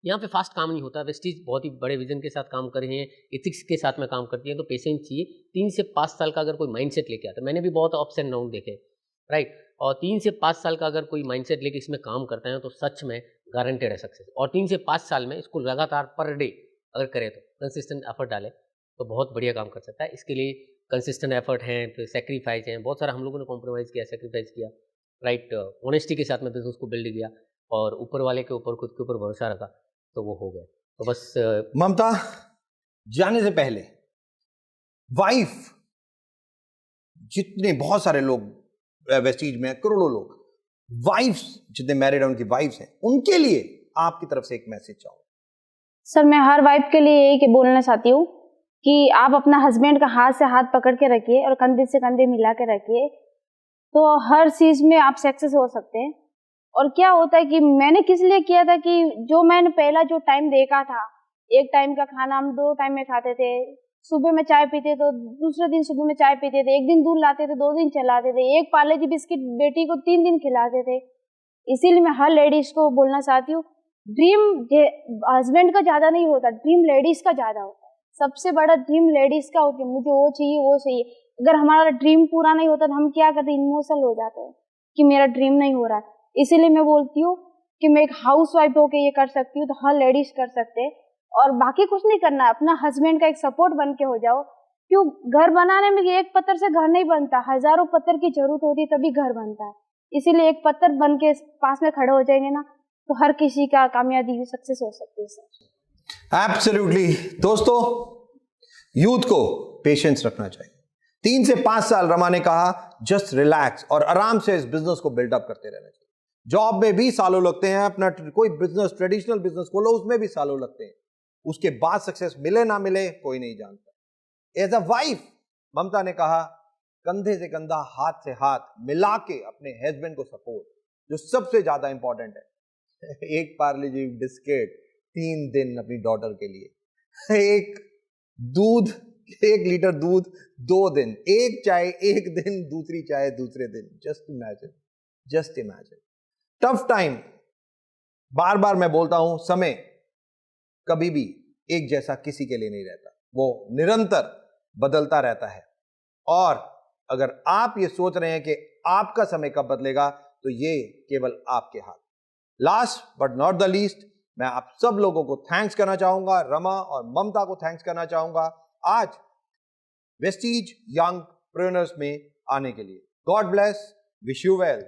S3: यहाँ पे फास्ट काम नहीं होता। वेस्टीज बहुत ही बड़े विजन के साथ काम कर रहे हैं, एथिक्स के साथ में काम करती है, तो पेशेंस चाहिए। 3 से 5 साल का अगर कोई माइंडसेट लेके आता है, मैंने भी बहुत अप्स एंड डाउन देखे, राइट, और 3 से 5 साल का अगर कोई माइंडसेट लेके इसमें काम करता है तो सच में गारंटेड है सक्सेस। और 3 से 5 साल में इसको लगातार पर डे अगर करे तो कंसिस्टेंट एफर्ट डाले तो बहुत बढ़िया काम कर सकता है। इसके लिए कंसिस्टेंट एफर्ट हैं, फिर सेक्रीफाइस हैं, बहुत सारा हम लोगों ने कॉम्प्रोमाइज़ किया, सेक्रीफाइस किया, राइट, ऑनेस्टी के साथ में बिजनेस को बिल्ड किया और ऊपर वाले के ऊपर, खुद के ऊपर भरोसा रखा, तो वो हो गया। तो बस
S2: ममता, जाने से पहले वाइफ, जितने बहुत सारे लोग वेस्टीज में, करोड़ों लोग वाइफ्स जितने मैरिड हैं, उनकी वाइफ्स हैं, उनके लिए आपकी तरफ से एक मैसेज चाहूँ।
S4: सर, मैं हर वाइफ के लिए यही बोलना चाहती हूँ कि आप अपना हस्बैंड का हाथ से हाथ पकड़ के रखिए और कंधे से कंधे मिला के रखिए, तो हर चीज में आप सक्सेस हो सकते हैं। और क्या होता है कि मैंने किस लिए किया था कि जो मैंने पहला जो टाइम देखा था, एक टाइम का खाना हम 2 टाइम में खाते थे। सुबह में चाय पीते तो दूसरे दिन सुबह में चाय पीते थे, एक दिन दूध लाते थे, 2 दिन चलाते थे, एक पार्ले जी बिस्किट बेटी को 3 दिन खिलाते थे। इसीलिए मैं हर लेडीज को बोलना चाहती हूँ, ड्रीम हस्बैंड का ज्यादा नहीं होता, ड्रीम लेडीज का ज्यादा होता है। सबसे बड़ा ड्रीम लेडीज का होता है, मुझे वो चाहिए, वो चाहिए। अगर हमारा ड्रीम पूरा नहीं होता तो हम क्या करते, इमोशनल हो जाते हैं कि मेरा ड्रीम नहीं हो रहा है। इसीलिए मैं बोलती हूँ कि मैं एक हाउस वाइफ होकर ये कर सकती हूँ, तो हर लेडीज कर सकते हैं। और बाकी कुछ नहीं करना, अपना हस्बैंड का एक सपोर्ट बन के हो जाओ। क्यों, घर बनाने में एक पत्थर से घर नहीं बनता, हजारों पत्थर की जरूरत होती है तभी घर बनता है। इसीलिए एक पत्थर बन के पास में खड़े हो जाएंगे ना, तो हर किसी का कामयाबी सक्सेस हो सकती है सर।
S2: एब्सोल्युटली। दोस्तों, यूथ को पेशेंस रखना चाहिए। 3 से 5 साल रमा ने कहा, जस्ट रिलैक्स और आराम से इस बिजनेस को बिल्डअप करते रहना चाहिए। जॉब में भी सालों लगते हैं, अपना कोई बिजनेस, ट्रेडिशनल बिजनेस खोलो, उसमें भी सालों लगते हैं। उसके बाद सक्सेस मिले ना मिले कोई नहीं जानता। एज अ वाइफ, ममता ने कहा, कंधे से कंधा, हाथ से हाथ मिला के अपने हस्बैंड को सपोर्ट, जो सबसे ज्यादा इंपॉर्टेंट है। एक पार्ले जी बिस्किट 3 दिन अपनी डॉटर के लिए, एक लीटर दूध 2 दिन, एक चाय एक दिन, दूसरी चाय दूसरे दिन। Just imagine tough time. बार बार मैं बोलता हूं, समय कभी भी एक जैसा किसी के लिए नहीं रहता, वो निरंतर बदलता रहता है। और अगर आप ये सोच रहे हैं कि आपका समय कब बदलेगा, तो ये केवल आपके हाथ। Last but not the least, मैं आप सब लोगों को थैंक्स करना चाहूंगा, रमा और ममता को थैंक्स करना चाहूंगा आज वेस्टीज यंग प्रेन्योर्स में आने के लिए। God bless, wish you well.